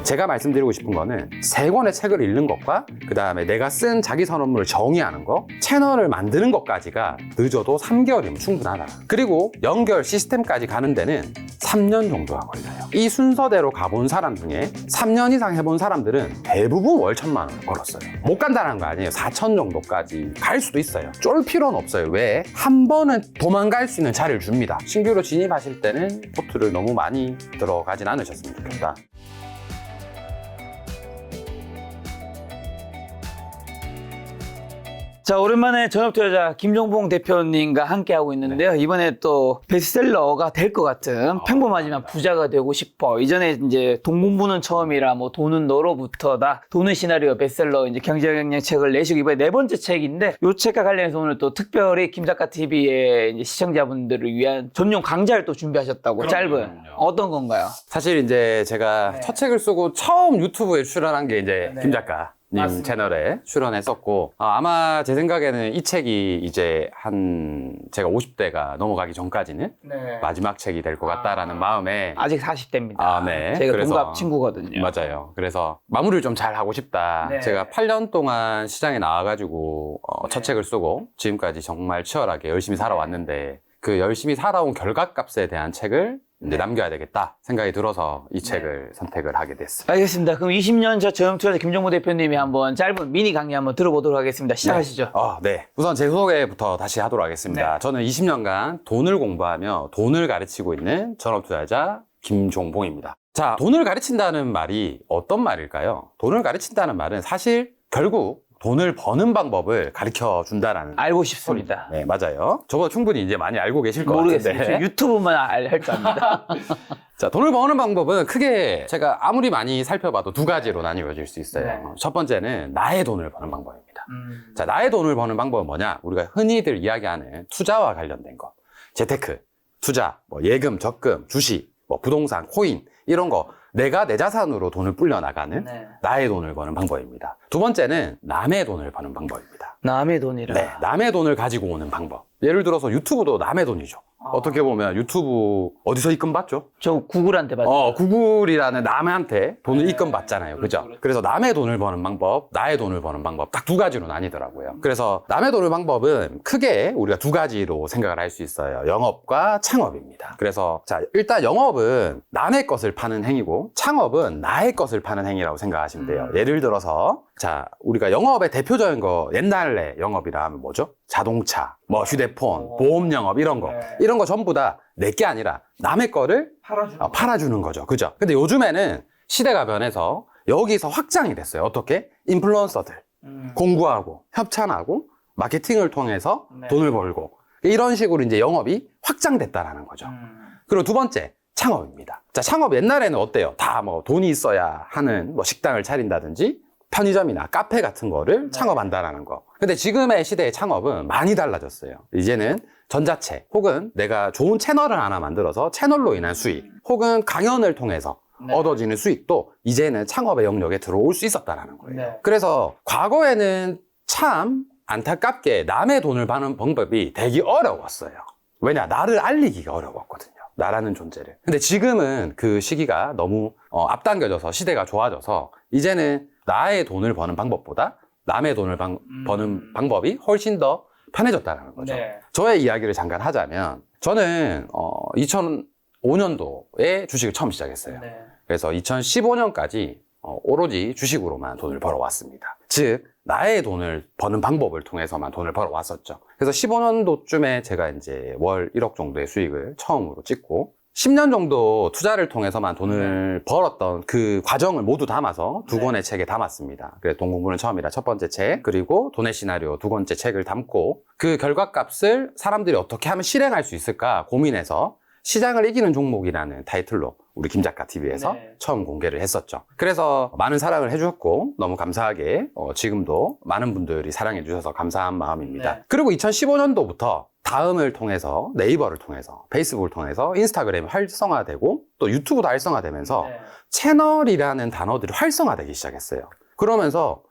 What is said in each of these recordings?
제가 말씀드리고 싶은 거는 3권의 책을 읽는 것과 그 다음에 내가 쓴 자기 선언문을 정의하는 거, 채널을 만드는 것까지가 늦어도 3개월이면 충분하다. 그리고 연결 시스템까지 가는 데는 3년 정도가 걸려요. 이 순서대로 가본 사람 중에 3년 이상 해본 사람들은 대부분 월 1,000만 원을 벌었어요. 못 간다는 거 아니에요. 4천 정도까지 갈 수도 있어요. 쫄 필요는 없어요. 왜? 한 번은 도망갈 수 있는 자리를 줍니다. 신규로 진입하실 때는 포트를 너무 많이 들어가진 않으셨으면 좋겠다. 자, 오랜만에 전업투자자 김종봉 대표님과 함께하고 있는데요. 이번에 또 베스트셀러가 될 것 같은 평범하지만 부자가 되고 싶어. 이전에 이제 돈 공부는 처음이라 뭐 돈은 너로부터다. 돈은 시나리오 베스트셀러 이제 경제경영 책을 내시고 이번에 4번째 책인데 이 책과 관련해서 오늘 또 특별히 김작가TV의 이제 시청자분들을 위한 전용 강좌를 또 준비하셨다고. 짧은. 어떤 건가요? 사실 이제 제가 첫 책을 쓰고 처음 유튜브에 출연한 게 이제 김 작가 님 맞습니다. 채널에 출연했었고 아마 제 생각에는 이 책이 이제 제가 50대가 넘어가기 전까지는 마지막 책이 될 것 같다라는 마음에 아직 40대입니다. 네. 제가 그래서 동갑 친구거든요. 맞아요. 그래서 마무리를 좀 잘 하고 싶다. 네. 제가 8년 동안 시장에 나와가지고 첫 책을 쓰고 지금까지 정말 치열하게 열심히 살아왔는데 그 열심히 살아온 결과값에 대한 책을 이제 남겨야 되겠다 생각이 들어서 이 책을 선택을 하게 됐습니다. 알겠습니다. 그럼 20년 차 전업투자자 김종봉 대표님이 한번 짧은 미니 강의 한번 들어보도록 하겠습니다. 시작하시죠. 네. 우선 제 소개부터 다시 하도록 하겠습니다. 네. 저는 20년간 돈을 공부하며 돈을 가르치고 있는 전업투자자 김종봉입니다. 자, 돈을 가르친다는 말이 어떤 말일까요? 돈을 가르친다는 말은 사실 결국 돈을 버는 방법을 가르쳐 준다라는 알고 싶습니다. 네, 맞아요. 저보다 충분히 이제 많이 알고 계실 것 모르겠어요. 같은데. 유튜브만 할 줄 압니다. 자, 돈을 버는 방법은 크게 제가 아무리 많이 살펴봐도 2가지로 나뉘어질 수 있어요. 네. 첫 번째는 나의 돈을 버는 방법입니다. 자, 나의 돈을 버는 방법은 뭐냐? 우리가 흔히들 이야기하는 투자와 관련된 거. 재테크, 투자, 뭐 예금, 적금, 주식, 뭐 부동산, 코인 이런 거 내가 내 자산으로 돈을 불려나가는 나의 돈을 버는 방법입니다. 두 번째는 남의 돈을 버는 방법입니다. 남의 돈이라. 네, 남의 돈을 가지고 오는 방법. 예를 들어서 유튜브도 남의 돈이죠. 어떻게 보면 유튜브 어디서 입금 받죠? 저 구글한테 받죠. 구글이라는 남한테 돈을 입금 받잖아요. 그죠? 그래서 남의 돈을 버는 방법, 나의 돈을 버는 방법 딱 2가지로 나뉘더라고요. 그래서 남의 돈을 방법은 크게 우리가 2가지로 생각을 할 수 있어요. 영업과 창업입니다. 그래서 자, 일단 영업은 남의 것을 파는 행위고 창업은 나의 것을 파는 행위라고 생각하시면 돼요. 예를 들어서 자, 우리가 영업의 대표적인 거 옛날에 영업이라 하면 뭐죠? 자동차, 뭐 휴대폰, 보험 영업 이런 거. 이런 거 전부 다 내 게 아니라 남의 거를 팔아주는 거죠. 그죠? 근데 요즘에는 시대가 변해서 여기서 확장이 됐어요. 어떻게? 인플루언서들. 공부하고 협찬하고 마케팅을 통해서 돈을 벌고 이런 식으로 이제 영업이 확장됐다라는 거죠. 그리고 두 번째, 창업입니다. 자, 창업 옛날에는 어때요? 다 뭐 돈이 있어야 하는 뭐 식당을 차린다든지 편의점이나 카페 같은 거를 창업한다라는 거. 근데 지금의 시대의 창업은 많이 달라졌어요. 이제는 전자책 혹은 내가 좋은 채널을 하나 만들어서 채널로 인한 수익 혹은 강연을 통해서 얻어지는 수익도 이제는 창업의 영역에 들어올 수 있었다는 거예요. 그래서 과거에는 참 안타깝게 남의 돈을 버는 방법이 되게 어려웠어요. 왜냐? 나를 알리기가 어려웠거든요. 나라는 존재를. 근데 지금은 그 시기가 너무 앞당겨져서 시대가 좋아져서 이제는 나의 돈을 버는 방법보다 남의 돈을 버는 방법이 훨씬 더 편해졌다는 거죠. 저의 이야기를 잠깐 하자면 저는 2005년도에 주식을 처음 시작했어요. 그래서 2015년까지 오로지 주식으로만 돈을 벌어왔습니다. 즉 나의 돈을 버는 방법을 통해서만 돈을 벌어왔었죠. 그래서 15년도쯤에 제가 이제 월 1억 정도의 수익을 처음으로 찍고 10년 정도 투자를 통해서만 돈을 벌었던 그 과정을 모두 담아서 2권의 책에 담았습니다. 그래서 돈 공부는 처음이라 첫 번째 책, 그리고 돈의 시나리오 2번째 책을 담고 그 결과값을 사람들이 어떻게 하면 실행할 수 있을까 고민해서 시장을 이기는 종목이라는 타이틀로 우리 김작가TV에서 처음 공개를 했었죠. 그래서 많은 사랑을 해주셨고 너무 감사하게 지금도 많은 분들이 사랑해 주셔서 감사한 마음입니다. 그리고 2015년도부터 다음을 통해서 네이버를 통해서 페이스북을 통해서 인스타그램이 활성화되고 또 유튜브도 활성화되면서 채널이라는 단어들이 활성화되기 시작했어요. 그러면서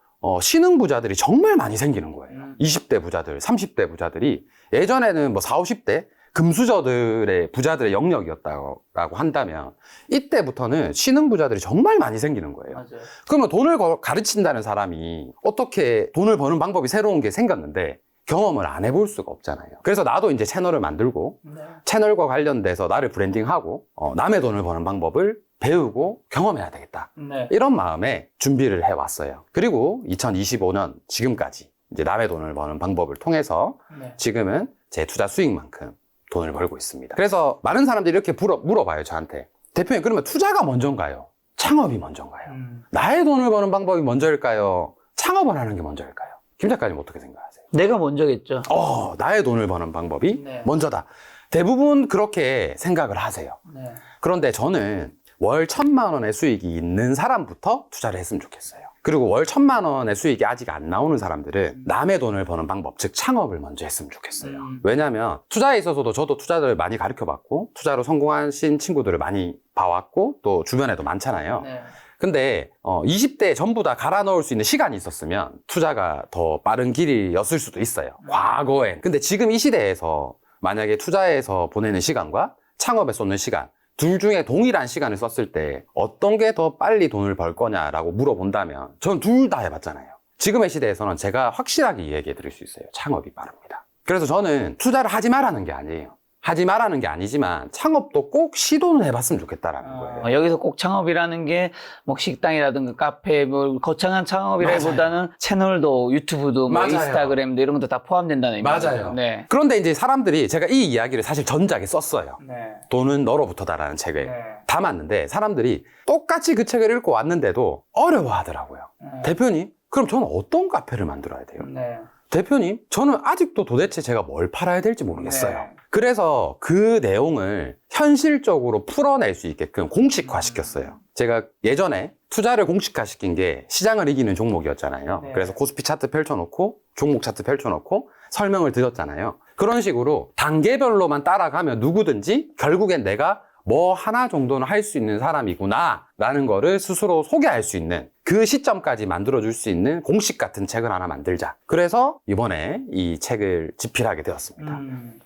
신흥 부자들이 정말 많이 생기는 거예요. 20대 부자들, 30대 부자들이 예전에는 뭐 40, 50대 금수저들의 부자들의 영역이었다고 한다면 이때부터는 신흥 부자들이 정말 많이 생기는 거예요. 맞아요. 그러면 돈을 가르친다는 사람이 어떻게 돈을 버는 방법이 새로운 게 생겼는데 경험을 안 해볼 수가 없잖아요. 그래서 나도 이제 채널을 만들고 네. 채널과 관련돼서 나를 브랜딩하고 남의 돈을 버는 방법을 배우고 경험해야 되겠다. 네. 이런 마음에 준비를 해왔어요. 그리고 2025년 지금까지 이제 남의 돈을 버는 방법을 통해서 네. 지금은 제 투자 수익만큼 돈을 벌고 있습니다. 그래서 많은 사람들이 이렇게 물어봐요, 저한테. 대표님, 그러면 투자가 먼저인가요? 창업이 먼저인가요? 나의 돈을 버는 방법이 먼저일까요? 창업을 하는 게 먼저일까요? 김 작가님 어떻게 생각하세요? 내가 먼저겠죠. 나의 돈을 버는 방법이 네. 먼저다. 대부분 그렇게 생각을 하세요. 네. 그런데 저는 월 1,000만 원의 수익이 있는 사람부터 투자를 했으면 좋겠어요. 그리고 월 1,000만 원의 수익이 아직 안 나오는 사람들은 남의 돈을 버는 방법, 즉 창업을 먼저 했으면 좋겠어요. 왜냐하면 투자에 있어서도 저도 투자를 많이 가르쳐봤고 투자로 성공하신 친구들을 많이 봐왔고 또 주변에도 많잖아요. 네. 근데 20대 전부 다 갈아 넣을 수 있는 시간이 있었으면 투자가 더 빠른 길이었을 수도 있어요. 과거엔. 근데 지금 이 시대에서 만약에 투자에서 보내는 시간과 창업에 쏟는 시간 둘 중에 동일한 시간을 썼을 때 어떤 게 더 빨리 돈을 벌 거냐라고 물어본다면 전 둘 다 해봤잖아요. 지금의 시대에서는 제가 확실하게 이야기해 드릴 수 있어요. 창업이 빠릅니다. 그래서 저는 투자를 하지 말라는 게 아니에요. 하지 말라는 게 아니지만 창업도 꼭 시도는 해봤으면 좋겠다라는 거예요. 여기서 꼭 창업이라는 게 뭐 식당이라든가 카페, 뭐 거창한 창업이라기보다는 채널도 유튜브도 뭐 맞아요. 인스타그램도 이런 것도 다 포함된다는 의미죠. 맞아요. 네. 그런데 이제 사람들이 제가 이 이야기를 사실 전작에 썼어요. 네. 돈은 너로부터다라는 책에 네. 담았는데 사람들이 똑같이 그 책을 읽고 왔는데도 어려워하더라고요. 대표님, 그럼 저는 어떤 카페를 만들어야 돼요? 네. 대표님, 저는 아직도 도대체 제가 뭘 팔아야 될지 모르겠어요. 네. 그래서 그 내용을 현실적으로 풀어낼 수 있게끔 공식화시켰어요. 제가 예전에 투자를 공식화시킨 게 시장을 이기는 종목이었잖아요. 네. 그래서 코스피 차트 펼쳐놓고 종목 차트 펼쳐놓고 설명을 드렸잖아요. 그런 식으로 단계별로만 따라가면 누구든지 결국엔 내가 뭐 하나 정도는 할 수 있는 사람이구나 라는 거를 스스로 소개할 수 있는 그 시점까지 만들어줄 수 있는 공식 같은 책을 하나 만들자. 그래서 이번에 이 책을 집필하게 되었습니다.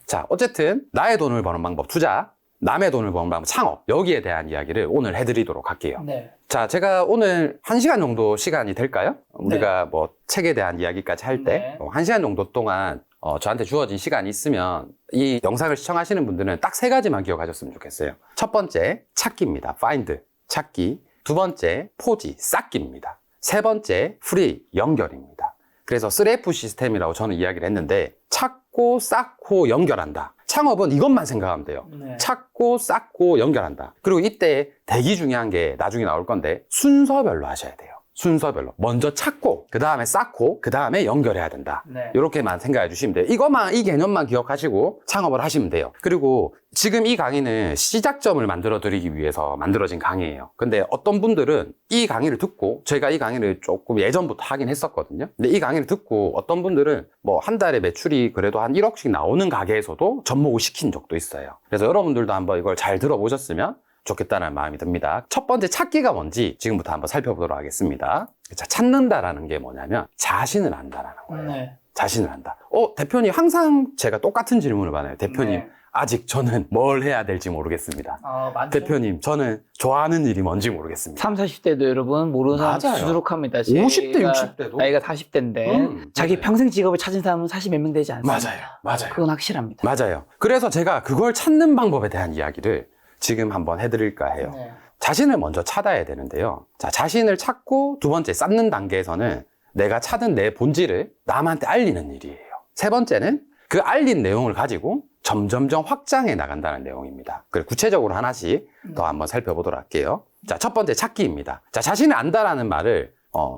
자, 어쨌든 나의 돈을 버는 방법 투자, 남의 돈을 버는 방법 창업, 여기에 대한 이야기를 오늘 해드리도록 할게요. 네. 자, 제가 오늘 1시간 정도 시간이 될까요? 우리가 뭐 책에 대한 이야기까지 할 때 네. 1시간 정도 동안 저한테 주어진 시간이 있으면 이 영상을 시청하시는 분들은 딱 3가지만 기억하셨으면 좋겠어요. 첫 번째, 찾기입니다. find, 찾기. 두 번째, 포지, 쌓기입니다. 세 번째, free, 연결입니다. 그래서 3F 시스템이라고 저는 이야기를 했는데 찾고, 쌓고, 연결한다. 창업은 이것만 생각하면 돼요. 네. 찾고, 쌓고, 연결한다. 그리고 이때 되게 중요한 게 나중에 나올 건데 순서별로 하셔야 돼요. 순서별로. 먼저 찾고, 그 다음에 쌓고, 그 다음에 연결해야 된다. 네. 이렇게만 생각해 주시면 돼요. 이 개념만 기억하시고 창업을 하시면 돼요. 그리고 지금 이 강의는 시작점을 만들어 드리기 위해서 만들어진 강의예요. 근데 어떤 분들은 이 강의를 듣고, 저희가 이 강의를 조금 예전부터 하긴 했었거든요. 근데 이 강의를 듣고 어떤 분들은 뭐 한 달에 매출이 그래도 한 1억씩 나오는 가게에서도 접목을 시킨 적도 있어요. 그래서 여러분들도 한번 이걸 잘 들어보셨으면 좋겠다는 마음이 듭니다. 첫 번째 찾기가 뭔지 지금부터 한번 살펴보도록 하겠습니다. 자, 찾는다라는 게 뭐냐면 자신을 안다라는 거예요. 네. 자신을 안다. 대표님 항상 제가 똑같은 질문을 받아요. 대표님, 네. 아직 저는 뭘 해야 될지 모르겠습니다. 많죠. 대표님, 저는 좋아하는 일이 뭔지 모르겠습니다. 30, 40대도 여러분 모르는 사람 맞아요. 수두룩합니다. 50대, 제가 60대도. 나이가 40대인데 자기 맞아요. 평생 직업을 찾은 사람은 사실 몇 명 되지 않습니다. 맞아요. 그건 확실합니다. 맞아요. 그래서 제가 그걸 찾는 방법에 대한 이야기를 지금 한번 해드릴까 해요. 네. 자신을 먼저 찾아야 되는데요. 자, 자신을 찾고 두 번째 쌓는 단계에서는 내가 찾은 내 본질을 남한테 알리는 일이에요. 세 번째는 그 알린 내용을 가지고 점점점 확장해 나간다는 내용입니다. 그리고 구체적으로 하나씩 더 한번 살펴보도록 할게요. 자, 첫 번째 찾기입니다. 자, 자신을 안다라는 말을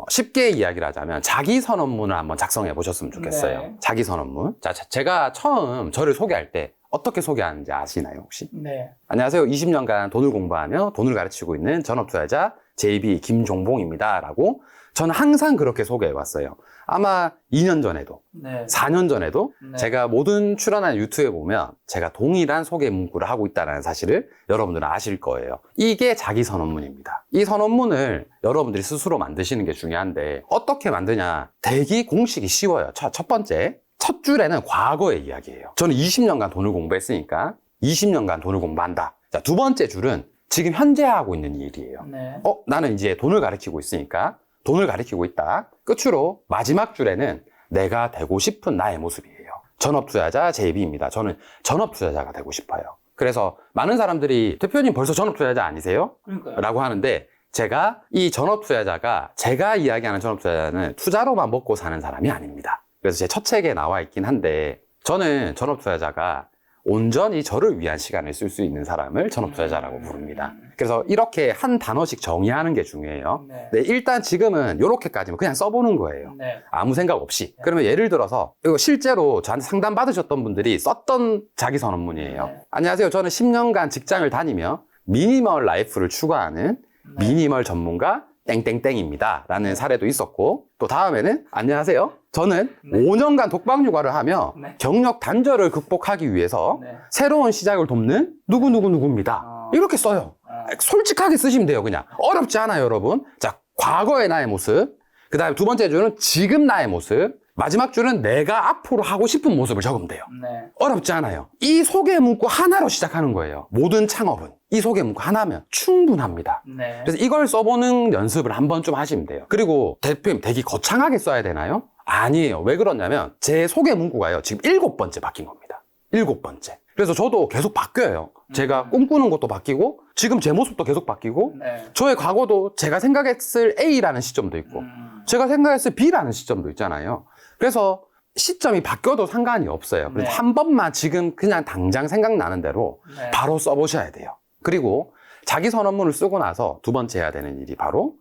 쉽게 이야기를 하자면 자기 선언문을 한번 작성해 보셨으면 좋겠어요. 네. 자기 선언문. 자, 제가 처음 저를 소개할 때 어떻게 소개하는지 아시나요, 혹시? 네. 안녕하세요. 20년간 돈을 공부하며 돈을 가르치고 있는 전업투자자 JB 김종봉입니다. 라고 저는 항상 그렇게 소개해왔어요. 아마 2년 전에도, 네. 4년 전에도 네. 제가 모든 출연한 유튜브에 보면 제가 동일한 소개 문구를 하고 있다는 사실을 여러분들은 아실 거예요. 이게 자기 선언문입니다. 이 선언문을 여러분들이 스스로 만드시는 게 중요한데 어떻게 만드냐? 되게 공식이 쉬워요. 첫 번째, 첫 줄에는 과거의 이야기예요. 저는 20년간 돈을 공부했으니까 20년간 돈을 공부한다. 자, 두 번째 줄은 지금 현재 하고 있는 일이에요. 네. 나는 이제 돈을 가르치고 있으니까 돈을 가르치고 있다. 끝으로 마지막 줄에는 내가 되고 싶은 나의 모습이에요. 전업투자자 JB입니다. 저는 전업투자자가 되고 싶어요. 그래서 많은 사람들이 대표님 벌써 전업투자자 아니세요? 그러니까요. 라고 하는데 제가 이 전업투자자가 제가 이야기하는 전업투자자는 투자로만 먹고 사는 사람이 아닙니다. 그래서 제 첫 책에 나와 있긴 한데 저는 전업투자자가 온전히 저를 위한 시간을 쓸 수 있는 사람을 전업투자자라고 부릅니다. 그래서 이렇게 한 단어씩 정의하는 게 중요해요. 네. 네, 일단 지금은 이렇게까지만 그냥 써보는 거예요. 네. 아무 생각 없이. 그러면 예를 들어서 이거 실제로 저한테 상담 받으셨던 분들이 썼던 자기선언문이에요. 네. 안녕하세요. 저는 10년간 직장을 다니며 미니멀 라이프를 추구하는 미니멀 전문가 땡땡땡입니다. 라는 사례도 있었고 또 다음에는 안녕하세요. 저는 5년간 독박 육아를 하며 네. 경력 단절을 극복하기 위해서 네. 새로운 시작을 돕는 누구누구누구입니다. 이렇게 써요. 솔직하게 쓰시면 돼요. 그냥 어렵지 않아요, 여러분. 자, 과거의 나의 모습. 그 다음에 두 번째 줄은 지금 나의 모습. 마지막 줄은 내가 앞으로 하고 싶은 모습을 적으면 돼요. 네. 어렵지 않아요. 이 소개 문구 하나로 시작하는 거예요. 모든 창업은 이 소개 문구 하나면 충분합니다. 네. 그래서 이걸 써보는 연습을 한 번쯤 하시면 돼요. 그리고 대표님 되게 거창하게 써야 되나요? 아니에요. 왜 그러냐면 제 소개 문구가요. 지금 7번째 바뀐 겁니다. 7번째. 그래서 저도 계속 바뀌어요. 제가 꿈꾸는 것도 바뀌고 지금 제 모습도 계속 바뀌고 네. 저의 과거도 제가 생각했을 A라는 시점도 있고 제가 생각했을 B라는 시점도 있잖아요. 그래서 시점이 바뀌어도 상관이 없어요. 그래서 네. 한 번만 지금 그냥 당장 생각나는 대로 네. 바로 써보셔야 돼요. 그리고 자기 선언문을 쓰고 나서 두 번째 해야 되는 일이 바로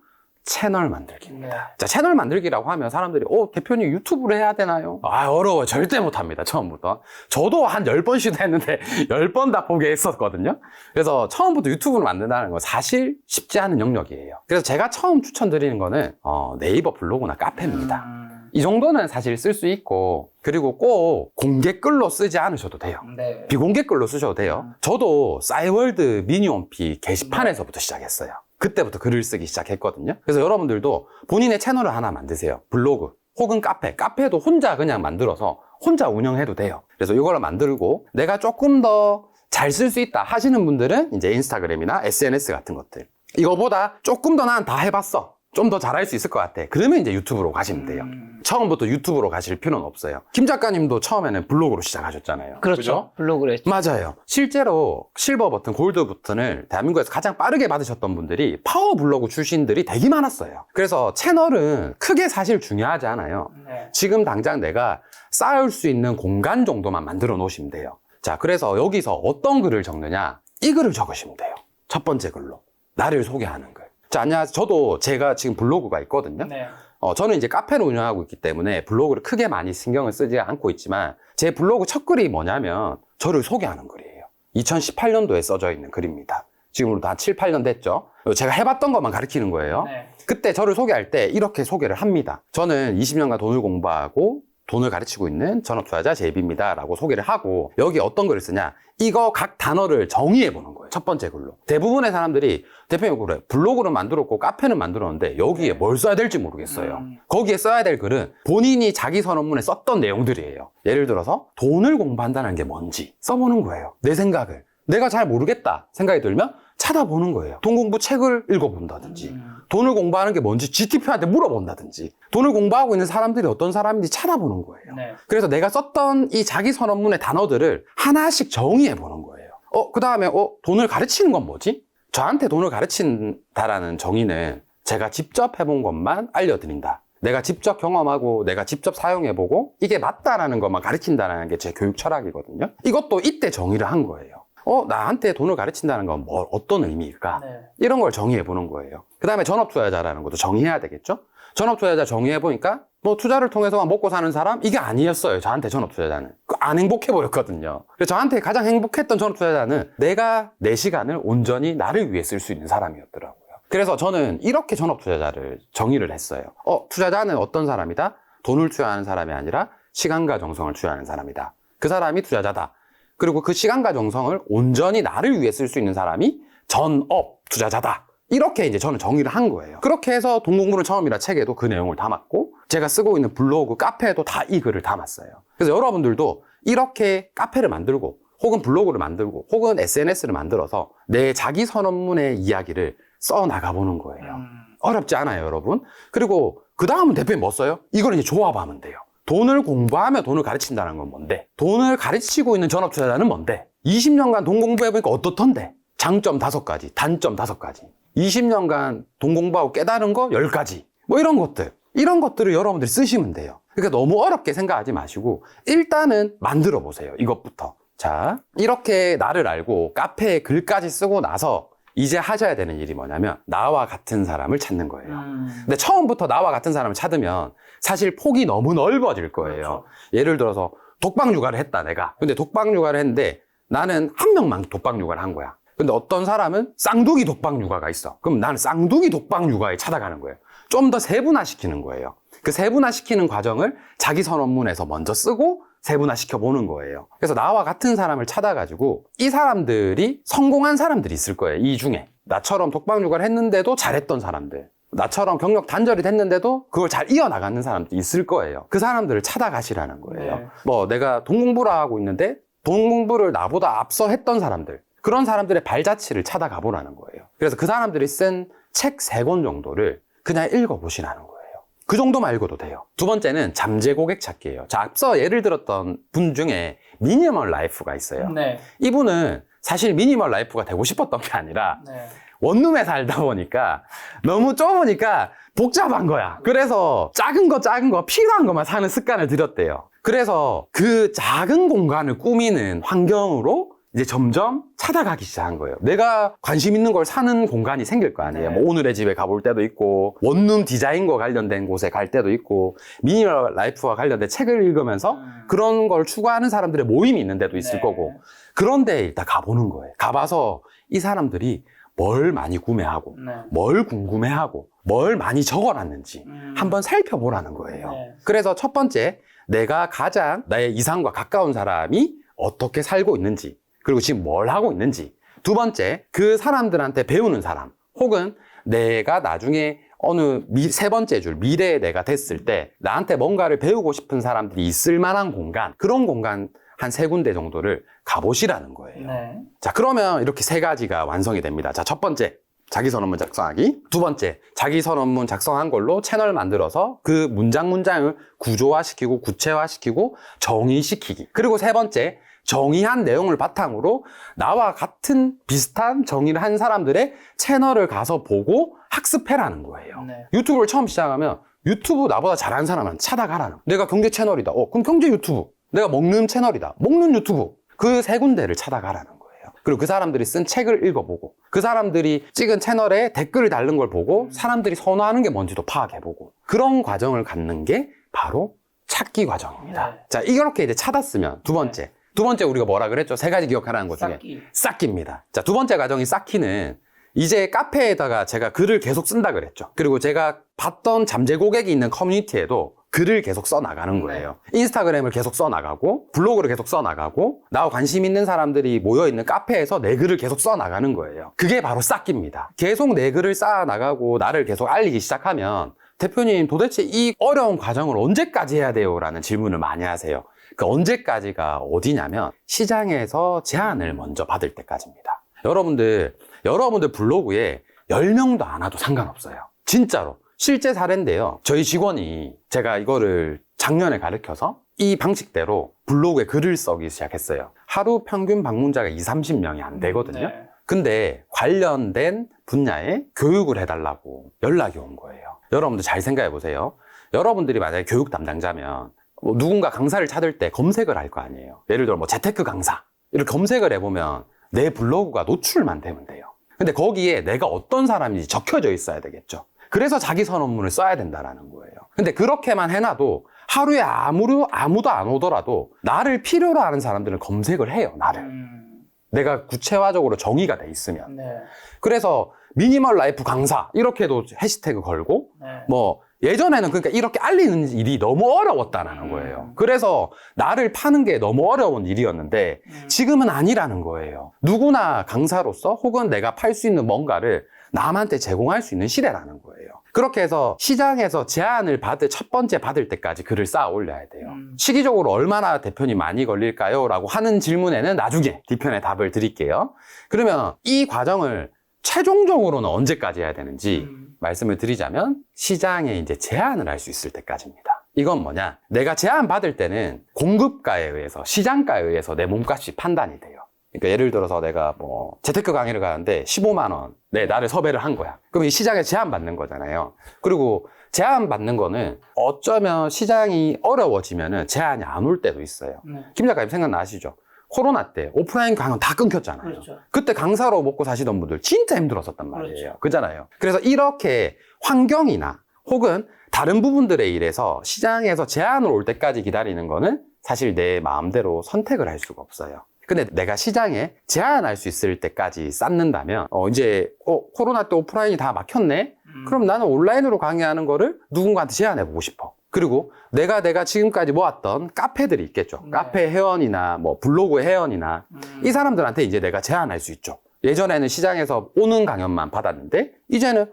채널 만들기입니다. 네. 자, 채널 만들기라고 하면 사람들이 대표님 유튜브를 해야 되나요? 어려워요. 절대 못합니다. 처음부터. 저도 한 10번 시도했는데 10번 다 포기했었거든요. 그래서 처음부터 유튜브를 만든다는 건 사실 쉽지 않은 영역이에요. 그래서 제가 처음 추천드리는 거는 네이버 블로그나 카페입니다. 이 정도는 사실 쓸 수 있고 그리고 꼭 공개 글로 쓰지 않으셔도 돼요. 네. 비공개 글로 쓰셔도 돼요. 저도 싸이월드 미니홈피 게시판에서부터 시작했어요. 그때부터 글을 쓰기 시작했거든요. 그래서 여러분들도 본인의 채널을 하나 만드세요. 블로그 혹은 카페도 혼자 그냥 만들어서 혼자 운영해도 돼요. 그래서 이걸 만들고 내가 조금 더 잘 쓸 수 있다 하시는 분들은 이제 인스타그램이나 SNS 같은 것들. 이거보다 조금 더 난 다 해봤어. 좀 더 잘할 수 있을 것 같아. 그러면 이제 유튜브로 가시면 돼요. 처음부터 유튜브로 가실 필요는 없어요. 김 작가님도 처음에는 블로그로 시작하셨잖아요. 그렇죠. 그죠? 블로그를 했죠. 맞아요. 실제로 실버 버튼, 골드 버튼을 대한민국에서 가장 빠르게 받으셨던 분들이 파워 블로그 출신들이 되게 많았어요. 그래서 채널은 크게 사실 중요하지 않아요. 네. 지금 당장 내가 쌓을 수 있는 공간 정도만 만들어 놓으시면 돼요. 자, 그래서 여기서 어떤 글을 적느냐? 이 글을 적으시면 돼요. 첫 번째 글로. 나를 소개하는 글. 자, 안녕하세요. 저도 제가 지금 블로그가 있거든요. 네. 저는 이제 카페를 운영하고 있기 때문에 블로그를 크게 많이 신경을 쓰지 않고 있지만 제 블로그 첫 글이 뭐냐면 저를 소개하는 글이에요. 2018년도에 써져 있는 글입니다. 지금으로도 한 7, 8년 됐죠. 제가 해봤던 것만 가르치는 거예요. 네. 그때 저를 소개할 때 이렇게 소개를 합니다. 저는 20년간 돈을 공부하고 돈을 가르치고 있는 전업투자자 JB입니다. 라고 소개를 하고 여기 어떤 글을 쓰냐? 이거 각 단어를 정의해 보는 거예요. 첫 번째 글로. 대부분의 사람들이 대표님 그래 블로그는 만들었고 카페는 만들었는데 여기에 뭘 써야 될지 모르겠어요. 거기에 써야 될 글은 본인이 자기 선언문에 썼던 내용들이에요. 예를 들어서 돈을 공부한다는 게 뭔지 써보는 거예요. 내 생각을. 내가 잘 모르겠다 생각이 들면 찾아보는 거예요. 돈 공부 책을 읽어본다든지 돈을 공부하는 게 뭔지 GTP한테 물어본다든지 돈을 공부하고 있는 사람들이 어떤 사람인지 찾아보는 거예요. 네. 그래서 내가 썼던 이 자기 선언문의 단어들을 하나씩 정의해 보는 거예요. 그 다음에 돈을 가르치는 건 뭐지? 저한테 돈을 가르친다라는 정의는 제가 직접 해본 것만 알려드린다. 내가 직접 경험하고 내가 직접 사용해보고 이게 맞다라는 것만 가르친다는 게 제 교육 철학이거든요. 이것도 이때 정의를 한 거예요. 나한테 돈을 가르친다는 건 어떤 의미일까? 네. 이런 걸 정의해 보는 거예요. 그 다음에 전업투자자라는 것도 정의해야 되겠죠? 전업투자자 정의해 보니까 투자를 통해서만 먹고 사는 사람? 이게 아니었어요. 저한테 전업투자자는. 안 행복해 보였거든요. 그래서 저한테 가장 행복했던 전업투자자는 내가 내 시간을 온전히 나를 위해 쓸 수 있는 사람이었더라고요. 그래서 저는 이렇게 전업투자자를 정의를 했어요. 투자자는 어떤 사람이다? 돈을 투자하는 사람이 아니라 시간과 정성을 투자하는 사람이다. 그 사람이 투자자다. 그리고 그 시간과 정성을 온전히 나를 위해 쓸 수 있는 사람이 전업 투자자다. 이렇게 이제 저는 정의를 한 거예요. 그렇게 해서 돈 공부는 처음이라 책에도 그 내용을 담았고 제가 쓰고 있는 블로그, 카페에도 다 이 글을 담았어요. 그래서 여러분들도 이렇게 카페를 만들고 혹은 블로그를 만들고 혹은 SNS를 만들어서 내 자기 선언문의 이야기를 써 나가보는 거예요. 어렵지 않아요, 여러분. 그리고 그 다음은 대표님 뭐 써요? 이걸 이제 조합하면 돼요. 돈을 공부하며 돈을 가르친다는 건 뭔데? 돈을 가르치고 있는 전업 투자자는 뭔데? 20년간 돈 공부해보니까 어떻던데? 장점 5가지, 단점 5가지. 20년간 돈 공부하고 깨달은 거 10가지. 뭐 이런 것들. 이런 것들을 여러분들이 쓰시면 돼요. 그러니까 너무 어렵게 생각하지 마시고 일단은 만들어 보세요. 이것부터. 자, 이렇게 나를 알고 카페에 글까지 쓰고 나서 이제 하셔야 되는 일이 뭐냐면 나와 같은 사람을 찾는 거예요. 근데 처음부터 나와 같은 사람을 찾으면 사실 폭이 너무 넓어질 거예요. 그렇죠. 예를 들어서 독방 육아를 했다 내가. 근데 독방 육아를 했는데 나는 한 명만 독방 육아를 한 거야. 근데 어떤 사람은 쌍둥이 독방 육아가 있어. 그럼 나는 쌍둥이 독방 육아에 찾아가는 거예요. 좀 더 세분화시키는 거예요. 그 세분화시키는 과정을 자기 선언문에서 먼저 쓰고 세분화시켜 보는 거예요. 그래서 나와 같은 사람을 찾아가지고 이 사람들이 성공한 사람들이 있을 거예요. 이 중에 나처럼 독방 육아를 했는데도 잘했던 사람들, 나처럼 경력 단절이 됐는데도 그걸 잘 이어나가는 사람들이 있을 거예요. 그 사람들을 찾아가시라는 거예요. 네. 뭐 내가 돈 공부를 하고 있는데 돈 공부를 나보다 앞서 했던 사람들, 그런 사람들의 발자취를 찾아가 보라는 거예요. 그래서 그 사람들이 쓴 책 3권 정도를 그냥 읽어보시라는 거예요. 그 정도만 읽어도 돼요. 두 번째는 잠재 고객 찾기예요. 자, 앞서 예를 들었던 분 중에 미니멀 라이프가 있어요. 네. 이분은 사실 미니멀 라이프가 되고 싶었던 게 아니라 네. 원룸에 살다 보니까 너무 좁으니까 복잡한 거야. 그래서 작은 거 필요한 것만 사는 습관을 들였대요. 그래서 그 작은 공간을 꾸미는 환경으로 이제 점점 찾아가기 시작한 거예요. 내가 관심 있는 걸 사는 공간이 생길 거 아니에요. 네. 뭐 오늘의 집에 가볼 때도 있고, 원룸 디자인과 관련된 곳에 갈 때도 있고, 미니멀 라이프와 관련된 책을 읽으면서 그런 걸 추구하는 사람들의 모임이 있는 데도 있을 네. 거고, 그런 데에 일단 가보는 거예요. 가봐서 이 사람들이 뭘 많이 구매하고, 네. 뭘 궁금해하고, 뭘 많이 적어놨는지 한번 살펴보라는 거예요. 네. 그래서 첫 번째, 내가 가장 나의 이상과 가까운 사람이 어떻게 살고 있는지, 그리고 지금 뭘 하고 있는지. 두 번째, 그 사람들한테 배우는 사람, 혹은 내가 나중에 세 번째 줄, 미래에 내가 됐을 때 나한테 뭔가를 배우고 싶은 사람들이 있을 만한 공간, 그런 공간 한 3군데 정도를 가보시라는 거예요. 네. 자, 그러면 이렇게 3가지가 완성이 됩니다. 자, 첫 번째, 자기선언문 작성하기. 두 번째, 자기선언문 작성한 걸로 채널 만들어서 그 문장을 구조화시키고 구체화시키고 정의시키기. 그리고 세 번째, 정의한 내용을 바탕으로 나와 같은 비슷한 정의를 한 사람들의 채널을 가서 보고 학습해라는 거예요. 네. 유튜브를 처음 시작하면 유튜브 나보다 잘하는 사람은 찾아가라는 거예요. 내가 경제 채널이다. 그럼 경제 유튜브. 내가 먹는 채널이다. 먹는 유튜브. 그 3군데를 찾아가라는 거예요. 그리고 그 사람들이 쓴 책을 읽어보고 그 사람들이 찍은 채널에 댓글을 달는 걸 보고 사람들이 선호하는 게 뭔지도 파악해보고 그런 과정을 갖는 게 바로 찾기 과정입니다. 네. 자, 이렇게 이제 찾았으면 두 번째 우리가 뭐라 그랬죠? 3가지 기억하라는 것 중에 쌓기입니다. 자, 두 번째 과정이 쌓기는 이제 카페에다가 제가 글을 계속 쓴다 그랬죠. 그리고 제가 봤던 잠재 고객이 있는 커뮤니티에도 글을 계속 써나가는 거예요. 인스타그램을 계속 써나가고 블로그를 계속 써나가고 나와 관심 있는 사람들이 모여있는 카페에서 내 글을 계속 써나가는 거예요. 그게 바로 쌓기입니다. 계속 내 글을 쌓아나가고 나를 계속 알리기 시작하면 대표님 도대체 이 어려운 과정을 언제까지 해야 돼요? 라는 질문을 많이 하세요. 그 언제까지가 어디냐면 시장에서 제안을 먼저 받을 때까지입니다. 여러분들 블로그에 10명도 안 와도 상관없어요. 진짜로. 실제 사례인데요. 저희 직원이 제가 이거를 작년에 가르쳐서 이 방식대로 블로그에 글을 쓰기 시작했어요. 하루 평균 방문자가 20-30명이 안 되거든요. 네. 근데 관련된 분야에 교육을 해달라고 연락이 온 거예요. 여러분들 잘 생각해 보세요. 여러분들이 만약에 교육 담당자면 뭐 누군가 강사를 찾을 때 검색을 할 거 아니에요. 예를 들어 뭐 재테크 강사 이렇게 검색을 해보면 내 블로그가 노출만 되면 돼요. 근데 거기에 내가 어떤 사람인지 적혀져 있어야 되겠죠. 그래서 자기 선언문을 써야 된다라는 거예요. 근데 그렇게만 해놔도 하루에 아무도 안 오더라도 나를 필요로 하는 사람들은 검색을 해요. 나를. 내가 구체화적으로 정의가 돼 있으면. 네. 그래서 미니멀 라이프 강사 이렇게도 해시태그 걸고 네. 뭐 예전에는 그러니까 이렇게 알리는 일이 너무 어려웠다는 거예요. 그래서 나를 파는 게 너무 어려운 일이었는데 지금은 아니라는 거예요. 누구나 강사로서 혹은 내가 팔 수 있는 뭔가를 남한테 제공할 수 있는 시대라는 거예요. 그렇게 해서 시장에서 제안을 첫 번째 받을 때까지 글을 쌓아 올려야 돼요. 시기적으로 얼마나 대표님 많이 걸릴까요? 라고 하는 질문에는 나중에 뒤편에 답을 드릴게요. 그러면 이 과정을 최종적으로는 언제까지 해야 되는지 말씀을 드리자면 시장에 이제 제안을 할 수 있을 때까지입니다. 이건 뭐냐? 내가 제안 받을 때는 공급가에 의해서, 시장가에 의해서 내 몸값이 판단이 돼요. 그러니까 예를 들어서 내가 뭐 재테크 강의를 가는데 15만 원, 나를 섭외를 한 거야. 그럼 이 시장에 제안 받는 거잖아요. 그리고 제안 받는 거는 어쩌면 시장이 어려워지면은 제안이 안 올 때도 있어요. 김 작가님 생각나시죠? 코로나 때 오프라인 강연 다 끊겼잖아요. 그렇죠. 그때 강사로 먹고 사시던 분들 진짜 힘들었었단 말이에요. 그렇죠. 그잖아요. 그래서 이렇게 환경이나 혹은 다른 부분들에 의해서 시장에서 제안을 올 때까지 기다리는 거는 사실 내 마음대로 선택을 할 수가 없어요. 근데 내가 시장에 제안할 수 있을 때까지 쌓는다면 코로나 때 오프라인이 다 막혔네? 그럼 나는 온라인으로 강의하는 거를 누군가한테 제안해보고 싶어. 그리고 내가 지금까지 모았던 카페들이 있겠죠. 네. 카페 회원이나 뭐 블로그 회원이나 이 사람들한테 이제 내가 제안할 수 있죠. 예전에는 시장에서 오는 강연만 받았는데 이제는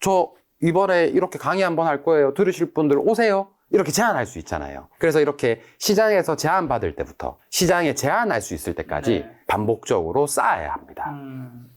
저 이번에 이렇게 강의 한번 할 거예요. 들으실 분들 오세요. 이렇게 제안할 수 있잖아요. 그래서 이렇게 시장에서 제안 받을 때부터 시장에 제안할 수 있을 때까지 반복적으로 쌓아야 합니다.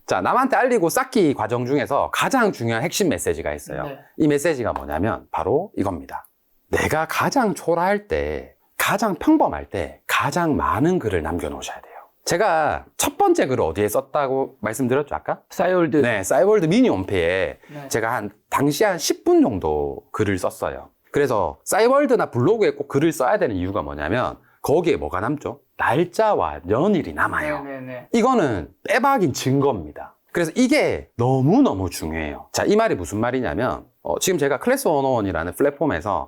자, 남한테 알리고 쌓기 과정 중에서 가장 중요한 핵심 메시지가 있어요. 이 메시지가 뭐냐면 바로 이겁니다. 내가 가장 초라할 때, 가장 평범할 때 가장 많은 글을 남겨놓으셔야 돼요. 제가 첫 번째 글을 어디에 썼다고 말씀드렸죠, 아까? 싸이월드. 네, 싸이월드 미니 홈페이지에 제가 당시 한 10분 정도 글을 썼어요. 그래서 싸이월드나 블로그에 꼭 글을 써야 되는 이유가 뭐냐면 거기에 뭐가 남죠? 날짜와 연일이 남아요. 이거는 빼박인 증거입니다. 그래서 이게 너무너무 중요해요. 자, 이 말이 무슨 말이냐면 지금 제가 클래스 101이라는 플랫폼에서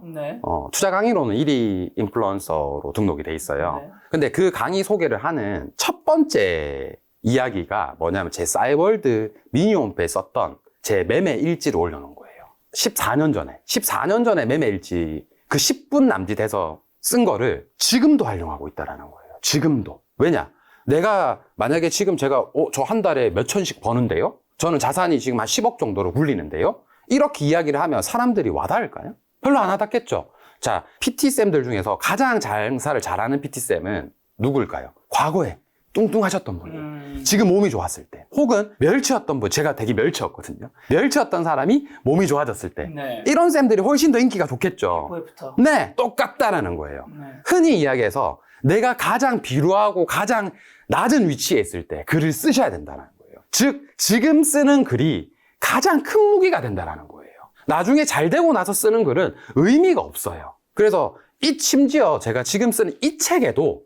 투자 강의로는 1위 인플루언서로 등록이 돼 있어요. 근데 그 강의 소개를 하는 첫 번째 이야기가 뭐냐면 제 싸이월드 미니 홈페이지에 썼던 제 매매 일지를 올려놓은 거예요. 14년 전에 매매 일지 그 10분 남짓해서 쓴 거를 지금도 활용하고 있다는 거예요. 지금도. 왜냐? 내가 만약에 지금 제가 저 한 달에 몇 천씩 버는데요? 저는 자산이 지금 한 10억 정도로 굴리는데요? 이렇게 이야기를 하면 사람들이 와닿을까요? 별로 안 와닿겠죠. 자, PT쌤들 중에서 가장 장사를 잘하는 PT쌤은 누굴까요? 과거에 뚱뚱하셨던 분이 지금 몸이 좋았을 때, 혹은 멸치였던 분, 제가 되게 멸치였거든요. 멸치였던 사람이 몸이 좋아졌을 때, 이런 쌤들이 훨씬 더 인기가 좋겠죠. 네, 똑같다라는 거예요. 흔히 이야기해서 내가 가장 비루하고 가장 낮은 위치에 있을 때 글을 쓰셔야 된다는 거예요. 즉, 지금 쓰는 글이 가장 큰 무기가 된다는 거예요. 나중에 잘 되고 나서 쓰는 글은 의미가 없어요. 그래서 심지어 제가 지금 쓰는 이 책에도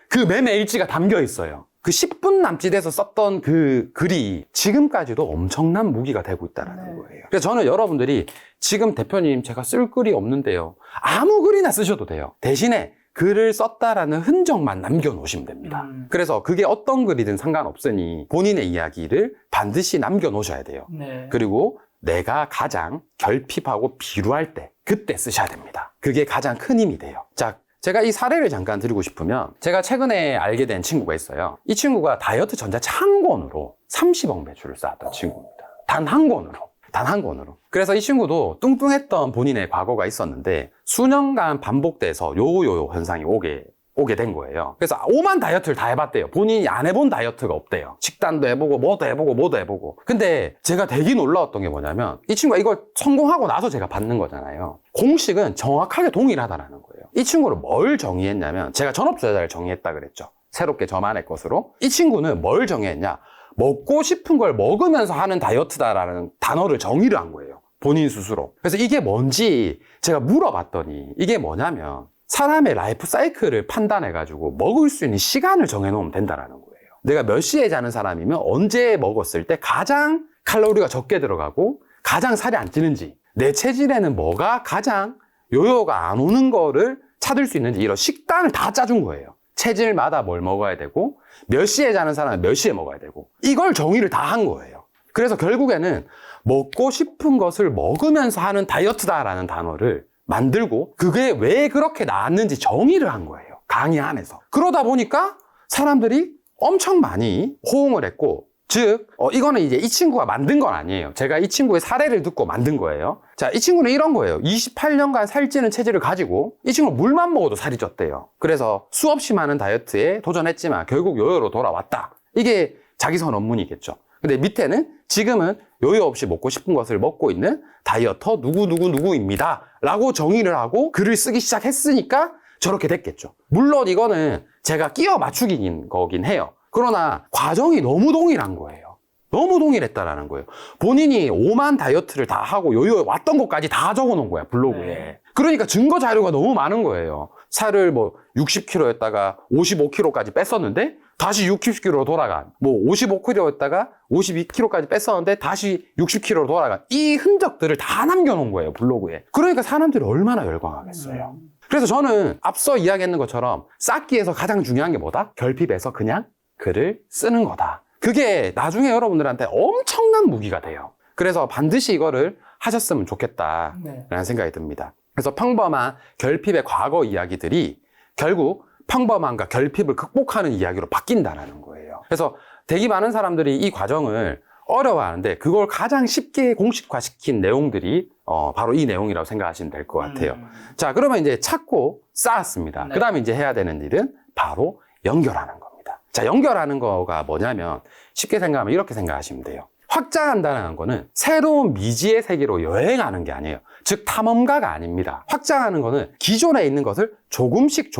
그 매매 일지가 담겨 있어요. 그 10분 남짓에서 썼던 그 글이 지금까지도 엄청난 무기가 되고 있다는 거예요. 그래서 저는 여러분들이 지금 대표님 제가 쓸 글이 없는데요. 아무 글이나 쓰셔도 돼요. 대신에 글을 썼다라는 흔적만 남겨놓으시면 됩니다. 그래서 그게 어떤 글이든 상관없으니 본인의 이야기를 반드시 남겨놓으셔야 돼요. 그리고 내가 가장 결핍하고 비루할 때 그때 쓰셔야 됩니다. 그게 가장 큰 힘이 돼요. 자, 제가 이 사례를 잠깐 드리고 싶으면 제가 최근에 알게 된 친구가 있어요. 이 친구가 다이어트 전자책 한 권으로 30억 매출을 쌓았던 친구입니다. 단 한 권으로. 그래서 이 친구도 뚱뚱했던 본인의 과거가 있었는데 수년간 반복돼서 요요 현상이 오게 된 거예요. 그래서 오만 다이어트를 다 해봤대요. 본인이 안 해본 다이어트가 없대요. 식단도 해보고 뭐도 해보고. 근데 제가 되게 놀라웠던 게 뭐냐면 이 친구가 이걸 성공하고 나서 제가 받는 거잖아요. 공식은 정확하게 동일하다라는 거예요. 이 친구를 뭘 정의했냐면 제가 전업투자자를 정의했다 그랬죠. 새롭게 저만의 것으로. 이 친구는 뭘 정의했냐? 먹고 싶은 걸 먹으면서 하는 다이어트다라는 단어를 정의를 한 거예요. 본인 스스로. 그래서 이게 뭔지 제가 물어봤더니 이게 뭐냐면 사람의 라이프 사이클을 판단해가지고 먹을 수 있는 시간을 정해놓으면 된다는 거예요. 내가 몇 시에 자는 사람이면 언제 먹었을 때 가장 칼로리가 적게 들어가고 가장 살이 안 찌는지, 내 체질에는 뭐가 가장 요요가 안 오는 거를 찾을 수 있는지 이런 식단을 다 짜준 거예요. 체질마다 뭘 먹어야 되고 몇 시에 자는 사람은 몇 시에 먹어야 되고 이걸 정의를 다 한 거예요. 그래서 결국에는 먹고 싶은 것을 먹으면서 하는 다이어트다라는 단어를 만들고 그게 왜 그렇게 나왔는지 정의를 한 거예요. 강의 안에서. 그러다 보니까 사람들이 엄청 많이 호응을 했고 즉, 이거는 이제 이 친구가 만든 건 아니에요. 제가 이 친구의 사례를 듣고 만든 거예요. 자, 이 친구는 이런 거예요. 28년간 살찌는 체질을 가지고 이 친구는 물만 먹어도 살이 쪘대요. 그래서 수없이 많은 다이어트에 도전했지만 결국 요요로 돌아왔다. 이게 자기 선언문이겠죠. 근데 밑에는 지금은 요요 없이 먹고 싶은 것을 먹고 있는 다이어터 누구누구누구입니다. 라고 정의를 하고 글을 쓰기 시작했으니까 저렇게 됐겠죠. 물론 이거는 제가 끼워 맞추기인 거긴 해요. 그러나 과정이 너무 동일한 거예요. 너무 동일했다라는 거예요. 본인이 오만 다이어트를 다 하고 요요에 왔던 것까지 다 적어 놓은 거야, 블로그에. 네. 그러니까 증거 자료가 너무 많은 거예요. 살을 뭐 60kg였다가 55kg까지 뺐었는데 다시 60kg로 돌아간, 뭐 55kg였다가 52kg까지 뺐었는데 다시 60kg로 돌아간 이 흔적들을 다 남겨놓은 거예요, 블로그에. 그러니까 사람들이 얼마나 열광하겠어요. 그래서 저는 앞서 이야기했는 것처럼 쌓기에서 가장 중요한 게 뭐다? 결핍에서 그냥 글을 쓰는 거다. 그게 나중에 여러분들한테 엄청난 무기가 돼요. 그래서 반드시 이거를 하셨으면 좋겠다라는 생각이 듭니다. 그래서 평범한 결핍의 과거 이야기들이 결국 평범함과 결핍을 극복하는 이야기로 바뀐다는 거예요. 그래서 되게 많은 사람들이 이 과정을 어려워하는데 그걸 가장 쉽게 공식화시킨 내용들이 바로 이 내용이라고 생각하시면 될 것 같아요. 자, 그러면 이제 찾고 쌓았습니다. 네. 그 다음에 이제 해야 되는 일은 바로 연결하는 겁니다. 자, 연결하는 거가 뭐냐면 쉽게 생각하면 이렇게 생각하시면 돼요. 확장한다는 거는 새로운 미지의 세계로 여행하는 게 아니에요. 즉 탐험가가 아닙니다. 확장하는 거는 기존에 있는 것을 조금씩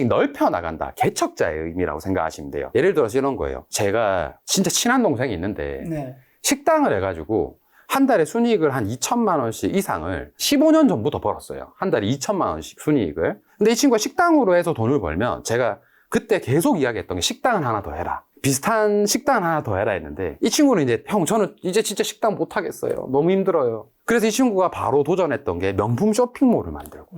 넓혀 나간다. 개척자의 의미라고 생각하시면 돼요. 예를 들어서 이런 거예요. 제가 진짜 친한 동생이 있는데 네. 식당을 해가지고 한 달에 순이익을 한 2천만 원씩 이상을 15년 전부터 벌었어요. 한 달에 2천만 원씩 순이익을. 근데 이 친구가 식당으로 해서 돈을 벌면 제가 그때 계속 이야기했던 게 식당은 하나 더 해라. 비슷한 식당 하나 더 해라 했는데 이 친구는 이제 형 저는 이제 진짜 식당 못 하겠어요. 너무 힘들어요. 그래서 이 친구가 바로 도전했던 게 명품 쇼핑몰을 만들고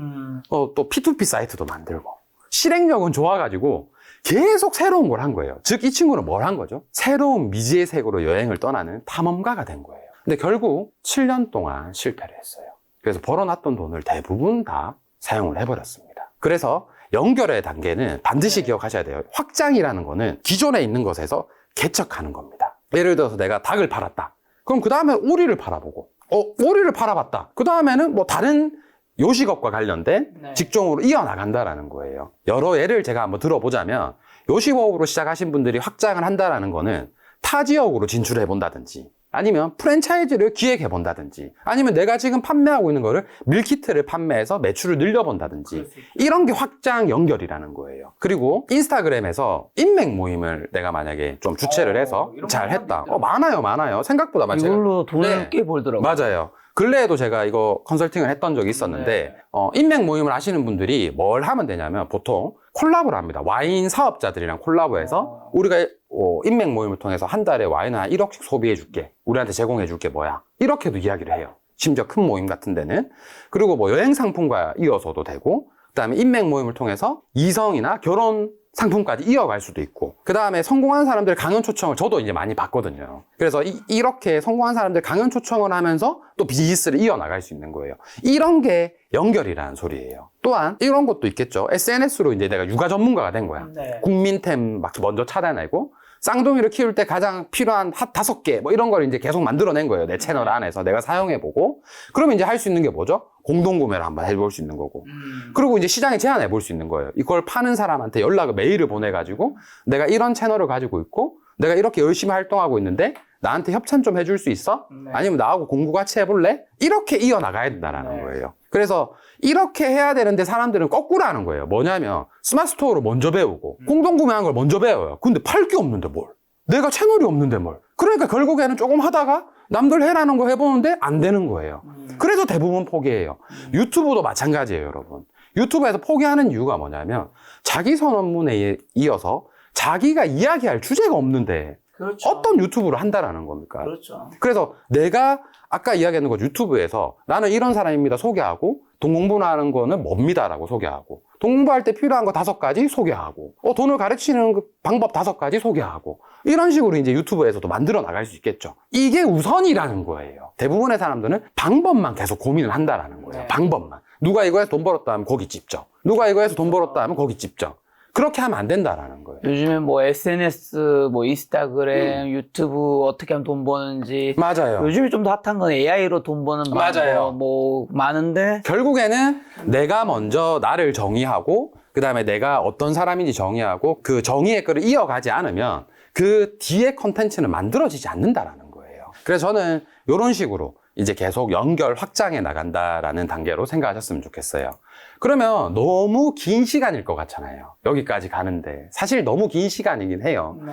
또 P2P 사이트도 만들고 실행력은 좋아가지고 계속 새로운 걸 한 거예요. 즉 이 친구는 뭘 한 거죠? 새로운 미지의 세계로 여행을 떠나는 탐험가가 된 거예요. 근데 결국 7년 동안 실패를 했어요. 그래서 벌어놨던 돈을 대부분 다 사용을 해버렸습니다. 그래서 연결의 단계는 반드시 기억하셔야 돼요. 확장이라는 거는 기존에 있는 것에서 개척하는 겁니다. 예를 들어서 내가 닭을 팔았다. 그럼 그 다음에 오리를 팔아보고, 오리를 팔아봤다. 그 다음에는 뭐 다른 요식업과 관련된 직종으로 이어나간다라는 거예요. 여러 예를 제가 한번 들어보자면 요식업으로 시작하신 분들이 확장을 한다라는 거는 타 지역으로 진출해 본다든지 아니면 프랜차이즈를 기획해 본다든지 아니면 내가 지금 판매하고 있는 거를 밀키트를 판매해서 매출을 늘려본다든지 이런 게 확장 연결이라는 거예요. 그리고 인스타그램에서 인맥 모임을 내가 만약에 좀 주최를 해서 잘 했다. 많아요. 생각보다 많아요. 이걸로 돈을 꽤 벌더라고요. 맞아요. 근래에도 제가 이거 컨설팅을 했던 적이 있었는데 인맥 모임을 하시는 분들이 뭘 하면 되냐면 보통 콜라보를 합니다. 와인 사업자들이랑 콜라보해서 우리가 인맥 모임을 통해서 한 달에 와인을 한 1억씩 소비해 줄게. 우리한테 제공해 줄게 뭐야. 이렇게도 이야기를 해요. 심지어 큰 모임 같은 데는. 그리고 뭐 여행 상품과 이어서도 되고 그다음에 인맥 모임을 통해서 이성이나 결혼 상품까지 이어갈 수도 있고 그 다음에 성공한 사람들 강연 초청을 저도 이제 많이 받거든요. 그래서 이렇게 성공한 사람들 강연 초청을 하면서 또 비즈니스를 이어나갈 수 있는 거예요. 이런 게 연결이라는 소리예요. 또한 이런 것도 있겠죠. SNS로 이제 내가 육아 전문가가 된 거야. 국민템 막 먼저 찾아내고 쌍둥이를 키울 때 가장 필요한 핫 5개 뭐 이런 걸 이제 계속 만들어낸 거예요. 내 채널 안에서 내가 사용해보고 그러면 이제 할 수 있는 게 뭐죠? 공동구매를 한번 해볼 수 있는 거고 그리고 이제 시장에 제안해 볼 수 있는 거예요. 이걸 파는 사람한테 메일을 보내가지고 내가 이런 채널을 가지고 있고 내가 이렇게 열심히 활동하고 있는데 나한테 협찬 좀 해줄 수 있어? 아니면 나하고 공부 같이 해볼래? 이렇게 이어나가야 된다는 거예요. 그래서 이렇게 해야 되는데 사람들은 거꾸로 하는 거예요. 뭐냐면 스마트 스토어로 먼저 배우고 공동구매한 걸 먼저 배워요. 근데 팔 게 없는데 뭘? 내가 채널이 없는데 뭘? 그러니까 결국에는 조금 하다가 남들 해라는 거 해보는데 안 되는 거예요. 그래서 대부분 포기해요. 유튜브도 마찬가지예요, 여러분. 유튜브에서 포기하는 이유가 뭐냐면 자기 선언문에 이어서 자기가 이야기할 주제가 없는데 그렇죠. 어떤 유튜브를 한다라는 겁니까? 그렇죠. 그래서 내가 아까 이야기했는 거 유튜브에서 나는 이런 사람입니다 소개하고 돈 공부하는 거는 뭡니다라고 소개하고 돈 공부할 때 필요한 거 5가지 소개하고 돈을 가르치는 그 방법 5가지 소개하고 이런 식으로 이제 유튜브에서도 만들어 나갈 수 있겠죠. 이게 우선이라는 거예요. 대부분의 사람들은 방법만 계속 고민을 한다라는 거예요. 방법만. 누가 이거 해서 돈 벌었다 하면 거기 찝죠. 누가 이거 해서 돈 벌었다 하면 거기 찝죠. 그렇게 하면 안 된다라는 거예요. 요즘에 뭐 SNS, 뭐 인스타그램, 유튜브 어떻게 하면 돈 버는지. 맞아요. 요즘에 좀 더 핫한 건 AI로 돈 버는 맞아요. 방법 뭐 많은데. 결국에는 내가 먼저 나를 정의하고 그 다음에 내가 어떤 사람인지 정의하고 그 정의의 끈을 이어가지 않으면 그 뒤에 컨텐츠는 만들어지지 않는다라는 거예요. 그래서 저는 이런 식으로 이제 계속 연결 확장해 나간다라는 단계로 생각하셨으면 좋겠어요. 그러면 너무 긴 시간일 것 같잖아요. 여기까지 가는데. 사실 너무 긴 시간이긴 해요. 네.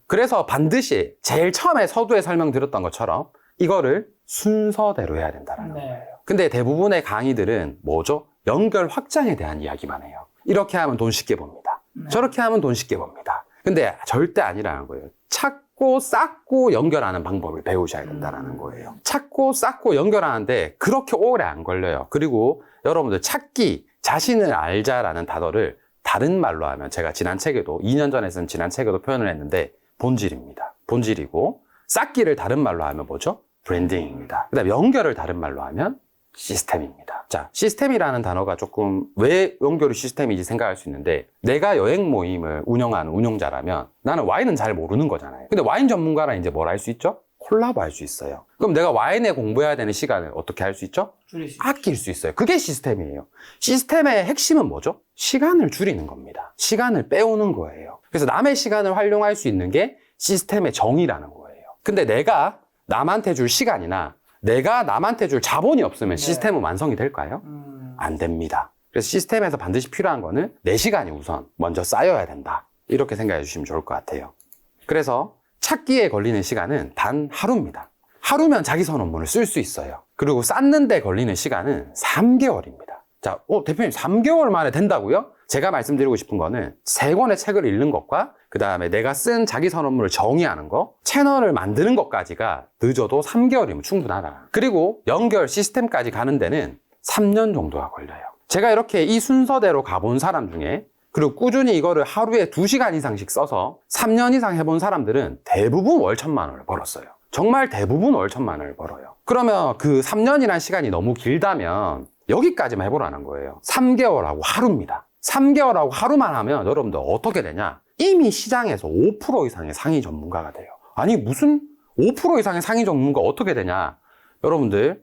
그래서 반드시 제일 처음에 서두에 설명드렸던 것처럼 이거를 순서대로 해야 된다는 거예요. 근데 대부분의 강의들은 뭐죠? 연결 확장에 대한 이야기만 해요. 이렇게 하면 돈 쉽게 법니다. 저렇게 하면 돈 쉽게 법니다. 근데 절대 아니라는 거예요. 찾고 쌓고 연결하는 방법을 배우셔야 된다는 거예요. 찾고 쌓고 연결하는데 그렇게 오래 안 걸려요. 그리고 여러분들 찾기, 자신을 알자라는 단어를 다른 말로 하면 제가 지난 책에도 2년 전에 쓴 지난 책에도 표현을 했는데 본질입니다. 본질이고 쌓기를 다른 말로 하면 뭐죠? 브랜딩입니다. 그다음에 연결을 다른 말로 하면 시스템입니다. 자, 시스템이라는 단어가 조금 왜 연결이 시스템이지 생각할 수 있는데 내가 여행 모임을 운영하는 운영자라면 나는 와인은 잘 모르는 거잖아요. 근데 와인 전문가랑 이제 뭘 할 수 있죠? 콜라보 할 수 있어요. 그럼 내가 와인에 공부해야 되는 시간을 어떻게 할 수 있죠? 아낄 수 있어요. 그게 시스템이에요. 시스템의 핵심은 뭐죠? 시간을 줄이는 겁니다. 시간을 빼오는 거예요. 그래서 남의 시간을 활용할 수 있는 게 시스템의 정의라는 거예요. 근데 내가 남한테 줄 시간이나 내가 남한테 줄 자본이 없으면 시스템은 완성이 될까요? 안 됩니다. 그래서 시스템에서 반드시 필요한 거는 내 시간이 우선 먼저 쌓여야 된다. 이렇게 생각해 주시면 좋을 것 같아요. 그래서 찾기에 걸리는 시간은 단 하루입니다. 하루면 자기 선언문을 쓸 수 있어요. 그리고 쌓는 데 걸리는 시간은 3개월입니다. 자, 대표님 3개월 만에 된다고요? 제가 말씀드리고 싶은 거는 3권의 책을 읽는 것과 그 다음에 내가 쓴 자기 선언문을 정의하는 거, 채널을 만드는 것까지가 늦어도 3개월이면 충분하다. 그리고 연결 시스템까지 가는 데는 3년 정도가 걸려요. 제가 이렇게 이 순서대로 가본 사람 중에 그리고 꾸준히 이거를 하루에 2시간 이상씩 써서 3년 이상 해본 사람들은 대부분 월 1,000만 원을 벌었어요. 정말 대부분 월 1,000만 원을 벌어요. 그러면 그 3년이라는 시간이 너무 길다면 여기까지만 해보라는 거예요. 3개월하고 하루입니다. 3개월하고 하루만 하면 여러분들 어떻게 되냐? 이미 시장에서 5% 이상의 상위 전문가가 돼요. 아니 무슨 5% 이상의 상위 전문가 어떻게 되냐? 여러분들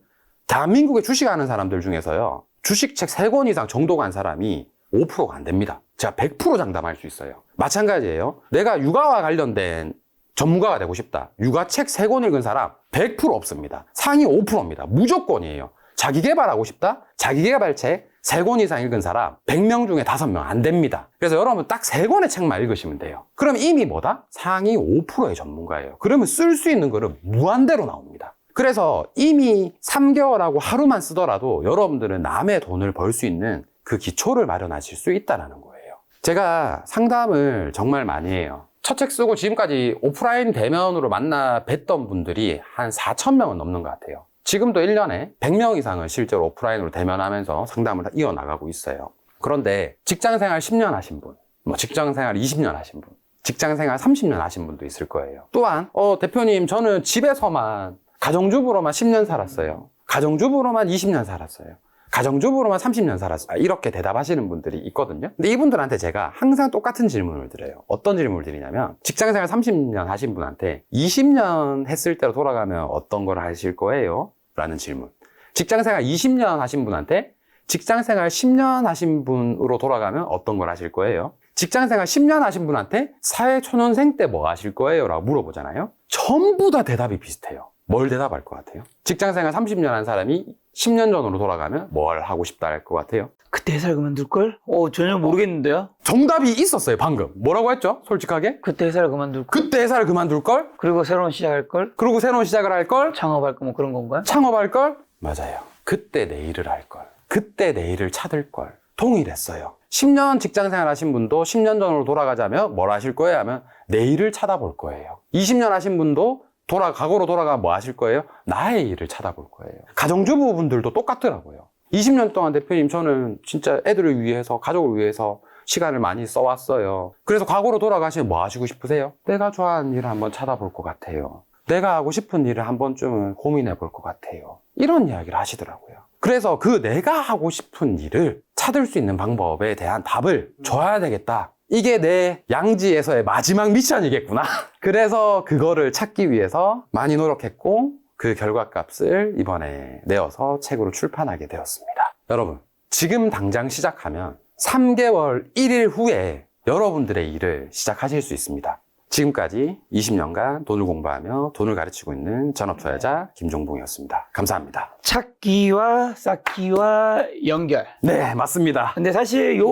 대한민국에 주식하는 사람들 중에서요. 주식책 3권 이상 정도 간 사람이 5%가 안 됩니다. 제가 100% 장담할 수 있어요. 마찬가지예요. 내가 육아와 관련된 전문가가 되고 싶다. 육아책 3권 읽은 사람 100% 없습니다. 상위 5%입니다. 무조건이에요. 자기개발하고 싶다? 자기개발책 3권 이상 읽은 사람 100명 중에 5명 안 됩니다. 그래서 여러분 딱 3권의 책만 읽으시면 돼요. 그럼 이미 뭐다? 상위 5%의 전문가예요. 그러면 쓸 수 있는 거는 무한대로 나옵니다. 그래서 이미 3개월하고 하루만 쓰더라도 여러분들은 남의 돈을 벌 수 있는 그 기초를 마련하실 수 있다는 거예요. 제가 상담을 정말 많이 해요. 첫 책 쓰고 지금까지 오프라인 대면으로 만나 뵀던 분들이 한 4,000명은 넘는 것 같아요. 지금도 1년에 100명 이상은 실제로 오프라인으로 대면하면서 상담을 이어나가고 있어요. 그런데 직장생활 10년 하신 분, 직장생활 20년 하신 분, 직장생활 30년 하신 분도 있을 거예요. 또한 대표님 저는 집에서만 가정주부로만 10년 살았어요. 가정주부로만 20년 살았어요. 가정주부로만 30년 살았어요. 이렇게 대답하시는 분들이 있거든요. 근데 이분들한테 제가 항상 똑같은 질문을 드려요. 어떤 질문을 드리냐면 직장생활 30년 하신 분한테 20년 했을 때로 돌아가면 어떤 걸 하실 거예요? 라는 질문. 직장생활 20년 하신 분한테 직장생활 10년 하신 분으로 돌아가면 어떤 걸 하실 거예요? 직장생활 10년 하신 분한테 사회초년생 때 뭐 하실 거예요? 라고 물어보잖아요. 전부 다 대답이 비슷해요. 뭘 대답할 것 같아요? 직장생활 30년 한 사람이 10년 전으로 돌아가면 뭘 하고 싶다 할 것 같아요? 그때 회사를 그만둘걸? 전혀 모르겠는데요? 정답이 있었어요, 방금. 뭐라고 했죠? 솔직하게? 그때 회사를 그만둘걸? 그때 회사를 그만둘걸? 그리고 새로운 시작할걸? 그리고 새로운 시작을 할걸? 창업할걸? 뭐 그런 건가요? 창업할걸? 맞아요. 그때 내일을 할걸. 그때 내일을 찾을걸. 동일했어요. 10년 직장생활 하신 분도 10년 전으로 돌아가자면 뭘 하실 거예요? 하면 내일을 찾아볼 거예요. 20년 하신 분도 과거로 돌아가면 뭐 하실 거예요? 나의 일을 찾아볼 거예요. 가정주부분들도 똑같더라고요. 20년 동안 대표님 저는 진짜 애들을 위해서 가족을 위해서 시간을 많이 써왔어요. 그래서 과거로 돌아가시면 뭐 하시고 싶으세요? 내가 좋아하는 일을 한번 찾아볼 것 같아요. 내가 하고 싶은 일을 한 번쯤은 고민해 볼 것 같아요. 이런 이야기를 하시더라고요. 그래서 그 내가 하고 싶은 일을 찾을 수 있는 방법에 대한 답을 줘야 되겠다. 이게 내 양지에서의 마지막 미션이겠구나. 그래서 그거를 찾기 위해서 많이 노력했고 그 결과값을 이번에 내어서 책으로 출판하게 되었습니다. 여러분, 지금 당장 시작하면 3개월 1일 후에 여러분들의 일을 시작하실 수 있습니다. 지금까지 20년간 돈을 공부하며 돈을 가르치고 있는 전업투자자 김종봉이었습니다. 감사합니다. 찾기와 쌓기와 연결. 네, 맞습니다. 근데 사실 요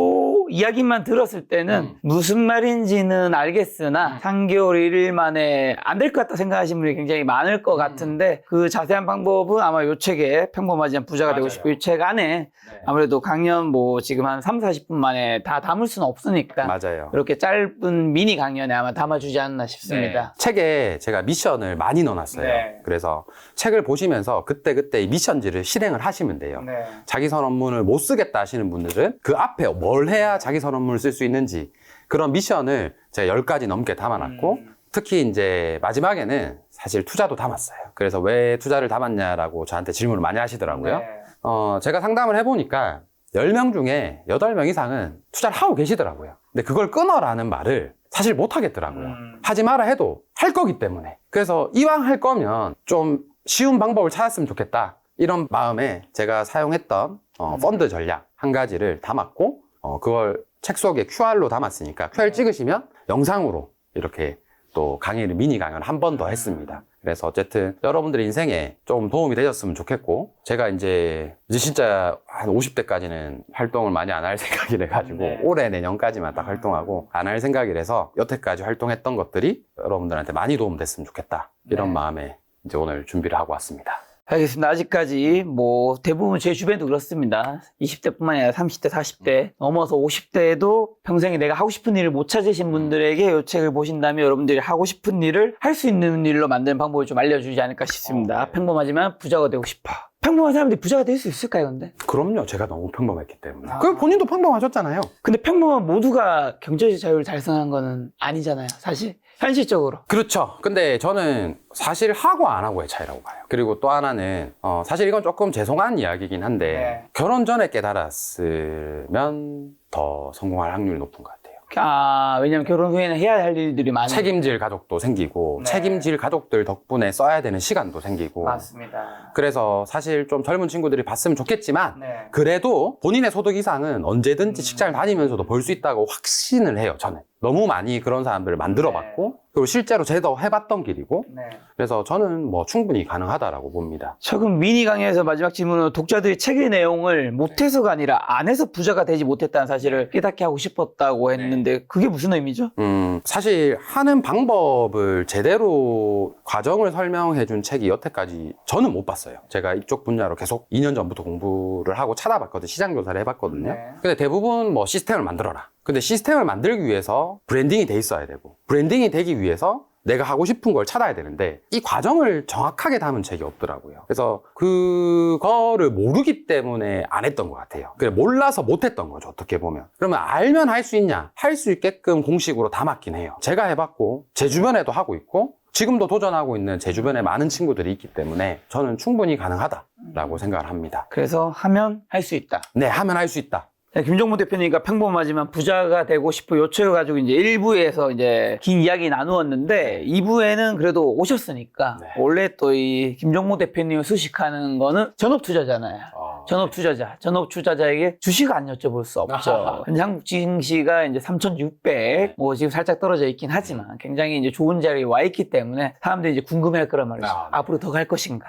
이야기만 들었을 때는 무슨 말인지는 알겠으나 3개월 1일 만에 안 될 것 같다 생각하시는 분이 굉장히 많을 것 같은데 그 자세한 방법은 아마 요 책에 평범하지 않은 부자가 되고 싶어 이 책 안에 아무래도 강연 뭐 지금 한 3, 40분 만에 다 담을 수는 없으니까 맞아요. 이렇게 짧은 미니 강연에 아마 담아주지 않나 싶습니다. 책에 제가 미션을 많이 넣어놨어요. 네. 그래서 책을 보시면서 그때그때 이 미션지를 실행을 하시면 돼요. 네. 자기 선언문을 못 쓰겠다 하시는 분들은 그 앞에 뭘 해야 자기 선언문을 쓸 수 있는지 그런 미션을 제가 10가지 넘게 담아놨고 특히 이제 마지막에는 사실 투자도 담았어요. 그래서 왜 투자를 담았냐라고 저한테 질문을 많이 하시더라고요. 제가 상담을 해보니까 10명 중에 8명 이상은 투자를 하고 계시더라고요. 근데 그걸 끊어라는 말을 사실 못 하겠더라고요. 하지 마라 해도 할 거기 때문에. 그래서 이왕 할 거면 좀 쉬운 방법을 찾았으면 좋겠다. 이런 마음에 제가 사용했던 펀드 전략 한 가지를 담았고 그걸 책 속에 QR로 담았으니까 QR 찍으시면 영상으로 이렇게 또 강의를 미니 강연 한 번 더 했습니다. 그래서 어쨌든 여러분들의 인생에 좀 도움이 되셨으면 좋겠고 제가 이제 진짜 한 50대까지는 활동을 많이 안 할 생각이라 가지고 올해 내년까지만 딱 활동하고 안 할 생각이라서 여태까지 활동했던 것들이 여러분들한테 많이 도움됐으면 좋겠다 이런 마음에 이제 오늘 준비를 하고 왔습니다. 알겠습니다. 아직까지 뭐 대부분 제 주변도 그렇습니다. 20대뿐만 아니라 30대, 40대 넘어서 50대에도 평생에 내가 하고 싶은 일을 못 찾으신 분들에게 이 책을 보신다면 여러분들이 하고 싶은 일을 할 수 있는 일로 만드는 방법을 좀 알려주지 않을까 싶습니다. 평범하지만 부자가 되고 싶어. 평범한 사람들이 부자가 될 수 있을까요, 근데? 그럼요. 제가 너무 평범했기 때문에. 그 본인도 평범하셨잖아요. 근데 평범한 모두가 경제적 자유를 달성한 거는 아니잖아요, 사실. 현실적으로. 그렇죠. 근데 저는 사실 하고 안 하고의 차이라고 봐요. 그리고 또 하나는 사실 이건 조금 죄송한 이야기긴 한데 결혼 전에 깨달았으면 더 성공할 확률이 높은 것 같아요. 왜냐면 결혼 후에는 해야 할 일들이 많아요. 책임질 가족도 생기고 책임질 가족들 덕분에 써야 되는 시간도 생기고 맞습니다. 그래서 사실 좀 젊은 친구들이 봤으면 좋겠지만 그래도 본인의 소득 이상은 언제든지 직장을 다니면서도 벌 수 있다고 확신을 해요. 저는 너무 많이 그런 사람들을 만들어 봤고 그리고 실제로 제도 해봤던 길이고 그래서 저는 뭐 충분히 가능하다라고 봅니다. 최근 미니 강의에서 마지막 질문은 독자들이 책의 내용을 못해서가 아니라 안 해서 부자가 되지 못했다는 사실을 깨닫게 하고 싶었다고 했는데 그게 무슨 의미죠? 사실 하는 방법을 제대로 과정을 설명해 준 책이 여태까지 저는 못 봤어요. 제가 이쪽 분야로 계속 2년 전부터 공부를 하고 찾아봤거든요. 시장 조사를 해봤거든요. 근데 대부분 뭐 시스템을 만들어라. 근데 시스템을 만들기 위해서 브랜딩이 돼 있어야 되고 브랜딩이 되기 위해서 내가 하고 싶은 걸 찾아야 되는데 이 과정을 정확하게 담은 책이 없더라고요. 그래서 그거를 모르기 때문에 안 했던 것 같아요. 그래 몰라서 못 했던 거죠. 어떻게 보면. 그러면 알면 할 수 있냐? 할 수 있게끔 공식으로 담았긴 해요. 제가 해봤고 제 주변에도 하고 있고 지금도 도전하고 있는 제 주변에 많은 친구들이 있기 때문에 저는 충분히 가능하다라고 생각을 합니다. 그래서 하면 할 수 있다. 네, 하면 할 수 있다. 김종봉 대표님과 평범하지만 부자가 되고 싶어 요청을 가지고 이제 1부에서 이제 긴 이야기 나누었는데 2부에는 그래도 오셨으니까 원래 또 이 김종봉 대표님을 수식하는 거는 전업 투자잖아요. 전업 투자자에게 주식 안 여쭤볼 수 없죠. 현재 한국 증시가 이제 3,600, 뭐 지금 살짝 떨어져 있긴 하지만 굉장히 이제 좋은 자리에 와 있기 때문에 사람들이 이제 궁금해 할 거란 말이죠. 앞으로 더 갈 것인가.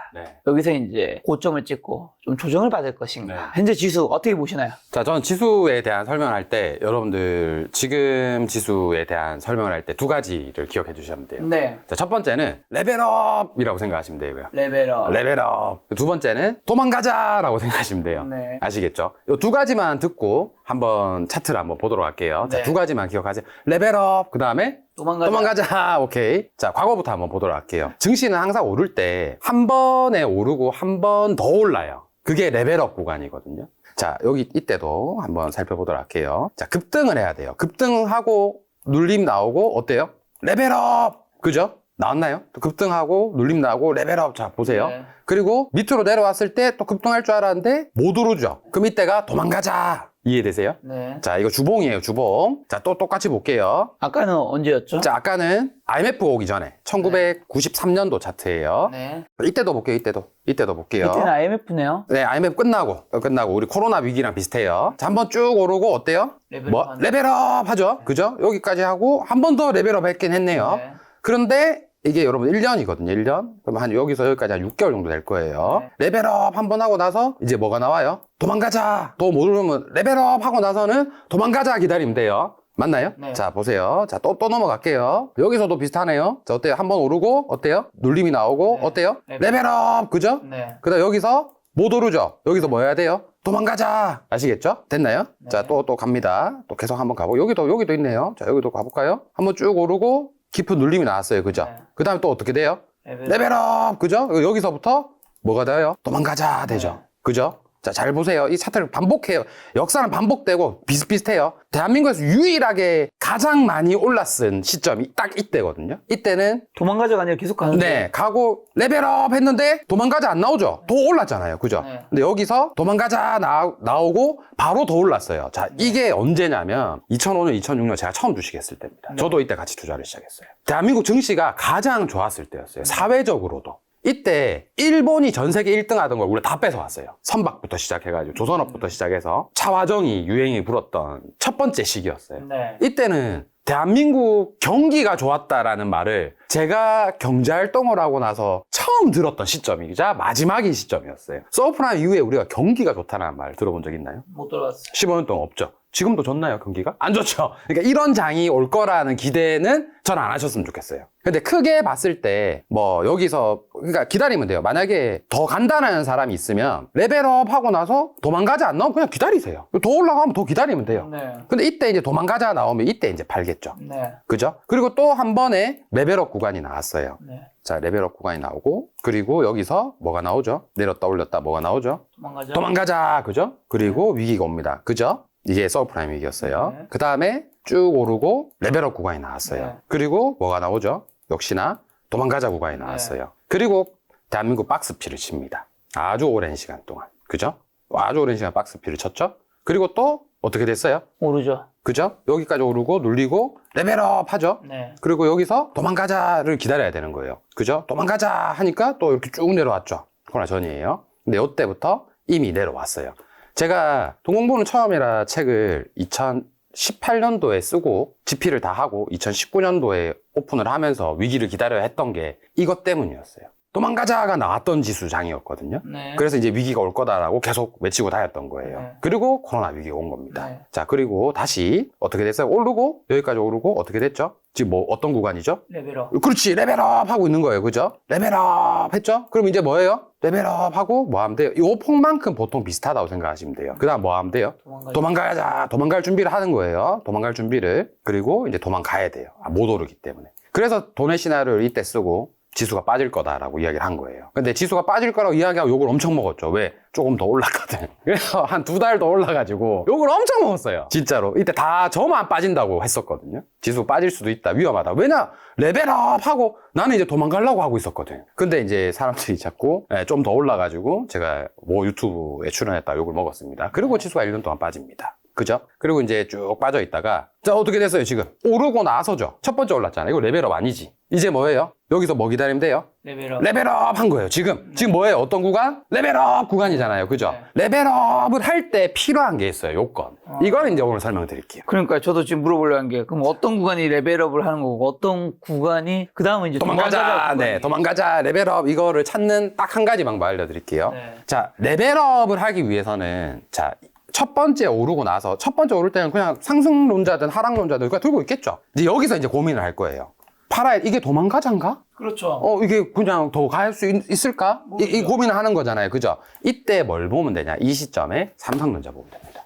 여기서 이제 고점을 찍고 좀 조정을 받을 것인가. 현재 지수 어떻게 보시나요? 자, 저는 지수에 대한 설명을 할 때 여러분들 지금 지수에 대한 설명을 할 때 두 가지를 기억해 주시면 돼요. 자, 첫 번째는 레벨업이라고 생각하시면 되고요. 레벨업. 두 번째는 도망가자라고 생각하시면 돼요. 아시겠죠? 이 두 가지만 듣고 한번 차트를 한번 보도록 할게요. 자, 두 가지만 기억하세요. 레벨업, 그 다음에 도망가자. 오케이. 자, 과거부터 한번 보도록 할게요. 증시는 항상 오를 때 한 번에 오르고 한 번 더 올라요. 그게 레벨업 구간이거든요. 자, 여기 이때도 한번 살펴보도록 할게요. 자, 급등을 해야 돼요. 급등하고 눌림 나오고 어때요? 레벨업! 그죠? 나왔나요? 또 급등하고 눌림 나오고 레벨업. 자, 보세요. 그리고 밑으로 내려왔을 때 또 급등할 줄 알았는데 못 오르죠. 그럼 이때가 도망가자. 이해되세요? 네. 자, 이거 주봉이에요, 주봉. 자, 또 똑같이 볼게요. 아까는 언제였죠? 자, 아까는 IMF 오기 전에 1993년도 차트예요. 네. 이때도 볼게요, 이때도 볼게요. 이때는 IMF네요. 네, IMF 끝나고 우리 코로나 위기랑 비슷해요. 자, 한번 쭉 오르고 어때요? 레벨업 하네. 레벨업 하죠. 그죠? 여기까지 하고 한 번 더 레벨업 했긴 했네요. 네. 그런데 이게 여러분 1년이거든요, 1년. 그럼 한 여기서 여기까지 한 6개월 정도 될 거예요. 네. 레벨업 한 번 하고 나서 이제 뭐가 나와요? 도망가자. 또 모르면 레벨업 하고 나서는 도망가자 기다리면 돼요. 맞나요? 네. 자, 보세요. 자, 또 넘어갈게요. 여기서도 비슷하네요. 자, 어때요? 한 번 오르고, 어때요? 눌림이 나오고, 네. 어때요? 레벨업. 레벨업! 그죠? 네. 그 다음 여기서 못 오르죠? 여기서 뭐 해야 돼요? 도망가자! 아시겠죠? 됐나요? 네. 자, 또 갑니다. 또 계속 한번 가보고, 여기도 있네요. 자, 여기도 가볼까요? 한번 쭉 오르고, 깊은 눌림이 나왔어요. 그죠? 네. 그 다음에 또 어떻게 돼요? 레벨업. 레벨업! 그죠? 여기서부터 뭐가 돼요? 도망가자! 되죠? 네. 그죠? 자, 잘 보세요. 이 차트를 반복해요. 역사는 반복되고 비슷비슷해요. 대한민국에서 유일하게 가장 많이 올랐은 시점이 딱 이때거든요. 이때는 도망가자가 아니라 계속 가는데. 네, 가고 레벨업 했는데 도망가자 안 나오죠? 더 올랐잖아요. 그죠? 네. 근데 여기서 도망가자 나오고 바로 더 올랐어요. 자, 이게 언제냐면 2005년, 2006년 제가 처음 주식했을 때입니다. 네. 저도 이때 같이 투자를 시작했어요. 대한민국 증시가 가장 좋았을 때였어요. 사회적으로도. 이때 일본이 전 세계 1등 하던 걸 우리가 다 뺏어왔어요. 선박부터 시작해가지고 조선업부터 시작해서 차화정이 유행이 불었던 첫 번째 시기였어요. 네. 이때는 대한민국 경기가 좋았다라는 말을 제가 경제활동을 하고 나서 처음 들었던 시점이자 마지막인 시점이었어요. 서브프라임 이후에 우리가 경기가 좋다는 말 들어본 적 있나요? 못 들어왔어요. 15년 동안 없죠. 지금도 좋나요, 경기가? 안 좋죠. 그러니까 이런 장이 올 거라는 기대는 전 안 하셨으면 좋겠어요. 근데 크게 봤을 때, 뭐, 여기서, 그러니까 기다리면 돼요. 만약에 더 간다는 사람이 있으면, 레벨업 하고 나서 도망가자 안 나오면 그냥 기다리세요. 더 올라가면 더 기다리면 돼요. 네. 근데 이때 이제 도망가자 나오면 이때 이제 팔겠죠. 네. 그죠? 그리고 또 한 번에 레벨업 구간이 나왔어요. 네. 자, 레벨업 구간이 나오고, 그리고 여기서 뭐가 나오죠? 내렸다 올렸다 뭐가 나오죠? 도망가자. 도망가자! 그죠? 그리고 위기가 옵니다. 그죠? 이게 서브프라임 위기였어요. 네. 그 다음에 쭉 오르고 레벨업 구간이 나왔어요. 네. 그리고 뭐가 나오죠? 역시나 도망가자 구간이 나왔어요. 그리고 대한민국 박스피를 칩니다. 아주 오랜 시간 동안. 그죠? 아주 오랜 시간 박스피를 쳤죠? 그리고 또 어떻게 됐어요? 오르죠. 그죠? 여기까지 오르고 눌리고 레벨업 하죠? 네. 그리고 여기서 도망가자를 기다려야 되는 거예요. 그죠? 도망가자 하니까 또 이렇게 쭉 내려왔죠. 코로나 전이에요. 근데 이때부터 이미 내려왔어요. 제가 동공부는 처음이라 책을 2018년도에 쓰고 집필을 다 하고 2019년도에 오픈을 하면서 위기를 기다려야 했던 게 이것 때문이었어요. 도망가자가 나왔던 지수장이었거든요. 네. 그래서 이제 위기가 올 거다라고 계속 외치고 다녔던 거예요. 네. 그리고 코로나 위기가 온 겁니다. 네. 자, 그리고 다시 어떻게 됐어요? 오르고 여기까지 오르고 어떻게 됐죠? 지금 뭐 어떤 구간이죠? 레벨업. 그렇지, 레벨업 하고 있는 거예요. 그죠? 레벨업 했죠? 그럼 이제 뭐예요? 레벨업 하고 뭐 하면 돼요? 이 폭만큼 보통 비슷하다고 생각하시면 돼요. 그 다음 뭐 하면 돼요? 도망가자. 도망갈 준비를 하는 거예요. 도망갈 준비를. 그리고 이제 도망가야 돼요. 못 오르기 때문에. 그래서 돈의 시나리오를 이때 쓰고 지수가 빠질 거다라고 이야기를 한 거예요. 근데 지수가 빠질 거라고 이야기하고 욕을 엄청 먹었죠. 왜? 조금 더 올랐거든. 그래서 한 2달 더 올라가지고 욕을 엄청 먹었어요. 진짜로. 이때 다 저만 빠진다고 했었거든요. 지수 빠질 수도 있다. 위험하다. 왜냐? 레벨업 하고 나는 이제 도망가려고 하고 있었거든. 근데 이제 사람들이 자꾸 좀 더 올라가지고 제가 뭐 유튜브에 출연했다 욕을 먹었습니다. 그리고 지수가 1년 동안 빠집니다. 그죠? 그리고 이제 쭉 빠져 있다가 자 어떻게 됐어요 지금? 오르고 나서죠. 첫 번째 올랐잖아요. 이거 레벨업 아니지. 이제 뭐예요? 여기서 뭐 기다리면 돼요? 레벨업 한 거예요. 지금 뭐예요? 어떤 구간? 레벨업 구간이잖아요. 그죠? 네. 레벨업을 할 때 필요한 게 있어요. 요건. 이거는 이제 오늘 설명드릴게요. 그러니까 저도 지금 물어보려는 게 그럼 어떤 구간이 레벨업을 하는 거고 어떤 구간이 그 다음은 이제 도망가자. 네, 도망가자. 레벨업 이거를 찾는 딱 한 가지 방법 알려드릴게요. 네. 자, 레벨업을 하기 위해서는 자. 첫 번째 오르고 나서 첫 번째 오를 때는 그냥 상승론자든 하락론자든 그냥 들고 있겠죠. 이제 여기서 이제 고민을 할 거예요. 팔아야 이게 도망가자인가? 그렇죠. 이게 그냥 더 갈 수 있을까? 이 고민을 하는 거잖아요. 그죠? 이때 뭘 보면 되냐? 이 시점에 삼성전자 보면 됩니다.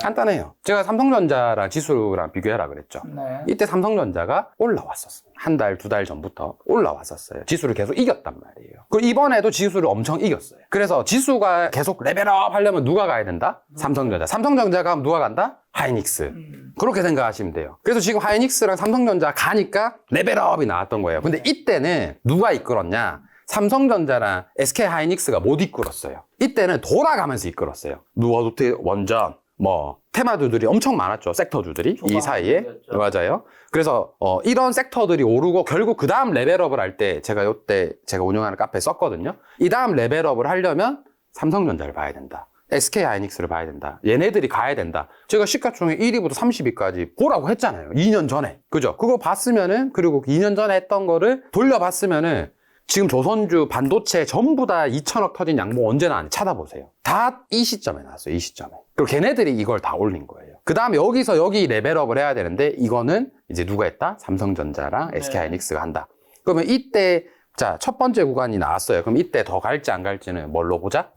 간단해요. 제가 삼성전자랑 지수랑 비교해라 그랬죠. 네. 이때 삼성전자가 올라왔었어요. 한 달, 2달 전부터 올라왔었어요. 지수를 계속 이겼단 말이에요. 그리고 이번에도 지수를 엄청 이겼어요. 그래서 지수가 계속 레벨업 하려면 누가 가야 된다? 삼성전자. 삼성전자가 하면 누가 간다? 하이닉스. 그렇게 생각하시면 돼요. 그래서 지금 하이닉스랑 삼성전자 가니까 레벨업이 나왔던 거예요. 근데 이때는 누가 이끌었냐? 삼성전자랑 SK 하이닉스가 못 이끌었어요. 이때는 돌아가면서 이끌었어요. 누워도트 원전, 뭐 테마주들이 엄청 많았죠. 섹터주들이 이 사이에. 맞아요. 그래서 이런 섹터들이 오르고 결국 그 다음 레벨업을 할 때 제가 요때 제가 운영하는 카페에 썼거든요. 이 다음 레벨업을 하려면 삼성전자를 봐야 된다. SK 하이닉스를 봐야 된다. 얘네들이 가야 된다. 제가 시가총액 1위부터 30위까지 보라고 했잖아요. 2년 전에. 그죠? 그거 봤으면은, 그리고 2년 전에 했던 거를 돌려봤으면은, 지금 조선주 반도체 전부 다 2천억 터진 양봉 언제 나왔는지 찾아보세요. 다 이 시점에 나왔어요. 이 시점에. 그리고 걔네들이 이걸 다 올린 거예요. 그 다음에 여기서 여기 레벨업을 해야 되는데, 이거는 이제 누가 했다? 삼성전자랑 SK 하이닉스가 한다. 그러면 이때 자, 첫 번째 구간이 나왔어요. 그럼 이때 더 갈지 안 갈지는 뭘로 보자?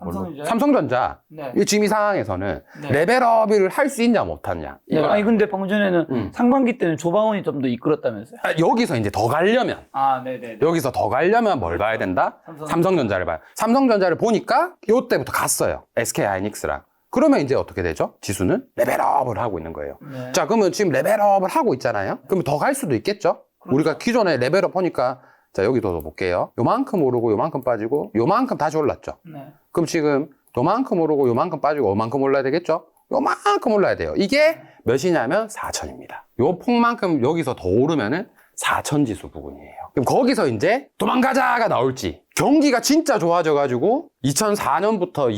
삼성전자. 네. 지금 이 상황에서는 네. 레벨업을 할 수 있냐 못하냐. 네. 아니 근데 방금 전에는 상반기 때는 조방원이 좀 더 이끌었다면서요? 여기서 이제 더 가려면 네네. 여기서 더 가려면 뭘 봐야 된다? 삼성전자를 봐요. 삼성전자를 보니까 이때부터 갔어요. SK 하이닉스랑. 그러면 이제 어떻게 되죠? 지수는 레벨업을 하고 있는 거예요. 네. 자, 그러면 지금 레벨업을 하고 있잖아요. 그러면 더 갈 수도 있겠죠? 그렇죠. 우리가 기존에 레벨업 하니까 자, 여기도 볼게요. 요만큼 오르고 요만큼 빠지고 요만큼 다시 올랐죠. 네. 그럼 지금 요만큼 오르고 요만큼 빠지고 요만큼 올라야 되겠죠? 요만큼 올라야 돼요. 이게 몇이냐면 4천입니다. 요 폭만큼 여기서 더 오르면은 4천 지수 부근이에요. 그럼 거기서 이제 도망가자가 나올지, 경기가 진짜 좋아져가지고 2004년부터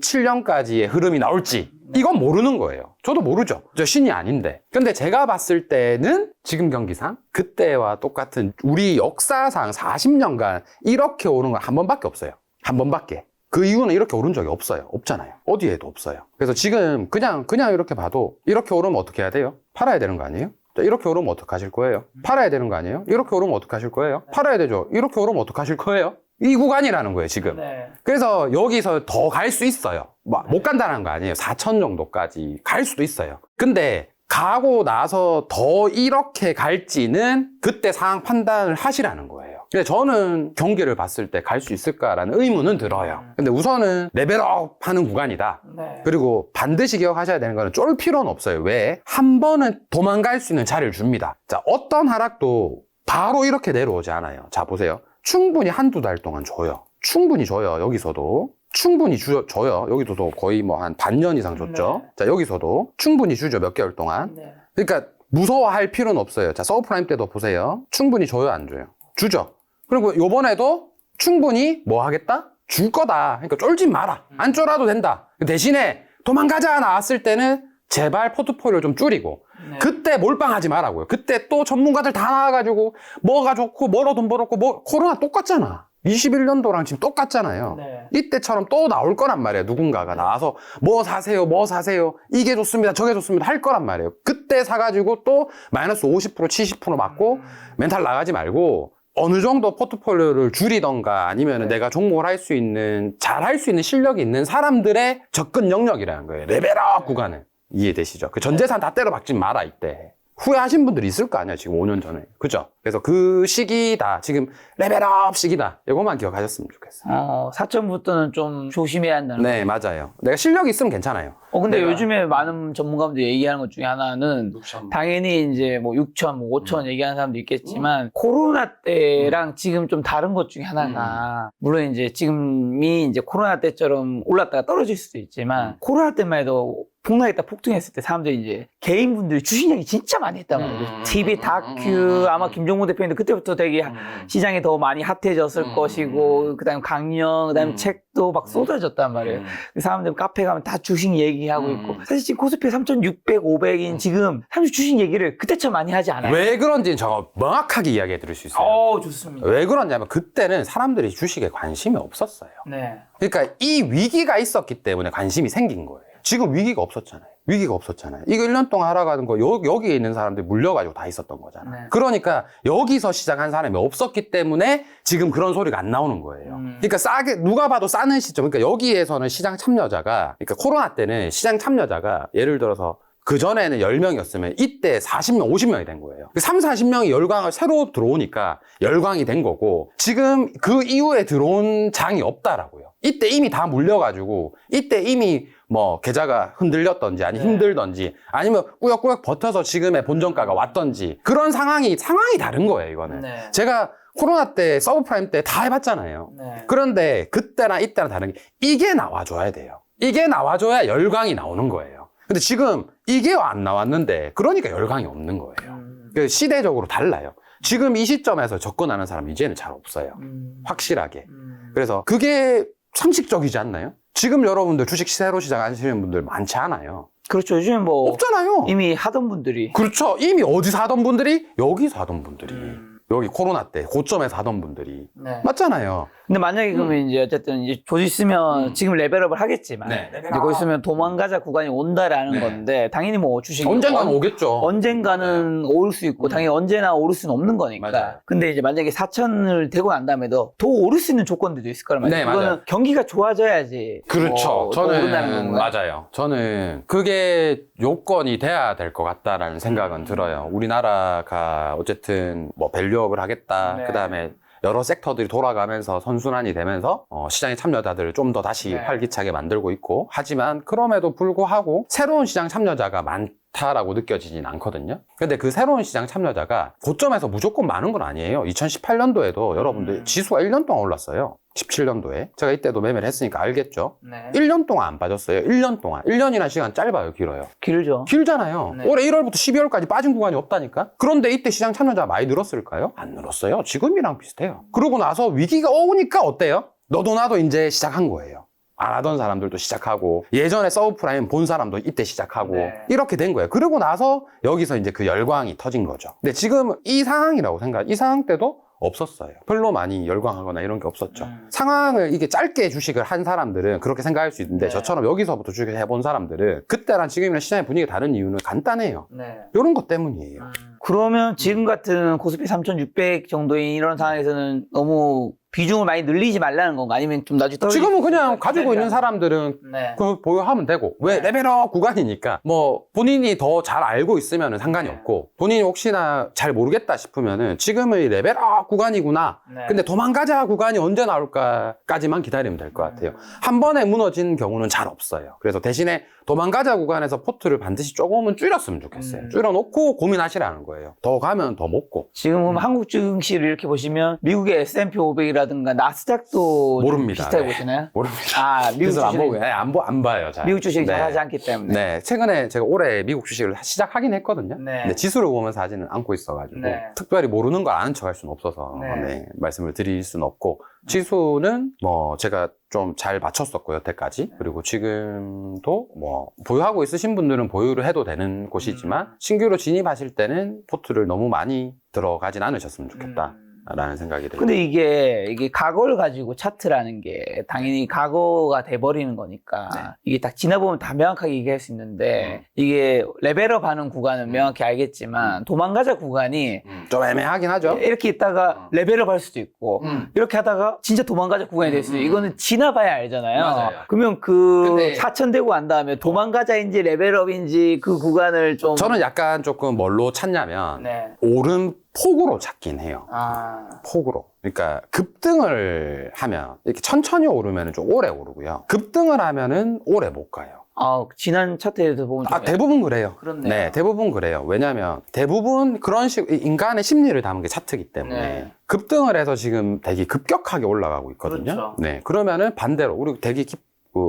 2007년까지의 흐름이 나올지, 이건 모르는 거예요. 저도 모르죠. 저 신이 아닌데. 근데 제가 봤을 때는 지금 경기상 그때와 똑같은 우리 역사상 40년간 이렇게 오른 건 한 번밖에 없어요. 한 번밖에. 그 이유는 이렇게 오른 적이 없어요. 없잖아요. 어디에도 없어요. 그래서 지금 그냥 이렇게 봐도 이렇게 오르면 어떻게 해야 돼요? 팔아야 되는 거 아니에요? 자, 이렇게 오르면 어떡하실 거예요? 팔아야 되는 거 아니에요? 이렇게 오르면 어떡하실 거예요? 팔아야 되죠. 이렇게 오르면 어떡하실 거예요? 이 구간이라는 거예요, 지금. 네. 그래서 여기서 더 갈 수 있어요. 못 간다는 거 아니에요. 4천 정도까지 갈 수도 있어요. 근데 가고 나서 더 이렇게 갈지는 그때 상황 판단을 하시라는 거예요. 근데 저는 경기를 봤을 때 갈 수 있을까라는 의문은 들어요. 근데 우선은 레벨업 하는 구간이다. 네. 그리고 반드시 기억하셔야 되는 거는 쫄 필요는 없어요. 왜? 한 번은 도망갈 수 있는 자리를 줍니다. 자, 어떤 하락도 바로 이렇게 내려오지 않아요. 자, 보세요. 충분히 한두 달 동안 줘요. 충분히 줘요. 여기서도. 충분히 줘요. 여기서도 거의 뭐 한 반년 이상 줬죠. 네. 자, 여기서도 충분히 주죠. 몇 개월 동안. 네. 그러니까 무서워할 필요는 없어요. 자, 서브프라임 때도 보세요. 충분히 줘요, 안 줘요? 주죠. 그리고 요번에도 충분히 뭐 하겠다? 줄 거다. 그러니까 쫄지 마라. 안 쫄아도 된다. 대신에 도망가자 나왔을 때는 제발 포트폴리오 좀 줄이고 네. 그때 몰빵하지 말라고요. 그때 또 전문가들 다 나와가지고 뭐가 좋고 뭐로 돈 벌었고 뭐 코로나 똑같잖아. 21년도랑 지금 똑같잖아요. 네. 이때처럼 또 나올 거란 말이에요. 누군가가 나와서 뭐 사세요, 뭐 사세요. 이게 좋습니다, 저게 좋습니다 할 거란 말이에요. 그때 사가지고 또 마이너스 50%, 70% 맞고 멘탈 나가지 말고 어느 정도 포트폴리오를 줄이던가 아니면 내가 종목을 할 수 있는, 잘 할 수 있는 실력이 있는 사람들의 접근 영역이라는 거예요. 레벨업 구간은. 이해되시죠? 그 전재산 다 때려박지 마라, 이때. 후회하신 분들이 있을 거 아니야, 지금 5년 전에. 그죠? 그래서 그 시기다. 지금 레벨업 시기다. 이것만 기억하셨으면 좋겠어요. 4천부터는 좀 조심해야 한다는 네, 맞아요. 내가 실력이 있으면 괜찮아요. 근데 내가- 요즘에 많은 전문가분들이 얘기하는 것 중에 하나는 당연히 이제 뭐 6천, 뭐 5천 얘기하는 사람도 있겠지만 코로나 때랑 지금 좀 다른 것 중에 하나가 물론 이제 지금이 이제 코로나 때처럼 올랐다가 떨어질 수도 있지만 코로나 때만 해도 폭락했다 폭등했을 때 사람들이 이제 개인분들이 주식 얘기 진짜 많이 했단 말이에요. TV 다큐 아마 김종국 대표님도 그때부터 되게 시장이 더 많이 핫해졌을 것이고 그다음에 강연 그다음에 책도 막 쏟아졌단 말이에요. 그 사람들 카페 가면 다 주식 얘기하고 있고 사실 지금 코스피 3,600, 500인 지금 사실 주식 얘기를 그때처럼 많이 하지 않아요. 왜 그런지는 제가 명확하게 이야기해 드릴 수 있어요. 좋습니다. 왜 그러냐면 그때는 사람들이 주식에 관심이 없었어요. 네. 그러니까 이 위기가 있었기 때문에 관심이 생긴 거예요. 지금 위기가 없었잖아요. 위기가 없었잖아요. 이거 1년 동안 하락하는 거 여기에 있는 사람들이 물려가지고 다 있었던 거잖아요. 네. 그러니까 여기서 시작한 사람이 없었기 때문에 지금 그런 소리가 안 나오는 거예요. 그러니까 싸게 누가 봐도 싸는 시점. 그러니까 여기에서는 시장 참여자가 그러니까 코로나 때는 시장 참여자가 예를 들어서 그 전에는 10명이었으면 이때 40명, 50명이 된 거예요. 3, 40명이 열광을 새로 들어오니까 열광이 된 거고 지금 그 이후에 들어온 장이 없다라고요. 이때 이미 다 물려가지고 이때 이미 뭐 계좌가 흔들렸던지 아니 힘들던지 아니면 꾸역꾸역 버텨서 지금의 본전가가 왔던지 그런 상황이 다른 거예요, 이거는. 네. 제가 코로나 때 서브프라임 때 다 해봤잖아요. 네. 그런데 그때랑 이때랑 다른 게 이게 나와줘야 돼요. 이게 나와줘야 열광이 나오는 거예요. 근데 지금 이게 안 나왔는데 그러니까 열광이 없는 거예요. 그 시대적으로 달라요. 지금 이 시점에서 접근하는 사람 이제는 잘 없어요. 확실하게. 그래서 그게 상식적이지 않나요? 지금 여러분들 주식 새로 시작하시는 분들 많지 않아요. 그렇죠. 요즘에 뭐 없잖아요. 이미 하던 분들이. 그렇죠. 이미 어디서 하던 분들이 여기서 하던 분들이 여기 코로나 때 고점에서 하던 분들이 네. 맞잖아요. 근데 만약에 그러면 이제 어쨌든 이제 곧 있으면 지금 레벨업을 하겠지만 네. 이제 곧 있으면 도망가자 구간이 온다라는 네. 건데 당연히 뭐 주식이 언젠가는 오겠죠. 언젠가는 오를 수 있고 당연히 언제나 오를 수는 없는 거니까. 맞아요. 근데 이제 만약에 4천을 되고 난 다음에도 더 오를 수 있는 조건들도 있을 거란 말이에요. 네, 그거는 맞아요. 경기가 좋아져야지. 그렇죠. 더 오른다는 저는 건가요? 맞아요. 저는 그게 요건이 돼야 될 것 같다라는 생각은 들어요. 우리나라가 어쨌든 뭐 밸류업을 하겠다. 네. 그다음에 여러 섹터들이 돌아가면서 선순환이 되면서 시장의 참여자들을 좀 더 다시 네. 활기차게 만들고 있고 하지만 그럼에도 불구하고 새로운 시장 참여자가 많다라고 느껴지진 않거든요. 근데 그 새로운 시장 참여자가 고점에서 무조건 많은 건 아니에요. 2018년도에도 여러분들 지수가 1년 동안 올랐어요. 17년도에. 제가 이때도 매매를 했으니까 알겠죠. 네. 1년 동안 안 빠졌어요. 1년 동안. 1년이라는 시간 짧아요, 길어요? 길죠. 길잖아요. 네. 올해 1월부터 12월까지 빠진 구간이 없다니까? 그런데 이때 시장 참여자 많이 늘었을까요? 안 늘었어요. 지금이랑 비슷해요. 그러고 나서 위기가 오니까 어때요? 너도 나도 이제 시작한 거예요. 안 하던 사람들도 시작하고 예전에 서브프라임 본 사람도 이때 시작하고 네. 이렇게 된 거예요. 그러고 나서 여기서 이제 그 열광이 터진 거죠. 근데 지금 이 상황이라고 이 상황 때도 없었어요. 별로 많이 열광하거나 이런 게 없었죠. 상황을 이게 짧게 주식을 한 사람들은 그렇게 생각할 수 있는데 네. 저처럼 여기서부터 주식을 해본 사람들은 그때랑 지금이랑 시장의 분위기가 다른 이유는 간단해요. 네. 이런 것 때문이에요. 그러면 지금 같은 코스피 3,600 정도인 이런 상황에서는 너무 비중을 많이 늘리지 말라는 건가? 아니면 좀 나중에 떨어질 지금은 수 그냥 있을까요? 가지고 있는 사람들은 네. 그 보유하면 되고 왜 네. 레벨업 구간이니까 뭐 본인이 더 잘 알고 있으면 상관이 네. 없고 본인이 혹시나 잘 모르겠다 싶으면은 지금의 레벨업 구간이구나 네. 근데 도망가자 구간이 언제 나올까까지만 기다리면 될 것 같아요. 한 번에 무너진 경우는 잘 없어요. 그래서 대신에 도망가자 구간에서 포트를 반드시 조금은 줄였으면 좋겠어요. 줄여놓고 고민하시라는 거예요. 더 가면 더 먹고. 지금 보면 한국 증시를 이렇게 보시면 미국의 S&P 500이라든가 나스닥도 좀 모릅니다. 비슷하게 네. 보시나요? 모릅니다. 아, 미국 그래서 안 주식은 보고요. 네, 안 봐요. 잘. 미국 주식이 네. 잘하지 않기 때문에. 네, 최근에 제가 올해 미국 주식을 시작하긴 했거든요. 네. 근데 지수를 보면서 하지는 않고 있어가지고 네. 특별히 모르는 걸 아는 척 할 수는 없어서 네. 네, 말씀을 드릴 수는 없고 지수는 뭐 제가 좀 잘 맞췄었고 여태까지 그리고 지금도 뭐 보유하고 있으신 분들은 보유를 해도 되는 곳이지만 신규로 진입하실 때는 포트를 너무 많이 들어가진 않으셨으면 좋겠다. 라는 생각이 들어요. 근데 이게 과거를 가지고 차트라는 게 당연히 과거가 돼버리는 거니까 네. 이게 딱 지나보면 다 명확하게 얘기할 수 있는데 이게 레벨업 하는 구간은 명확히 알겠지만 도망가자 구간이 좀 애매하긴 하죠. 이렇게 있다가 레벨업 할 수도 있고 이렇게 하다가 진짜 도망가자 구간이 될 수도 있고 이거는 지나봐야 알잖아요. 맞아요. 그러면 그 근데 4천 되고 난 다음에 도망가자인지 레벨업인지 그 구간을 좀 저는 약간 조금 뭘로 찾냐면 네. 오른 폭으로 찾긴 해요. 아, 폭으로. 그러니까 급등을 하면 이렇게 천천히 오르면 좀 오래 오르고요. 급등을 하면은 오래 못 가요. 지난 차트에서 보면 좀 대부분 그래요. 그렇네요. 네, 대부분 그래요. 왜냐면 대부분 그런 인간의 심리를 담은 게 차트이기 때문에 네. 급등을 해서 지금 되게 급격하게 올라가고 있거든요. 그렇죠. 네, 그러면은 반대로 우리 되게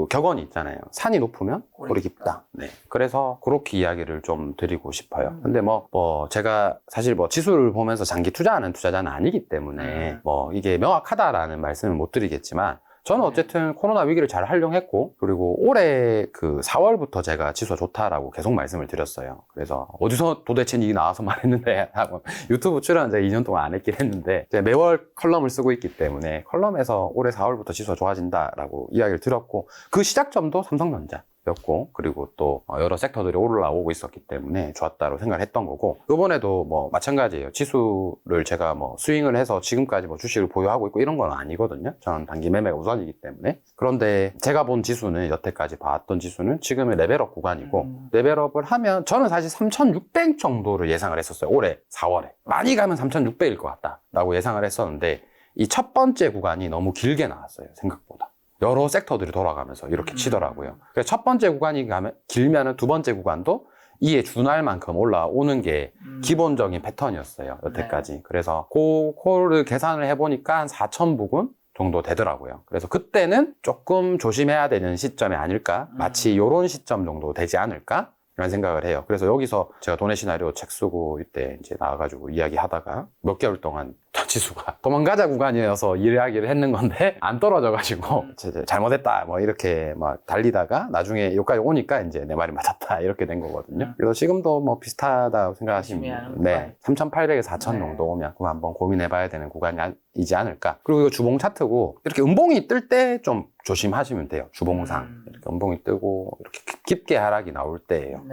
격언이 있잖아요. 산이 높으면 골이 깊다. 네. 그래서 그렇게 이야기를 좀 드리고 싶어요. 근데 뭐 제가 사실 뭐 지수를 보면서 장기 투자하는 투자자는 아니기 때문에 뭐 이게 명확하다라는 말씀을 못 드리겠지만 저는 어쨌든 코로나 위기를 잘 활용했고 그리고 올해 그 4월부터 제가 지수가 좋다라고 계속 말씀을 드렸어요. 그래서 어디서 도대체 이게 나와서 말했는데 하고 유튜브 출연 제가 2년 동안 안 했긴 했는데 제가 매월 컬럼을 쓰고 있기 때문에 컬럼에서 올해 4월부터 지수가 좋아진다라고 이야기를 드렸고 그 시작점도 삼성전자 였고 그리고 또 여러 섹터들이 올라오고 있었기 때문에 좋았다고 생각을 했던 거고 이번에도 뭐 마찬가지예요. 지수를 제가 뭐 스윙을 해서 지금까지 뭐 주식을 보유하고 있고 이런 건 아니거든요. 저는 단기 매매가 우선이기 때문에 그런데 제가 본 지수는 여태까지 봤던 지수는 지금의 레벨업 구간이고 레벨업을 하면 저는 사실 3,600 정도를 예상을 했었어요. 올해 4월에 많이 가면 3,600일 것 같다라고 예상을 했었는데 이 첫 번째 구간이 너무 길게 나왔어요. 생각보다. 여러 섹터들이 돌아가면서 이렇게 치더라고요. 그래서 첫 번째 구간이 길면은 두 번째 구간도 이에 준할 만큼 올라오는 게 기본적인 패턴이었어요. 여태까지. 그래서 그거를 계산을 해보니까 한 4,000 부근 정도 되더라고요. 그래서 그때는 조금 조심해야 되는 시점이 아닐까? 마치 요런 시점 정도 되지 않을까? 이런 생각을 해요. 그래서 여기서 제가 돈의 시나리오 책 쓰고 이때 이제 나와가지고 이야기하다가 몇 개월 동안 지수가 도망가자 구간이어서 이야기를 했는 건데 안 떨어져가지고 잘못했다 뭐 이렇게 막 달리다가 나중에 여기까지 오니까 이제 내 말이 맞았다 이렇게 된 거거든요. 그래서 지금도 뭐 비슷하다고 생각하시면 네, 3,800에서 4,000 정도 오면 그거 한번 고민해봐야 되는 구간이지 않을까. 그리고 이거 주봉 차트고 이렇게 음봉이 뜰 때 좀 조심하시면 돼요. 주봉상 이렇게 음봉이 뜨고 이렇게 깊게 하락이 나올 때예요.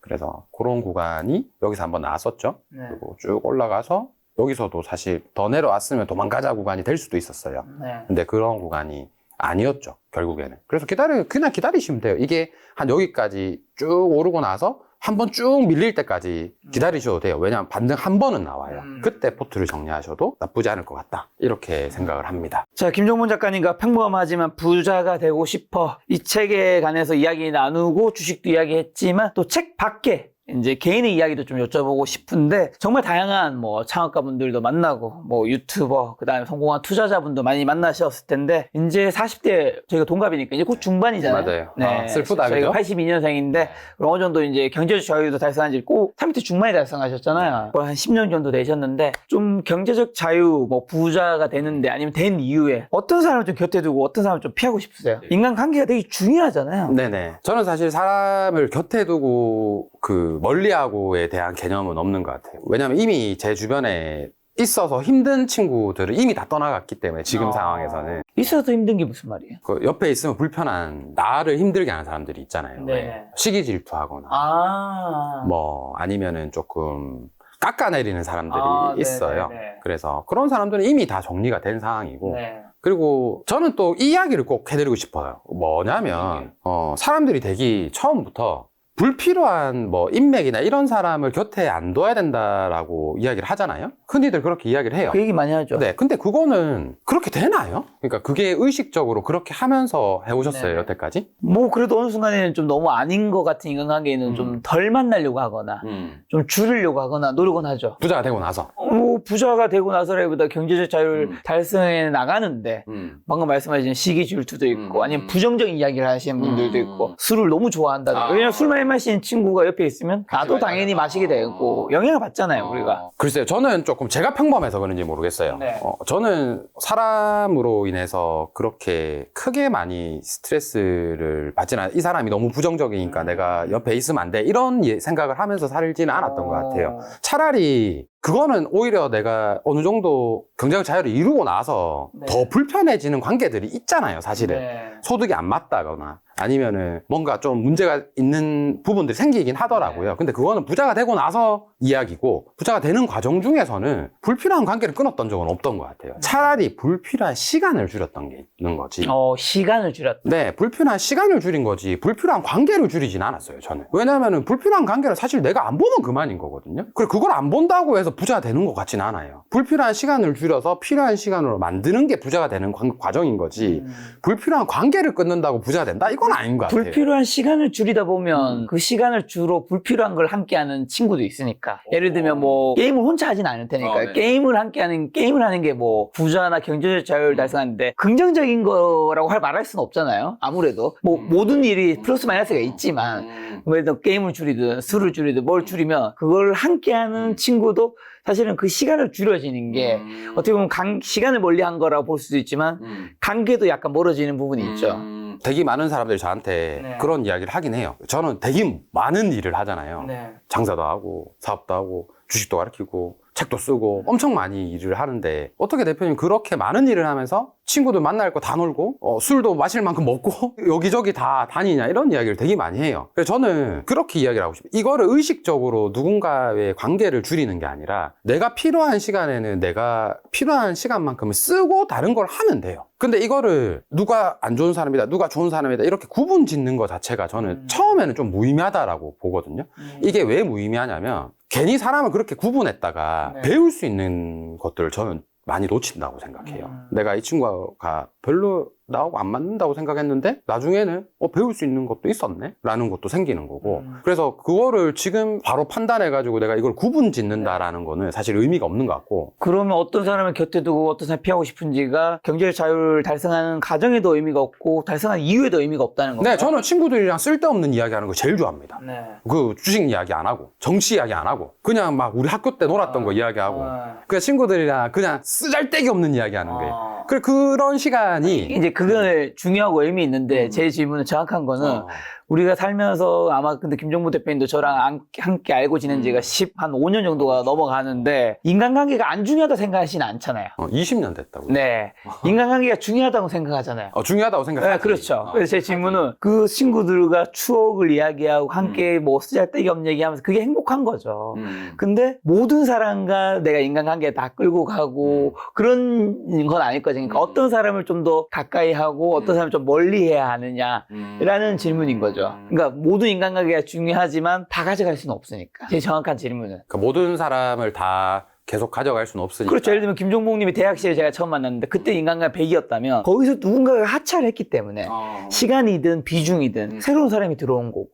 그래서 그런 구간이 여기서 한번 나왔었죠. 그리고 쭉 올라가서 여기서도 사실 더 내려왔으면 도망가자 구간이 될 수도 있었어요. 근데 그런 구간이 아니었죠, 결국에는. 그래서 그냥 기다리시면 돼요. 이게 한 여기까지 쭉 오르고 나서 한번 쭉 밀릴 때까지 기다리셔도 돼요. 왜냐하면 반등 한 번은 나와요. 그때 포트를 정리하셔도 나쁘지 않을 것 같다. 이렇게 생각을 합니다. 자, 김정문 작가님과 평범하지만 부자가 되고 싶어. 이 책에 관해서 이야기 나누고 주식도 이야기했지만 또 책 밖에 이제 개인의 이야기도 좀 여쭤보고 싶은데 정말 다양한 뭐 창업가 분들도 만나고 뭐 유튜버 그다음에 성공한 투자자분도 많이 만나셨을 텐데 이제 40대 저희가 동갑이니까 이제 곧 중반이잖아요. 맞아요. 네. 슬프다 저희가 그죠? 82년생인데 어느 정도 이제 경제적 자유도 달성한 지 꼭 30대 중반에 달성하셨잖아요. 거의 한 10년 정도 되셨는데 좀 경제적 자유 뭐 부자가 되는데 아니면 된 이후에 어떤 사람을 좀 곁에 두고 어떤 사람을 좀 피하고 싶으세요? 인간관계가 되게 중요하잖아요. 네네. 저는 사실 사람을 곁에 두고 멀리하고에 대한 개념은 없는 것 같아요. 왜냐면 이미 제 주변에 있어서 힘든 친구들은 이미 다 떠나갔기 때문에 지금 상황에서는 있어도 힘든 게 무슨 말이에요? 그 옆에 있으면 불편한 나를 힘들게 하는 사람들이 있잖아요. 네. 시기 질투하거나 뭐 아니면은 조금 깎아내리는 사람들이 있어요. 네네네. 그래서 그런 사람들은 이미 다 정리가 된 상황이고 네. 그리고 저는 또 이 이야기를 꼭 해드리고 싶어요. 뭐냐면 사람들이 되게 처음부터 불필요한 뭐 인맥이나 이런 사람을 곁에 안 둬야 된다라고 이야기를 하잖아요. 흔히들 그렇게 이야기를 해요. 그 얘기 많이 하죠. 네, 근데 그거는 그렇게 되나요? 그러니까 그게 의식적으로 그렇게 하면서 해오셨어요, 네. 여태까지? 뭐 그래도 어느 순간에는 좀 너무 아닌 것 같은 인간관계는 좀 덜 만나려고 하거나 좀 줄이려고 하거나 노력은 하죠. 부자가 되고 나서. 뭐 부자가 되고 나서라기보다 경제적 자유를 달성해 나가는데 방금 말씀하신 시기 질투도 있고 아니면 부정적인 이야기를 하시는 분들도 있고 술을 너무 좋아한다든가 왜냐면 술 많이 마시는 친구가 옆에 있으면 나도 당연히 마시게 되고 영향을 받잖아요 우리가. 글쎄요, 저는 조금 제가 평범해서 그런지 모르겠어요. 네. 저는 사람으로 인해서 그렇게 크게 많이 스트레스를 받지는 않아요. 이 사람이 너무 부정적이니까 내가 옆에 있으면 안 돼. 이런 생각을 하면서 살지는 않았던 것 같아요. 차라리 그거는 오히려 내가 어느 정도 경제적 자유를 이루고 나서 더 불편해지는 관계들이 있잖아요, 사실은. 소득이 안 맞다거나 아니면은 뭔가 좀 문제가 있는 부분들이 생기긴 하더라고요. 근데 그거는 부자가 되고 나서 이야기고 부자가 되는 과정 중에서는 불필요한 관계를 끊었던 적은 없던 것 같아요. 차라리 불필요한 시간을 줄였던 게 있는 거지. 시간을 줄였다. 네, 불필요한 시간을 줄인 거지 불필요한 관계를 줄이진 않았어요, 저는. 왜냐면은 불필요한 관계를 사실 내가 안 보면 그만인 거거든요. 그리고 그걸 안 본다고 해서 부자가 되는 것 같진 않아요. 불필요한 시간을 줄여서 필요한 시간으로 만드는 게 부자가 되는 과정인 거지 불필요한 관계를 끊는다고 부자가 된다? 이건 아닌 것 같아요. 불필요한 시간을 줄이다 보면 그 시간을 주로 불필요한 걸 함께하는 친구도 있으니까 예를 들면 뭐 게임을 혼자 하진 않을 테니까 게임을 함께하는 게임을 하는 게 뭐 부자나 경제적 자유를 달성하는데 긍정적인 거라고 말할 수는 없잖아요. 아무래도 뭐 모든 일이 플러스 마이너스가 있지만 그래도 게임을 줄이든 술을 줄이든 뭘 줄이면 그걸 함께하는 친구도 사실은 그 시간을 줄여지는 게 어떻게 보면 시간을 멀리한 거라고 볼 수도 있지만 관계도 약간 멀어지는 부분이 있죠. 되게 많은 사람들이 저한테 그런 이야기를 하긴 해요. 저는 되게 많은 일을 하잖아요. 장사도 하고 사업도 하고 주식도 가르치고 책도 쓰고 엄청 많이 일을 하는데 어떻게 대표님 그렇게 많은 일을 하면서 친구들 만날 거 다 놀고 술도 마실 만큼 먹고 여기저기 다 다니냐 이런 이야기를 되게 많이 해요. 그래서 저는 그렇게 이야기를 하고 싶어요. 이거를 의식적으로 누군가의 관계를 줄이는 게 아니라 내가 필요한 시간에는 내가 필요한 시간만큼을 쓰고 다른 걸 하면 돼요. 근데 이거를 누가 안 좋은 사람이다 누가 좋은 사람이다 이렇게 구분 짓는 것 자체가 저는 처음에는 좀 무의미하다라고 보거든요. 이게 왜 무의미하냐면 괜히 사람을 그렇게 구분했다가 배울 수 있는 것들을 저는 많이 놓친다고 생각해요. 내가 이 친구가 별로 나하고 안 맞는다고 생각했는데 나중에는 배울 수 있는 것도 있었네 라는 것도 생기는 거고 그래서 그거를 지금 바로 판단해가지고 내가 이걸 구분 짓는다라는 거는 사실 의미가 없는 것 같고 그러면 어떤 사람을 곁에 두고 어떤 사람을 피하고 싶은지가 경제적 자유를 달성하는 과정에도 의미가 없고 달성한 이후에도 의미가 없다는 건가요? 네, 저는 친구들이랑 쓸데없는 이야기하는 거 제일 좋아합니다. 네. 그 주식 이야기 안 하고 정치 이야기 안 하고 그냥 막 우리 학교 때 놀았던 거 이야기하고 그냥 친구들이랑 그냥 쓰잘데기 없는 이야기하는 거예요. 그런 시간이 이제 그거는 중요하고 의미 있는데 제 질문은 정확한 거는 우리가 살면서 아마 근데 김종부 대표님도 저랑 함께 알고 지낸 지가 한 5년 정도가 넘어가는데 인간관계가 안 중요하다고 생각하시진 않잖아요. 20년 됐다고요. 네. 인간관계가 중요하다고 생각하잖아요. 중요하다고 생각해요. 네, 그렇죠. 그래서 제 질문은 그 친구들과 추억을 이야기하고 함께 뭐 쓰잘데기 없는 얘기하면서 그게 행복한 거죠. 근데 모든 사람과 내가 인간관계 다 끌고 가고 그런 건 아닐 거죠. 그러니까 어떤 사람을 좀 더 가까이 하고 어떤 사람을 좀 멀리 해야 하느냐라는 질문인 거죠. 그러니까 모든 인간관계가 중요하지만 다 가져갈 수는 없으니까. 제 정확한 질문은. 그러니까 모든 사람을 다 계속 가져갈 수는 없으니까. 그렇죠. 예를 들면 김종봉님이 대학 시절에 제가 처음 만났는데 그때 인간관계 100이었다면 거기서 누군가가 하차를 했기 때문에 시간이든 비중이든 새로운 사람이 들어온 거고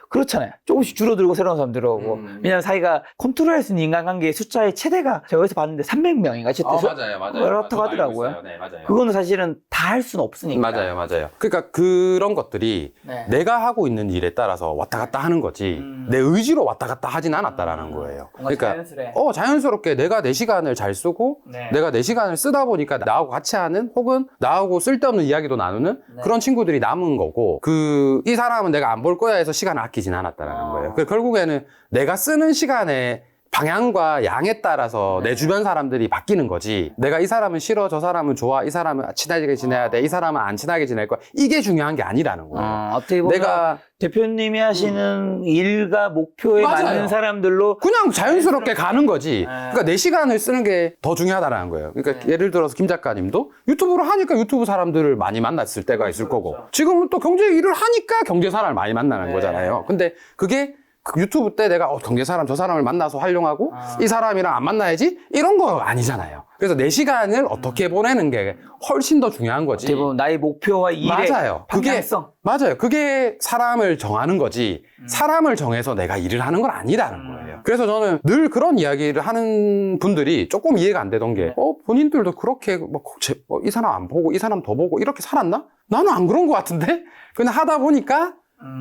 그렇잖아요. 조금씩 줄어들고 새로운 사람 들어오고 왜냐하면 사이가 컨트롤할 수 있는 인간관계의 숫자의 최대가 제가 여기서 봤는데 300명인가 맞아요. 그렇다고 하더라고요. 네, 맞아요. 그거는 사실은 다 할 수는 없으니까. 맞아요. 그러니까 그런 것들이 네. 내가 하고 있는 일에 따라서 왔다 갔다 하는 거지 내 의지로 왔다 갔다 하진 않았다라는 거예요. 뭔가 자연스레. 자연스럽게 내가 내 시간을 잘 쓰고 네. 내가 내 시간을 쓰다 보니까 나하고 같이 하는 혹은 나하고 쓸데없는 이야기도 나누는 그런 친구들이 남은 거고 이 사람은 내가 안 볼 거야 해서 시간을 아끼진 않았다라는 거예요. 그래서 결국에는 내가 쓰는 시간에 방향과 양에 따라서 내 주변 사람들이 바뀌는 거지 내가 이 사람은 싫어 저 사람은 좋아 이 사람은 친하게 지내야 돼 이 사람은 안 친하게 지낼 거야 이게 중요한 게 아니라는 거예요. 어떻게 보면 내가 대표님이 하시는 일과 목표에 맞아요. 맞는 사람들로 그냥 자연스럽게 가는 거지. 그러니까 내 시간을 쓰는 게 더 중요하다는 거예요. 그러니까 예를 들어서 김 작가님도 유튜브를 하니까 유튜브 사람들을 많이 만났을 때가 있을 거고 지금은 또 경제 일을 하니까 경제 사람을 많이 만나는 거잖아요. 근데 그게 그 유튜브 때 내가 경제 사람 저 사람을 만나서 활용하고 이 사람이랑 안 만나야지 이런 거 아니잖아요. 그래서 내 시간을 어떻게 보내는 게 훨씬 더 중요한 거지. 어떻게 보면 나의 목표와 일의 맞아요. 방향성. 맞아요. 그게 사람을 정하는 거지 사람을 정해서 내가 일을 하는 건 아니라는 거예요. 그래서 저는 늘 그런 이야기를 하는 분들이 조금 이해가 안 되던 게 본인들도 그렇게 이 사람 안 보고 이 사람 더 보고 이렇게 살았나? 나는 안 그런 것 같은데? 그냥 하다 보니까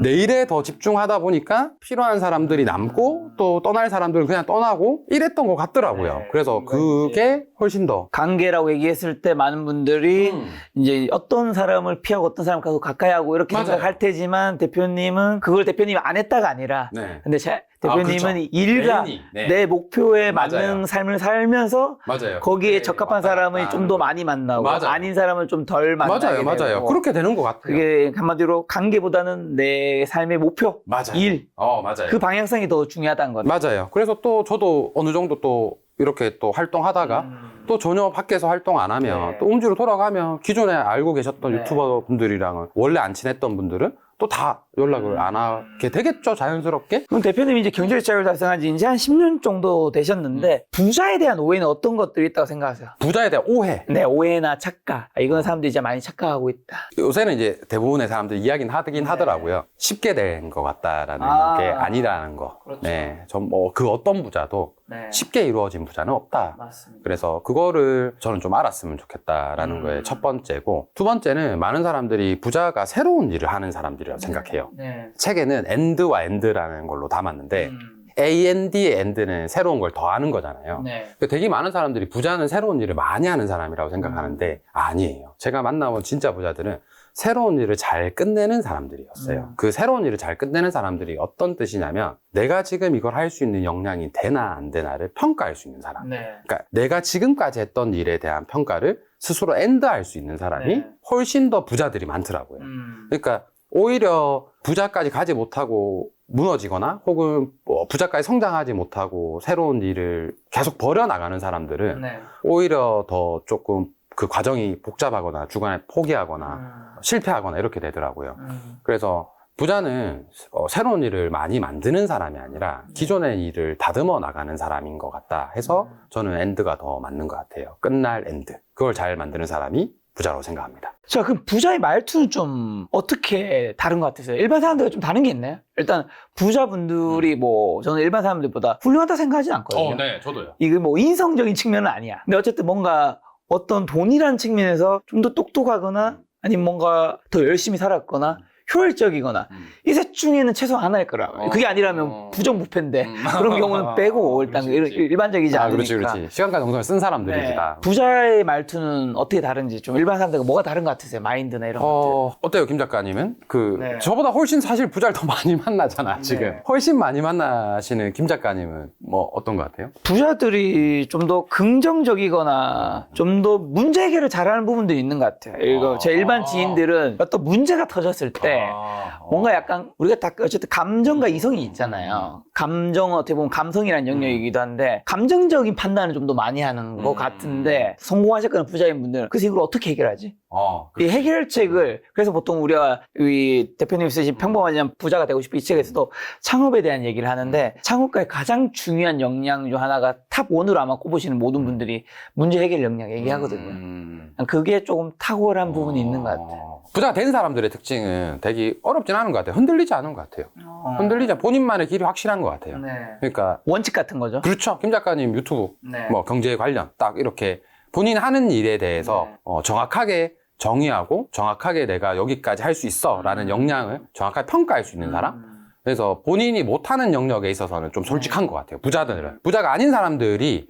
내 일에 더 집중하다 보니까 필요한 사람들이 남고 또 떠날 사람들은 그냥 떠나고 이랬던 것 같더라고요. 그래서 그게 훨씬 더 관계라고 얘기했을 때 많은 분들이 이제 어떤 사람을 피하고 어떤 사람 가서 가까이 하고 이렇게 맞아요. 생각할 테지만 대표님은 그걸 대표님이 안 했다가 아니라 근데 대표님은 그렇죠. 일과 개인이, 내 목표에 맞아요. 맞는 삶을 살면서 맞아요. 거기에 적합한 사람을 좀 더 많이 만나고 맞아요. 아닌 사람을 좀 덜 만나게 맞아요. 되고 그렇게 되는 것 같아요. 그게 한마디로 관계보다는 내 삶의 목표, 맞아요. 일, 맞아요. 그 방향성이 더 중요하다는 거죠. 맞아요. 그래서 또 저도 어느 정도 또 이렇게 또 활동하다가 또 전혀 밖에서 활동 안 하면 또 음주로 돌아가면 기존에 알고 계셨던 유튜버 분들이랑은 원래 안 친했던 분들은 또 다 연락을 안 하게 되겠죠, 자연스럽게. 그럼 대표님이 이제 경제적 자유를 달성한 지 이제 한 10년 정도 되셨는데 부자에 대한 오해는 어떤 것들이 있다고 생각하세요? 부자에 대한 오해. 네, 오해나 착각. 이건 사람들이 이제 많이 착각하고 있다. 요새는 이제 대부분의 사람들이 이야기는 하긴 하더라고요. 쉽게 된 것 같다라는 게 아니라는 거. 그렇죠. 네, 그 어떤 부자도 쉽게 이루어진 부자는 없다. 맞습니다. 그래서 그거를 저는 좀 알았으면 좋겠다라는 거에 첫 번째고, 두 번째는 많은 사람들이 부자가 새로운 일을 하는 사람들이라고 생각해요. 책에는 and와 and라는 걸로 담았는데 AND의 and는 새로운 걸 더하는 거잖아요. 되게 많은 사람들이 부자는 새로운 일을 많이 하는 사람이라고 생각하는데 아니에요. 제가 만나본 진짜 부자들은 새로운 일을 잘 끝내는 사람들이었어요. 그 새로운 일을 잘 끝내는 사람들이 어떤 뜻이냐면 내가 지금 이걸 할 수 있는 역량이 되나 안 되나를 평가할 수 있는 사람. 그러니까 내가 지금까지 했던 일에 대한 평가를 스스로 엔드할 수 있는 사람이 훨씬 더 부자들이 많더라고요. 그러니까 오히려 부자까지 가지 못하고 무너지거나 혹은 부자까지 성장하지 못하고 새로운 일을 계속 버려나가는 사람들은 오히려 더 조금 그 과정이 복잡하거나 중간에 포기하거나 실패하거나 이렇게 되더라고요. 그래서 부자는 새로운 일을 많이 만드는 사람이 아니라 기존의 일을 다듬어 나가는 사람인 것 같다 해서 저는 엔드가 더 맞는 것 같아요. 끝날 엔드. 그걸 잘 만드는 사람이 부자라고 생각합니다. 자, 그럼 부자의 말투는 좀 어떻게 다른 것 같으세요? 일반 사람들과 좀 다른 게 있나요? 일단 부자분들이 뭐 저는 일반 사람들보다 훌륭하다 생각하진 않거든요. 네, 저도요. 이게 뭐 인성적인 측면은 아니야. 근데 어쨌든 뭔가 어떤 돈이라는 측면에서 좀 더 똑똑하거나 아니면 뭔가 더 열심히 살았거나 효율적이거나 이 셋 중에는 최소 하나일 거라. 그게 아니라면 부정부패인데 그런 경우는 빼고 일단 일반적이지 않으니까. 그렇지. 시간과 정성을 쓴 사람들이지 네. 다. 부자의 말투는 어떻게 다른지 좀 일반 사람들과 뭐가 다른 것 같으세요? 마인드나 이런 것들. 어때요, 김 작가님은? 네. 저보다 훨씬 사실 부자를 더 많이 만나잖아, 지금. 네. 훨씬 많이 만나시는 김 작가님은 뭐 어떤 것 같아요? 부자들이 좀 더 긍정적이거나 좀 더 문제 해결을 잘하는 부분들이 있는 것 같아요. 이거 제 일반 지인들은 어떤 문제가 터졌을 때 뭔가 약간 우리가 다 어쨌든 감정과 이성이 있잖아요. 감정은 어떻게 보면 감성이라는 영역이기도 한데 감정적인 판단을 좀 더 많이 하는 것 같은데 성공하셨거나 부자인 분들은 그래서 이걸 어떻게 해결하지? 이 해결책을 그래서 보통 우리가 이 대표님 쓰신 평범하지만 부자가 되고 싶은 이 책에서도 창업에 대한 얘기를 하는데 창업가의 가장 중요한 역량 중 하나가 탑1으로 아마 꼽으시는 모든 분들이 문제 해결 역량 얘기하거든요. 그게 조금 탁월한 부분이 있는 것 같아요. 부자가 된 사람들의 특징은 되게 어렵진 않은 것 같아요. 흔들리지 않은 것 같아요. 흔들리지 않 본인만의 길이 확실한 것 같아요. 네. 그러니까 원칙 같은 거죠. 그렇죠. 김 작가님 유튜브 네. 뭐 경제 관련 딱 이렇게 본인 하는 일에 대해서 네. 정확하게 정의하고 정확하게 내가 여기까지 할 수 있어 라는 역량을 정확하게 평가할 수 있는 사람. 그래서 본인이 못하는 영역에 있어서는 좀 솔직한 것 같아요. 부자들은. 부자가 아닌 사람들이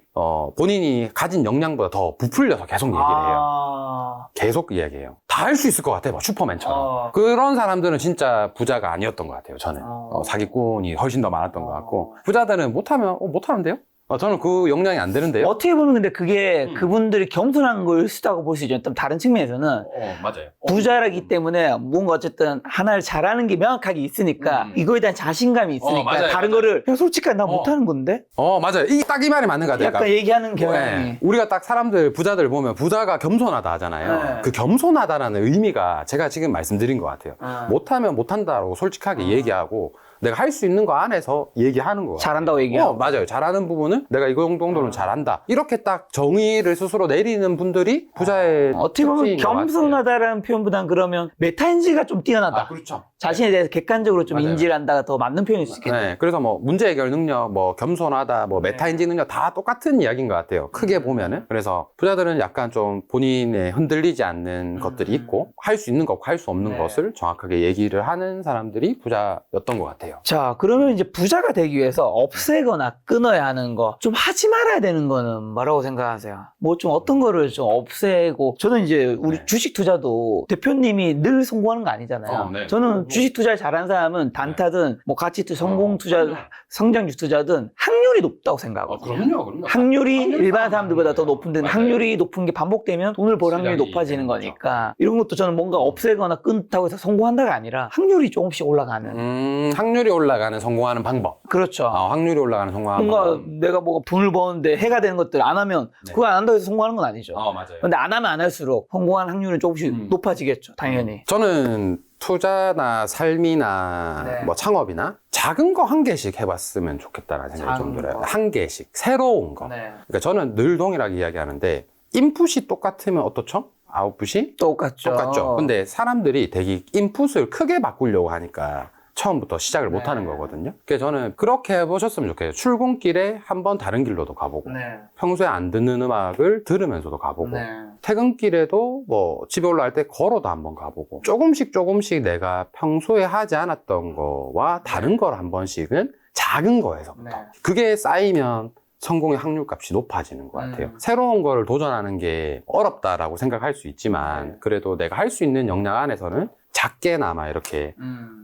본인이 가진 역량보다 더 부풀려서 계속 얘기를 해요. 계속 이야기해요. 다 할 수 있을 것 같아요. 뭐 슈퍼맨처럼. 그런 사람들은 진짜 부자가 아니었던 것 같아요. 저는. 사기꾼이 훨씬 더 많았던 것 같고. 부자들은 못하면 못하는데요? 저는 그 역량이 안 되는데요? 어떻게 보면 근데 그게 그분들이 겸손한 걸 수다고 볼 수 있죠. 좀 다른 측면에서는 맞아요. 부자라기 때문에 뭔가 어쨌든 하나를 잘하는 게 명확하게 있으니까 이거에 대한 자신감이 있으니까 맞아요, 다른 맞아요. 거를 그냥 솔직하게 나 못하는 건데? 맞아요. 딱 이 말이 맞는 것 같아요. 약간 얘기하는 경향이. 네. 우리가 딱 사람들, 부자들 보면 부자가 겸손하다 하잖아요. 네. 그 겸손하다라는 의미가 제가 지금 말씀드린 것 같아요. 못하면 못한다고 솔직하게 얘기하고 내가 할 수 있는 거 안에서 얘기하는 거. 잘한다고 얘기하고. 맞아요. 잘하는 부분은 내가 이거 정도는 잘한다. 이렇게 딱 정의를 스스로 내리는 분들이 부자의 어떻게 보면 특징인 것 같아요. 겸손하다라는 표현보다는 그러면 메타인지가 좀 뛰어나다. 그렇죠. 자신에 대해서 객관적으로 좀 맞아요. 인지를 한다가 더 맞는 표현일 수 있겠네요. 네, 그래서 뭐 문제 해결 능력, 뭐 겸손하다, 뭐 메타인지 능력 다 똑같은 이야기인 것 같아요. 크게 보면은. 그래서 부자들은 약간 좀 본인의 흔들리지 않는 것들이 있고 할 수 있는 것과 할 수 없는 것을 정확하게 얘기를 하는 사람들이 부자였던 것 같아요. 자, 그러면 이제 부자가 되기 위해서 없애거나 끊어야 하는 거, 좀 하지 말아야 되는 거는 뭐라고 생각하세요? 뭐 좀 어떤 거를 좀 없애고, 저는 이제 우리 주식 투자도 대표님이 늘 성공하는 거 아니잖아요. 네. 저는 주식 투자를 잘하는 사람은 단타든 뭐 가치 투자, 성공 투자, 성장주 투자든 확률이 높다고 생각하거든요. 그럼요. 확률이 일반 사람들보다 더 높은 데는 확률이 높은 게 반복되면 돈을 벌 확률이 시장이 높아지는 되는 거니까 이런 것도 저는 뭔가 없애거나 끊다고 해서 성공한다가 아니라 확률이 조금씩 올라가는 확률이 올라가는 성공하는 방법. 그렇죠. 확률이 올라가는 성공하는 뭔가 방법. 내가 뭐 돈을 버는데 해가 되는 것들 안 하면 그거 안 한다고 해서 성공하는 건 아니죠. 맞아요. 근데 안 하면 안 할수록 성공하는 확률은 조금씩 높아지겠죠. 당연히. 저는 투자나 삶이나 네. 뭐 창업이나 작은 거 한 개씩 해봤으면 좋겠다는 생각이 좀 작은 들어요. 거. 한 개씩. 새로운 거. 네. 그러니까 저는 늘 동일하게 이야기하는데 인풋이 똑같으면 어떻죠? 아웃풋이 똑같죠. 똑같죠. 근데 사람들이 되게 인풋을 크게 바꾸려고 하니까 처음부터 시작을 못 하는 거거든요. 그래서 저는 그렇게 해보셨으면 좋겠어요. 출근길에 한번 다른 길로도 가보고 네. 평소에 안 듣는 음악을 들으면서도 가보고 네. 퇴근길에도 뭐 집에 올라갈 때 걸어도 한번 가보고 조금씩 내가 평소에 하지 않았던 거와 다른 걸 한 번씩은 작은 거에서부터 네. 그게 쌓이면 성공의 확률값이 높아지는 것 같아요. 새로운 걸 도전하는 게 어렵다라고 생각할 수 있지만 그래도 내가 할 수 있는 역량 안에서는 작게나마 이렇게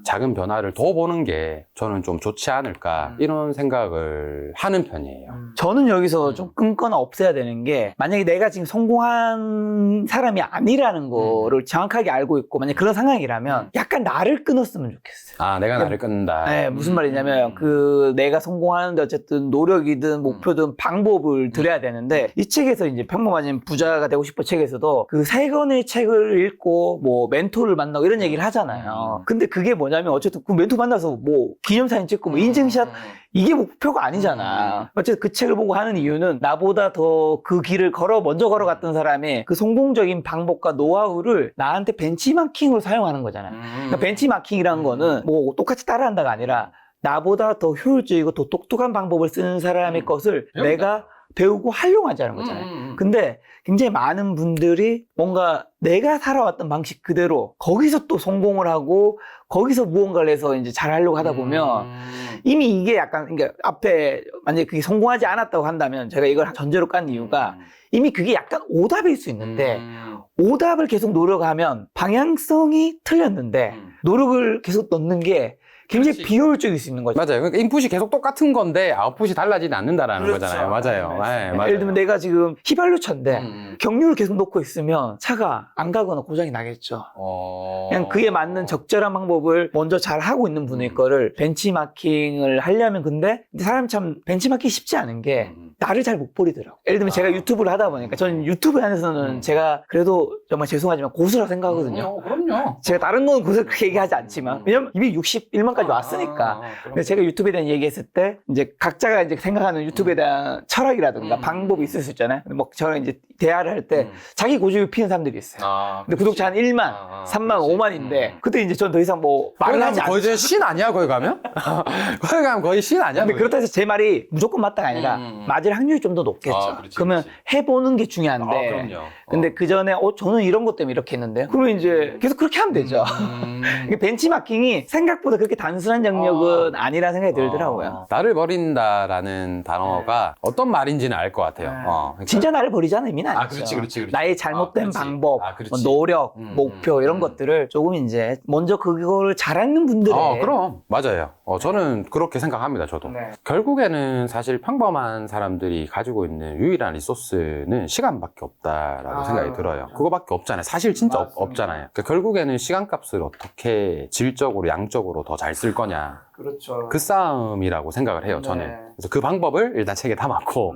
작은 변화를 더 보는 게 저는 좀 좋지 않을까 이런 생각을 하는 편이에요. 저는 여기서 좀 끊거나 없애야 되는 게 만약에 내가 지금 성공한 사람이 아니라는 거를 정확하게 알고 있고 만약 그런 상황이라면 약간 나를 끊었으면 좋겠어요. 내가 나를 끊는다. 네, 무슨 말이냐면 그 내가 성공하는데 어쨌든 노력이든 목표든 방법을 들여야 되는데 이 책에서 이제 평범한 부자가 되고 싶어 책에서도 그 세 권의 책을 읽고 뭐 멘토를 만나고 이런 그런 얘기를 하잖아요. 근데 그게 뭐냐면 어쨌든 그 멘토 만나서 뭐 기념사진 찍고 뭐 인증샷 이게 목표가 아니잖아. 어쨌든 그 책을 보고 하는 이유는 나보다 더 그 길을 먼저 걸어갔던 사람의 그 성공적인 방법과 노하우를 나한테 벤치마킹으로 사용하는 거잖아요. 그러니까 벤치마킹이라는 거는 뭐 똑같이 따라한다가 아니라 나보다 더 효율적이고 더 똑똑한 방법을 쓰는 사람의 것을 내가 배우고 활용하자는 거잖아요. 근데 굉장히 많은 분들이 뭔가 내가 살아왔던 방식 그대로 거기서 또 성공을 하고 거기서 무언가를 해서 이제 잘하려고 하다 보면 이미 이게 약간 그러니까 앞에 만약에 그게 성공하지 않았다고 한다면 제가 이걸 전제로 깐 이유가 이미 그게 약간 오답일 수 있는데 오답을 계속 노력하면 방향성이 틀렸는데 노력을 계속 넣는 게 굉장히 비효율적일 수 있는 거죠. 맞아요. 그러니까 인풋이 계속 똑같은 건데 아웃풋이 달라지지 않는다라는 그렇죠. 거잖아요. 맞아요. 네, 맞아요. 예를 들면 내가 지금 휘발유차인데 경유를 계속 놓고 있으면 차가 안 가거나 고장이 나겠죠. 그냥 그에 맞는 적절한 방법을 먼저 잘 하고 있는 분의 거를 벤치마킹을 하려면 근데 사람이 참 벤치마킹이 쉽지 않은 게 나를 잘 못 버리더라고. 예를 들면 제가 유튜브를 하다 보니까 저는 유튜브 안에서는 제가 그래도 정말 죄송하지만 고수라 생각하거든요. 그럼요. 제가 다른 건 고수 그렇게 얘기하지 않지만 왜냐면 이미 61만까지 왔으니까. 근데 제가 유튜브에 대한 얘기했을 때 이제 각자가 이제 생각하는 유튜브에 대한 철학이라든가 방법이 있을 수 있잖아요. 근데 뭐 저랑 이제 대화를 할 때 자기 고집을 피는 사람들이 있어요. 근데 구독자 한 1만, 3만, 5만인데 그때 이제 전 더 이상 뭐 말을 하지 않죠. 거의 이제 신 아니야, 거기 가면? 거기 가면 거의 신 아니야? 근데 거기? 그렇다 해서 제 말이 무조건 맞다가 아니라 맞을 확률이 좀 더 높겠죠. 그렇지, 그러면 그렇지. 해보는 게 중요한데. 그럼요. 근데 그 전에 저는 이런 것 때문에 이렇게 했는데. 그러면 이제 계속 그렇게 하면 되죠. 이게 벤치마킹이 생각보다 그렇게 단순한 영역은 아니라 생각이 들더라고요. 나를 버린다라는 단어가 어떤 말인지는 알 것 같아요. 그러니까 진짜 나를 버리자는 의미는 아니죠. 그렇지. 나의 잘못된 그렇지. 방법, 그렇지. 뭐 노력, 목표 이런 것들을 조금 이제 먼저 그거를 잘하는 분들의 그럼. 맞아요. 저는 그렇게 생각합니다, 저도. 네. 결국에는 사실 평범한 사람들이 가지고 있는 유일한 리소스는 시간밖에 없다라고 생각이 들어요. 그거밖에 없잖아요. 사실 진짜 없잖아요. 그러니까 결국에는 시간값을 어떻게 질적으로, 양적으로 더 잘 쓸 거냐. 그렇죠. 그 싸움이라고 생각을 해요, 저는. 그래서 그 방법을 일단 책에 담았고.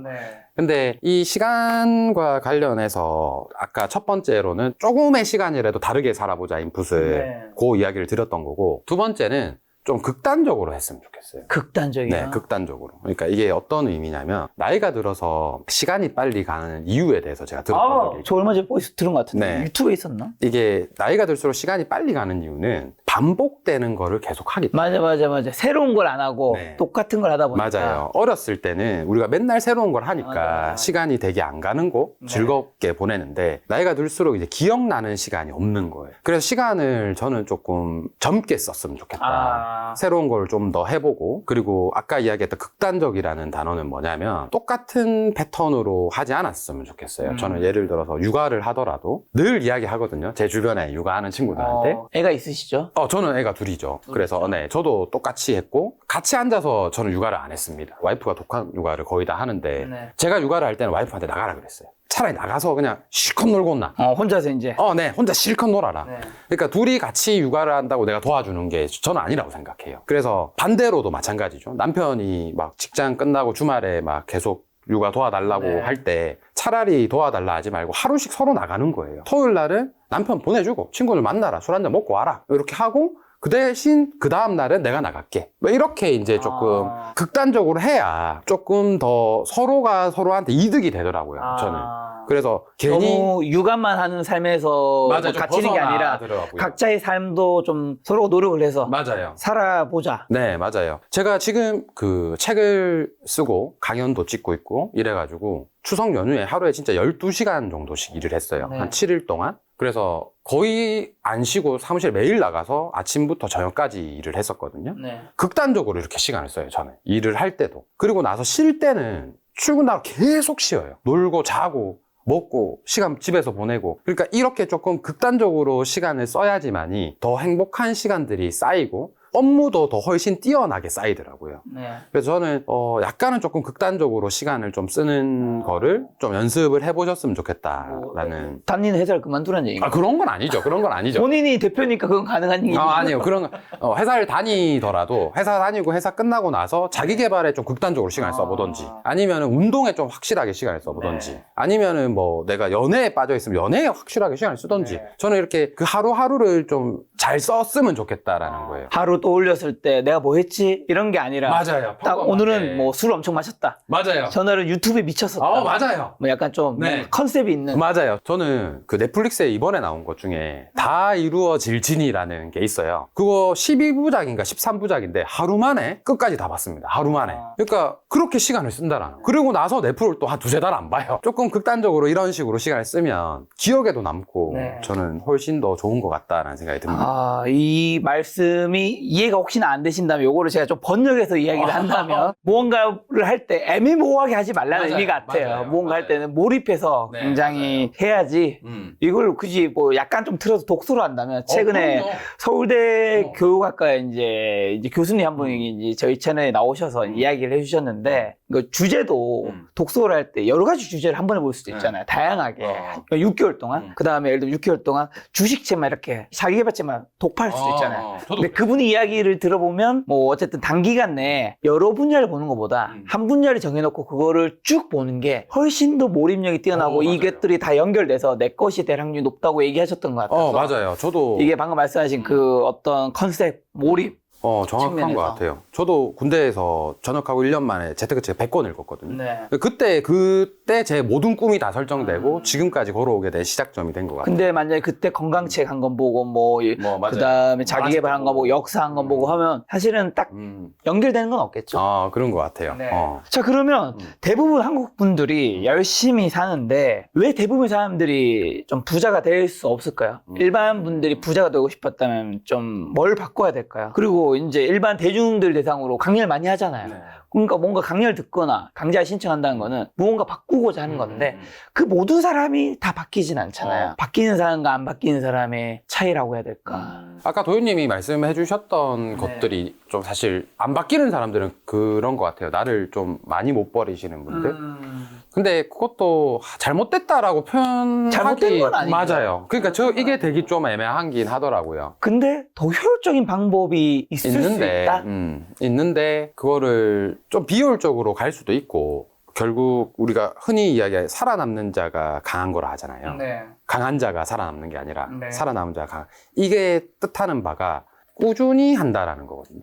근데 이 시간과 관련해서 아까 첫 번째로는 조금의 시간이라도 다르게 살아보자 인풋을 그 이야기를 드렸던 거고, 두 번째는 좀 극단적으로 했으면 좋겠어요. 극단적이요? 네, 극단적으로. 그러니까 이게 어떤 의미냐면 나이가 들어서 시간이 빨리 가는 이유에 대해서 제가 들었던 적이 있어요. 저 얼마 전에 어디서 들은 것 같은데 네. 유튜브에 있었나? 이게 나이가 들수록 시간이 빨리 가는 이유는 반복되는 거를 계속 하기 때문에. 맞아. 새로운 걸 안 하고 네. 똑같은 걸 하다 보니까. 맞아요. 어렸을 때는 우리가 맨날 새로운 걸 하니까 맞아. 시간이 되게 안 가는 거 즐겁게 보내는데 나이가 들수록 이제 기억나는 시간이 없는 거예요. 그래서 시간을 저는 조금 젊게 썼으면 좋겠다. 새로운 걸 좀 더 해보고, 그리고 아까 이야기했던 극단적이라는 단어는 뭐냐면 똑같은 패턴으로 하지 않았으면 좋겠어요. 저는 예를 들어서 육아를 하더라도 늘 이야기하거든요. 제 주변에 육아하는 친구들한테. 애가 있으시죠? 저는 애가 둘이죠. 그래서 네, 저도 똑같이 했고 같이 앉아서 저는 육아를 안 했습니다. 와이프가 독학 육아를 거의 다 하는데 제가 육아를 할 때는 와이프한테 나가라 그랬어요. 차라리 나가서 그냥 실컷 놀고 온나. 혼자서 이제. 네, 혼자 실컷 놀아라. 그러니까 둘이 같이 육아를 한다고 내가 도와주는 게 저는 아니라고 생각해요. 그래서 반대로도 마찬가지죠. 남편이 막 직장 끝나고 주말에 막 계속 육아 도와달라고 할 때 차라리 도와달라 하지 말고 하루씩 서로 나가는 거예요. 토요일 날은 남편 보내주고 친구들 만나라, 술 한잔 먹고 와라, 이렇게 하고 그 대신 그 다음 날은 내가 나갈게. 왜 이렇게 이제 조금 극단적으로 해야 조금 더 서로가 서로한테 이득이 되더라고요. 저는. 그래서 괜히 너무 육아만 하는 삶에서 뭐 갇히는 게 아니라 각자의 삶도 좀 서로 노력을 해서 맞아요. 살아보자. 네, 맞아요. 제가 지금 그 책을 쓰고 강연도 찍고 있고 이래가지고 추석 연휴에 하루에 진짜 12시간 정도씩 일을 했어요. 한 7일 동안. 그래서 거의 안 쉬고 사무실 매일 나가서 아침부터 저녁까지 일을 했었거든요. 극단적으로 이렇게 시간을 써요, 저는. 일을 할 때도. 그리고 나서 쉴 때는 출근하고 계속 쉬어요. 놀고 자고 먹고 시간 집에서 보내고. 그러니까 이렇게 조금 극단적으로 시간을 써야지만이 더 행복한 시간들이 쌓이고 업무도 더 훨씬 뛰어나게 쌓이더라고요. 네. 그래서 저는 약간은 조금 극단적으로 시간을 좀 쓰는 거를 좀 연습을 해보셨으면 좋겠다라는. 다니는 회사를 그만두라는 얘기인가요? 그런 건 아니죠. 그런 건 아니죠. 본인이 대표니까 그건 가능한 얘기죠. 아니요. 그런 회사를 다니더라도 회사 다니고 회사 끝나고 나서 자기 개발에 좀 극단적으로 시간을 써보던지, 아니면은 운동에 좀 확실하게 시간을 써보던지, 네. 아니면은 뭐 내가 연애에 빠져 있으면 연애에 확실하게 시간을 쓰던지. 네. 저는 이렇게 그 하루하루를 좀 잘 썼으면 좋겠다라는 거예요. 하루 떠올렸을 때 내가 뭐 했지? 이런 게 아니라 맞아요. 딱 오늘은 뭐 술을 엄청 마셨다. 맞아요. 전날은 유튜브에 미쳤었다. 맞아요. 뭐 약간 좀 네. 컨셉이 있는. 맞아요. 저는 그 넷플릭스에 이번에 나온 것 중에 다 이루어질 진이라는 게 있어요. 그거 12부작인가 13부작인데 하루 만에 끝까지 다 봤습니다. 하루 만에. 그러니까 그렇게 시간을 쓴다라는 거. 그리고 나서 넷플을 또 한 두세 달 안 봐요. 조금 극단적으로 이런 식으로 시간을 쓰면 기억에도 남고 네. 저는 훨씬 더 좋은 것 같다라는 생각이 듭니다. 이 말씀이 이해가 혹시나 안 되신다면 요거를 제가 좀 번역해서 이야기를 한다면 무언가를 할 때 애매모호하게 하지 말라는 맞아요. 의미 같아요. 맞아요. 무언가 할 맞아요. 때는 몰입해서 네, 굉장히 해야지. 이걸 굳이 뭐 약간 좀 틀어서 독서로 한다면 최근에 서울대 교육학과에 이제 교수님 한 분이 이제 저희 채널에 나오셔서 이야기를 해주셨는데 그 주제도 독서를 할 때 여러 가지 주제를 한 번에 볼 수도 있잖아요. 다양하게. 6개월 동안. 그 다음에 예를 들면 6개월 동안 주식책만 이렇게 자기개발책만 독파할 수도 있잖아요. 근데 그분이 이야기를 들어보면 뭐 어쨌든 단기간 내에 여러 분야를 보는 것보다 한 분야를 정해놓고 그거를 쭉 보는 게 훨씬 더 몰입력이 뛰어나고 맞아요. 이것들이 다 연결돼서 내 것이 될 확률이 높다고 얘기하셨던 것 같아서 맞아요. 저도 이게 방금 말씀하신 그 어떤 컨셉, 몰입 정확한 측면에서. 것 같아요. 저도 군대에서 전역하고 1년 만에 재테크책 100권 읽었거든요. 네. 그때 제 모든 꿈이 다 설정되고 지금까지 걸어오게 된 시작점이 된 것 같아요. 근데 만약에 그때 건강책 한 권 보고 맞아요. 그 다음에 자기개발 한 거 맞아요. 보고 역사 한 권 보고 하면 사실은 딱 연결되는 건 없겠죠. 그런 것 같아요. 네. 자, 그러면 대부분 한국 분들이 열심히 사는데 왜 대부분 사람들이 좀 부자가 될 수 없을까요? 일반 분들이 부자가 되고 싶었다면 좀 뭘 바꿔야 될까요? 그리고 이제 일반 대중들 대상으로 강연을 많이 하잖아요. 네. 그러니까 뭔가 강연을 듣거나 강좌를 신청한다는 거는 무언가 바꾸고자 하는 건데 그 모든 사람이 다 바뀌진 않잖아요. 바뀌는 사람과 안 바뀌는 사람의 차이라고 해야 될까? 아까 도윤님이 말씀해 주셨던 것들이 좀 사실 안 바뀌는 사람들은 그런 것 같아요. 나를 좀 많이 못 버리시는 분들. 근데 그것도 잘못됐다라고 표현하기 잘못된 건 아니죠. 맞아요. 그러니까 이게 되게 좀 애매한긴 하더라고요. 근데 더 효율적인 방법이 있을 수 있다? 있는데 그거를 좀 비효율적으로 갈 수도 있고 결국 우리가 흔히 이야기할 살아남는 자가 강한 거라 하잖아요. 네. 강한 자가 살아남는 게 아니라 네. 살아남은 자가 이게 뜻하는 바가 꾸준히 한다라는 거거든요.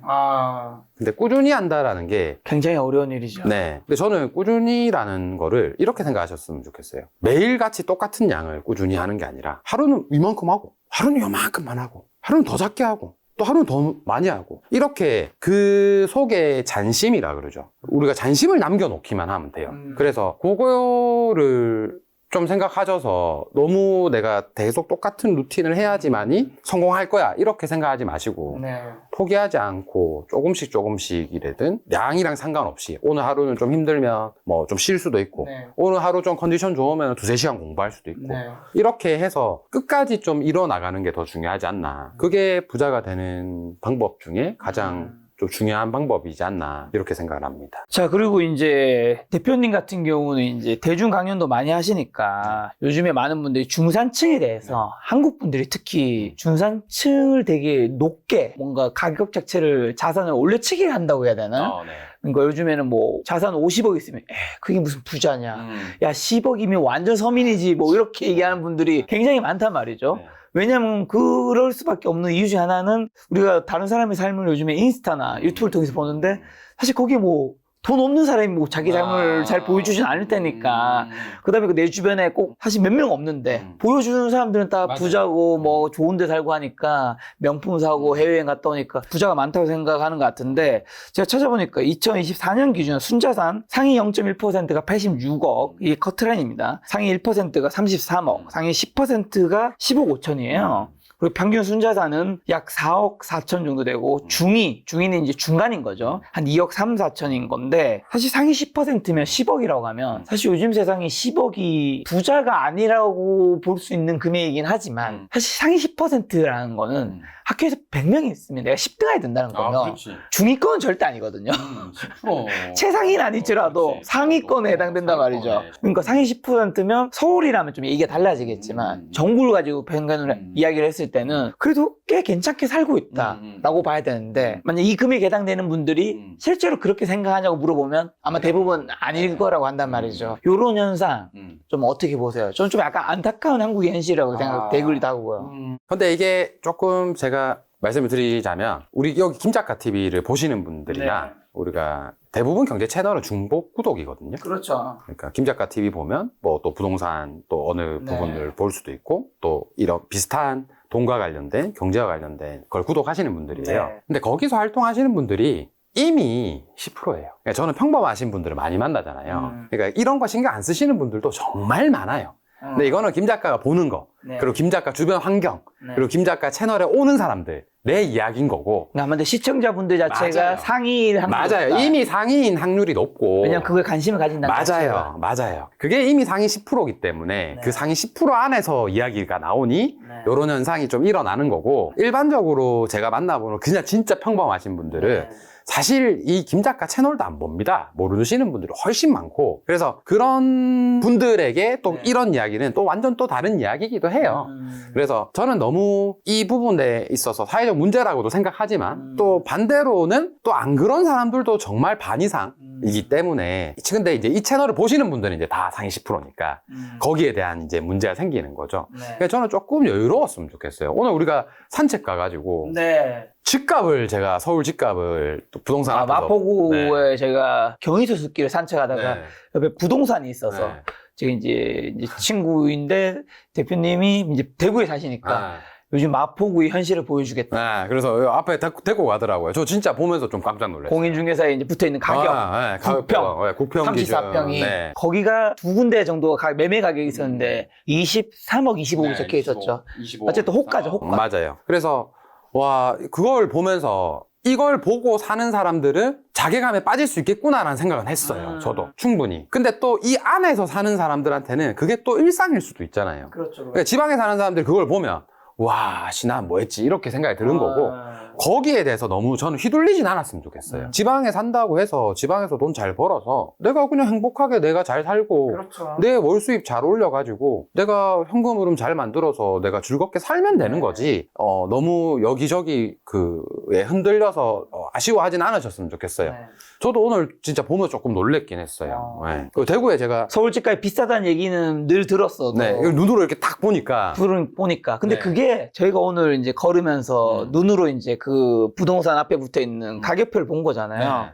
근데 꾸준히 한다라는 게 굉장히 어려운 일이죠. 네. 근데 저는 꾸준히라는 거를 이렇게 생각하셨으면 좋겠어요. 매일같이 똑같은 양을 꾸준히 하는 게 아니라 하루는 이만큼 하고 하루는 요만큼만 하고 하루는 더 작게 하고 또 하루는 더 많이 하고 이렇게 그 속에 잔심이라 그러죠. 우리가 잔심을 남겨놓기만 하면 돼요. 그래서 그거를 좀 생각하셔서 너무 내가 계속 똑같은 루틴을 해야지만이 성공할 거야 이렇게 생각하지 마시고 네. 포기하지 않고 조금씩이라든 양이랑 상관없이 오늘 하루는 좀 힘들면 뭐 좀 쉴 수도 있고 네. 오늘 하루 좀 컨디션 좋으면 2-3시간 공부할 수도 있고 네. 이렇게 해서 끝까지 좀 이뤄나가는 게 더 중요하지 않나. 그게 부자가 되는 방법 중에 가장 좀 중요한 방법이지 않나 이렇게 생각을 합니다. 자, 그리고 이제 대표님 같은 경우는 이제 대중 강연도 많이 하시니까 요즘에 많은 분들이 중산층에 대해서 한국 분들이 특히 중산층을 되게 높게 뭔가 가격 자체를 자산을 올려치기를 한다고 해야 되나? 네. 그러니까 요즘에는 뭐 자산 50억 있으면 그게 무슨 부자냐? 야, 10억이면 완전 서민이지 뭐 이렇게 얘기하는 분들이 굉장히 많단 말이죠. 네. 왜냐면 그럴 수밖에 없는 이유 중 하나는 우리가 다른 사람의 삶을 요즘에 인스타나 유튜브를 통해서 보는데 사실 거기에 뭐 돈 없는 사람이 뭐 자기 삶을 잘 보여주진 않을 테니까. 그 다음에 내 주변에 꼭 사실 몇 명 없는데 보여주는 사람들은 다 맞아요. 부자고 뭐 좋은 데 살고 하니까 명품 사고 해외여행 갔다 오니까 부자가 많다고 생각하는 것 같은데 제가 찾아보니까 2024년 기준 순자산 상위 0.1%가 86억 이게 커트라인입니다. 상위 1%가 33억, 상위 10%가 10억 5천이에요. 그리고 평균 순자산은 약 4억 4천 정도 되고 중위는 이제 중간인 거죠. 한 2억 3, 4천인 건데 사실 상위 10%면 10억이라고 하면 사실 요즘 세상에 10억이 부자가 아니라고 볼 수 있는 금액이긴 하지만 사실 상위 10%라는 거는 학교에서 100명이 있으면 내가 10등하게 된다는 거면 중위권은 절대 아니거든요. 10%. 최상위는 아니더라도 그렇지. 상위권에 해당된단 말이죠. 상위권에. 그러니까 상위 10%면 서울이라면 좀 얘기가 달라지겠지만 전국을 가지고 평균을 이야기를 했을 때는 그래도 꽤 괜찮게 살고 있다라고 봐야 되는데 만약 이 금액에 해당되는 분들이 실제로 그렇게 생각하냐고 물어보면 아마 대부분 아닐 거라고 한단 말이죠. 요런 현상 좀 어떻게 보세요? 저는 좀 약간 안타까운 한국의 현실이라고 생각되기도 하고요. 근데 이게 조금 제가 말씀을 드리자면 우리 여기 김작가 TV를 보시는 분들이나 네. 우리가 대부분 경제 채널은 중복 구독이거든요. 그렇죠. 그러니까 김작가 TV 보면 뭐 또 부동산 또 어느 네. 부분을 볼 수도 있고 또 이런 비슷한 돈과 관련된 경제와 관련된 걸 구독하시는 분들이에요. 네. 근데 거기서 활동하시는 분들이 이미 10%예요. 그러니까 저는 평범하신 분들을 많이 만나잖아요. 그러니까 이런 거 신경 안 쓰시는 분들도 정말 많아요. 근데 이거는 김 작가가 보는 거, 네. 그리고 김 작가 주변 환경, 네. 그리고 김 작가 채널에 오는 사람들, 내 이야기인 거고. 아마 시청자분들 자체가 맞아요. 상위일 확률이 맞아요. 높다. 이미 상위인 확률이 높고. 왜냐면 그거에 관심을 가진다는 자체가. 맞아요. 그게 이미 상위 10%이기 때문에 네. 그 상위 10% 안에서 이야기가 나오니 네. 이런 현상이 좀 일어나는 거고 일반적으로 제가 만나보는 그냥 진짜 평범하신 분들은 네. 사실 이 김 작가 채널도 안 봅니다. 모르시는 분들이 훨씬 많고 그래서 그런 분들에게 또 네. 이런 이야기는 또 완전 또 다른 이야기이기도 해요. 그래서 저는 너무 이 부분에 있어서 사회적 문제라고도 생각하지만 또 반대로는 또 안 그런 사람들도 정말 반 이상이기 때문에 근데 이제 이 채널을 보시는 분들은 이제 다 상위 10%니까 거기에 대한 이제 문제가 생기는 거죠. 네. 그래서 저는 조금 여유로웠으면 좋겠어요. 오늘 우리가 산책 가가지고 네. 집값을 제가 서울 집값을 또 부동산 앞에서 마포구에 제가 경의도 숲길을 산책하다가 네. 옆에 부동산이 있어서 네. 제가 이제 친구인데 대표님이 이제 대구에 사시니까 아. 요즘 마포구의 현실을 보여주겠다. 네, 그래서 요 앞에 데리고 가더라고요. 저 진짜 보면서 좀 깜짝 놀랐어요. 공인중개사에 이제 붙어 있는 가격. 아, 네, 국평. 네, 국평 기준. 34평이 네. 거기가 두 군데 정도가 매매 가격이 있었는데 23억 25억 적혀 있었죠. 25. 어쨌든 호가죠, 호가. 맞아요. 그래서 와 그걸 보면서 이걸 보고 사는 사람들은 자괴감에 빠질 수 있겠구나라는 생각은 했어요. 저도 충분히. 근데 또 이 안에서 사는 사람들한테는 그게 또 일상일 수도 있잖아요. 그렇죠. 그러니까 지방에 사는 사람들이 그걸 보면 와, 씨, 난 뭐 했지? 이렇게 생각이 드는 거고, 거기에 대해서 너무 저는 휘둘리진 않았으면 좋겠어요. 지방에 산다고 해서 지방에서 돈 잘 벌어서 내가 그냥 행복하게 내가 잘 살고, 그렇죠. 내 월 수입 잘 올려가지고, 내가 현금 흐름 잘 만들어서 내가 즐겁게 살면 되는 거지, 너무 여기저기 그에 흔들려서 아쉬워하진 않으셨으면 좋겠어요. 네. 저도 오늘 진짜 보면서 조금 놀랬긴 했어요. 네. 그리고 대구에 제가, 서울집값이 비싸다는 얘기는 늘 들었어도 네, 이걸 눈으로 이렇게 딱 보니까, 불을 보니까. 근데 네. 그게 저희가 오늘 이제 걸으면서 눈으로 이제 그 부동산 앞에 붙어 있는 가격표를 본 거잖아요. 네.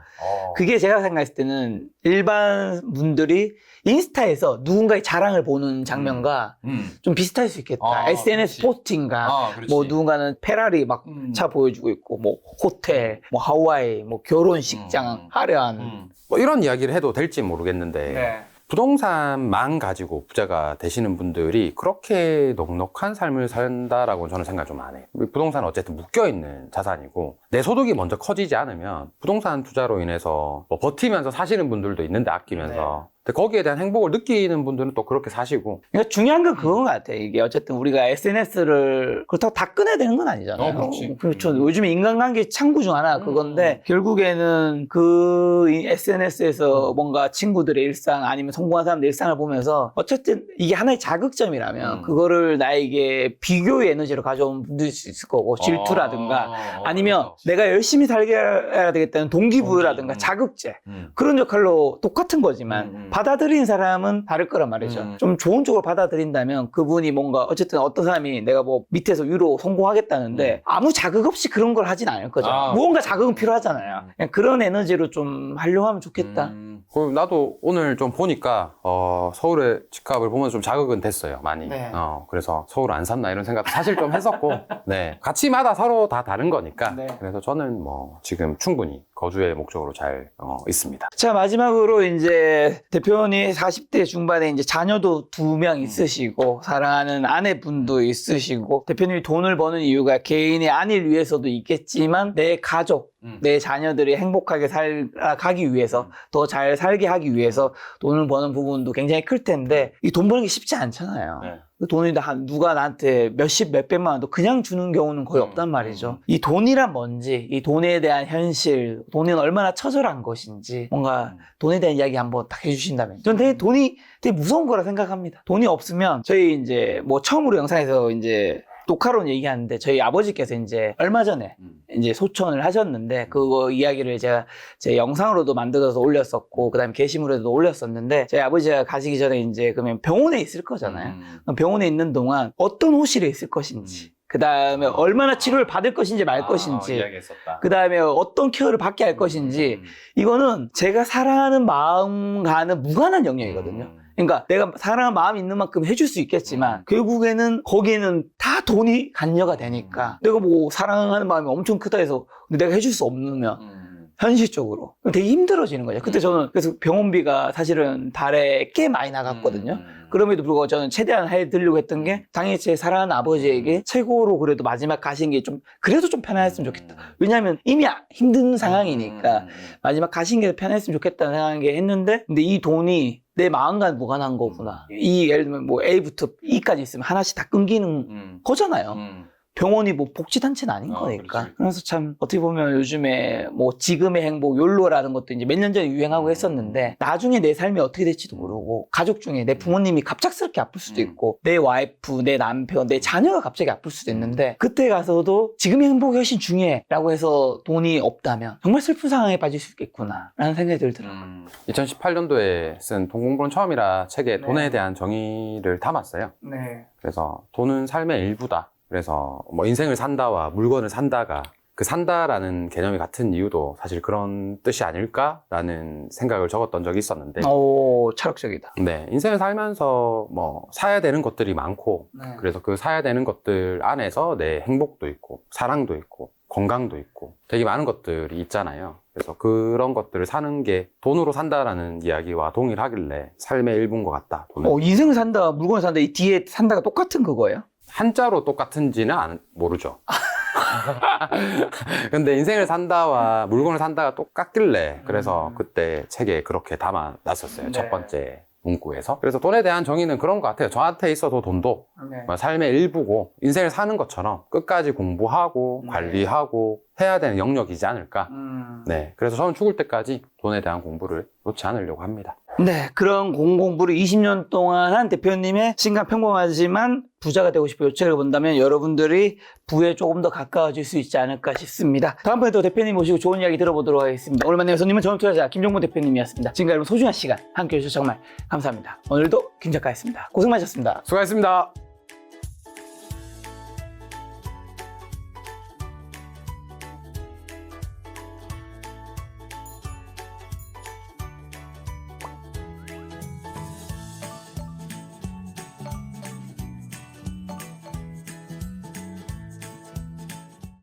그게 제가 생각했을 때는 일반 분들이 인스타에서 누군가의 자랑을 보는 장면과 좀 비슷할 수 있겠다. SNS 그렇지. 포스팅가 그렇지. 뭐 누군가는 페라리 막 차 보여주고 있고 뭐 호텔, 뭐 하와이, 뭐 결혼식장 화려한 뭐 이런 이야기를 해도 될지 모르겠는데 네. 부동산만 가지고 부자가 되시는 분들이 그렇게 넉넉한 삶을 산다라고 저는 생각 좀 안 해요. 부동산은 어쨌든 묶여있는 자산이고 내 소득이 먼저 커지지 않으면 부동산 투자로 인해서 뭐 버티면서 사시는 분들도 있는데 아끼면서 근데 거기에 대한 행복을 느끼는 분들은 또 그렇게 사시고 그러니까 중요한 건 그건 것 같아. 이게 어쨌든 우리가 SNS를 그렇다고 다 끊어야 되는 건 아니잖아요. 그렇지. 그렇죠. 요즘에 인간관계 창구 중 하나가 그건데 결국에는 그 SNS에서 뭔가 친구들의 일상 아니면 성공한 사람들의 일상을 보면서 어쨌든 이게 하나의 자극점이라면 그거를 나에게 비교의 에너지로 가져온 분들이 있을 거고 질투라든가 아니면 내가 열심히 살게 해야 되겠다는 동기부여라든가 자극제 그런 역할로 똑같은 거지만 받아들이는 사람은 다를 거란 말이죠. 좀 좋은 쪽으로 받아들인다면 그분이 뭔가 어쨌든 어떤 사람이 내가 뭐 밑에서 위로 성공하겠다는데 아무 자극 없이 그런 걸 하진 않을 거죠. 무언가 자극은 필요하잖아요. 그냥 그런 에너지로 좀 하려고 하면 좋겠다. 그리고 나도 오늘 좀 보니까 서울의 집값을 보면서 좀 자극은 됐어요 많이. 네. 그래서 서울 안 샀나 이런 생각도 사실 좀 했었고 네 가치마다 서로 다 다른 거니까 네. 그래서 저는 뭐 지금 충분히 거주의 목적으로 잘 있습니다. 자, 마지막으로 이제 대표님 40대 중반에 이제 자녀도 2명 있으시고, 사랑하는 아내분도 있으시고, 대표님이 돈을 버는 이유가 개인의 안위를 위해서도 있겠지만, 내 가족, 내 자녀들이 행복하게 살아가기 위해서, 더 잘 살게 하기 위해서 돈을 버는 부분도 굉장히 클 텐데, 이 돈 버는 게 쉽지 않잖아요. 네. 그 돈이 누가 나한테 몇십 몇백만 원도 그냥 주는 경우는 거의 없단 말이죠. 이 돈이란 뭔지, 이 돈에 대한 현실, 돈은 얼마나 처절한 것인지 뭔가 돈에 대한 이야기 한번 딱 해주신다면 저는 되게 돈이 되게 무서운 거라 생각합니다. 돈이 없으면 저희 이제 뭐 처음으로 영상에서 이제 녹화론 얘기하는데 저희 아버지께서 이제 얼마 전에 이제 소천을 하셨는데 그거 이야기를 제가 제 영상으로도 만들어서 올렸었고 그다음에 게시물에도 올렸었는데 저희 아버지가 가시기 전에 이제 그러면 병원에 있을 거잖아요. 그럼 병원에 있는 동안 어떤 호실에 있을 것인지 그다음에 얼마나 치료를 받을 것인지 말 것인지 그다음에 어떤 케어를 받게 할 것인지 이거는 제가 사랑하는 마음과는 무관한 영역이거든요. 그러니까 내가 사랑하는 마음이 있는 만큼 해줄 수 있겠지만 결국에는 거기에는 다 돈이 간여가 되니까 내가 뭐 사랑하는 마음이 엄청 크다 해서 근데 내가 해줄 수 없으면 현실적으로 되게 힘들어지는 거죠. 그때 저는 그래서 병원비가 사실은 달에 꽤 많이 나갔거든요. 그럼에도 불구하고 저는 최대한 해드리려고 했던 게 당연히 제 사랑하는 아버지에게 최고로 그래도 마지막 가신 게 좀 그래도 좀 편안했으면 좋겠다. 왜냐하면 이미 힘든 상황이니까 마지막 가신 게 편안했으면 좋겠다는 생각에 했는데 근데 이 돈이 내 마음과는 무관한 거구나. 이 예를 들면 뭐 A부터 E까지 있으면 하나씩 다 끊기는 거잖아요. 병원이 뭐 복지단체는 아닌 거니까. 그렇지. 그래서 참 어떻게 보면 요즘에 뭐 지금의 행복, 욜로라는 것도 이제 몇 년 전에 유행하고 했었는데 나중에 내 삶이 어떻게 될지도 모르고 가족 중에 내 부모님이 갑작스럽게 아플 수도 있고 내 와이프, 내 남편, 내 자녀가 갑자기 아플 수도 있는데 그때 가서도 지금의 행복이 훨씬 중요해 라고 해서 돈이 없다면 정말 슬픈 상황에 빠질 수 있겠구나 라는 생각이 들더라고요. 2018년도에 쓴 돈 공부는 처음이라 책에 돈에 대한 정의를 담았어요. 네. 그래서 돈은 삶의 일부다. 그래서 뭐 인생을 산다와 물건을 산다가 그 산다라는 개념이 같은 이유도 사실 그런 뜻이 아닐까라는 생각을 적었던 적이 있었는데 오, 철학적이다. 네, 인생을 살면서 뭐 사야 되는 것들이 많고 네. 그래서 그 사야 되는 것들 안에서 내 행복도 있고 사랑도 있고 건강도 있고 되게 많은 것들이 있잖아요. 그래서 그런 것들을 사는 게 돈으로 산다라는 이야기와 동일하길래 삶의 일부인 것 같다. 돈은. 인생을 산다, 물건을 산다, 이 뒤에 산다가 똑같은 그거예요? 한자로 똑같은지는 모르죠. 근데 인생을 산다와 물건을 산다가 똑같길래 그래서 그때 책에 그렇게 담아놨었어요. 네. 첫 번째 문구에서. 그래서 돈에 대한 정의는 그런 것 같아요. 저한테 있어도 돈도 네. 삶의 일부고 인생을 사는 것처럼 끝까지 공부하고 네. 관리하고 해야 되는 영역이지 않을까. 네, 그래서 저는 죽을 때까지 돈에 대한 공부를 놓지 않으려고 합니다. 네, 그런 공부를 20년 동안 한 대표님의 신간 평범하지만 부자가 되고 싶은 요 책을 본다면 여러분들이 부에 조금 더 가까워질 수 있지 않을까 싶습니다. 다음번에도 대표님 모시고 좋은 이야기 들어보도록 하겠습니다. 오늘 만난 손님은 전업투자자 김종문 대표님이었습니다. 지금까지 여러분 소중한 시간 함께해 주셔서 정말 감사합니다. 오늘도 김 작가였습니다. 고생 많으셨습니다. 수고하셨습니다.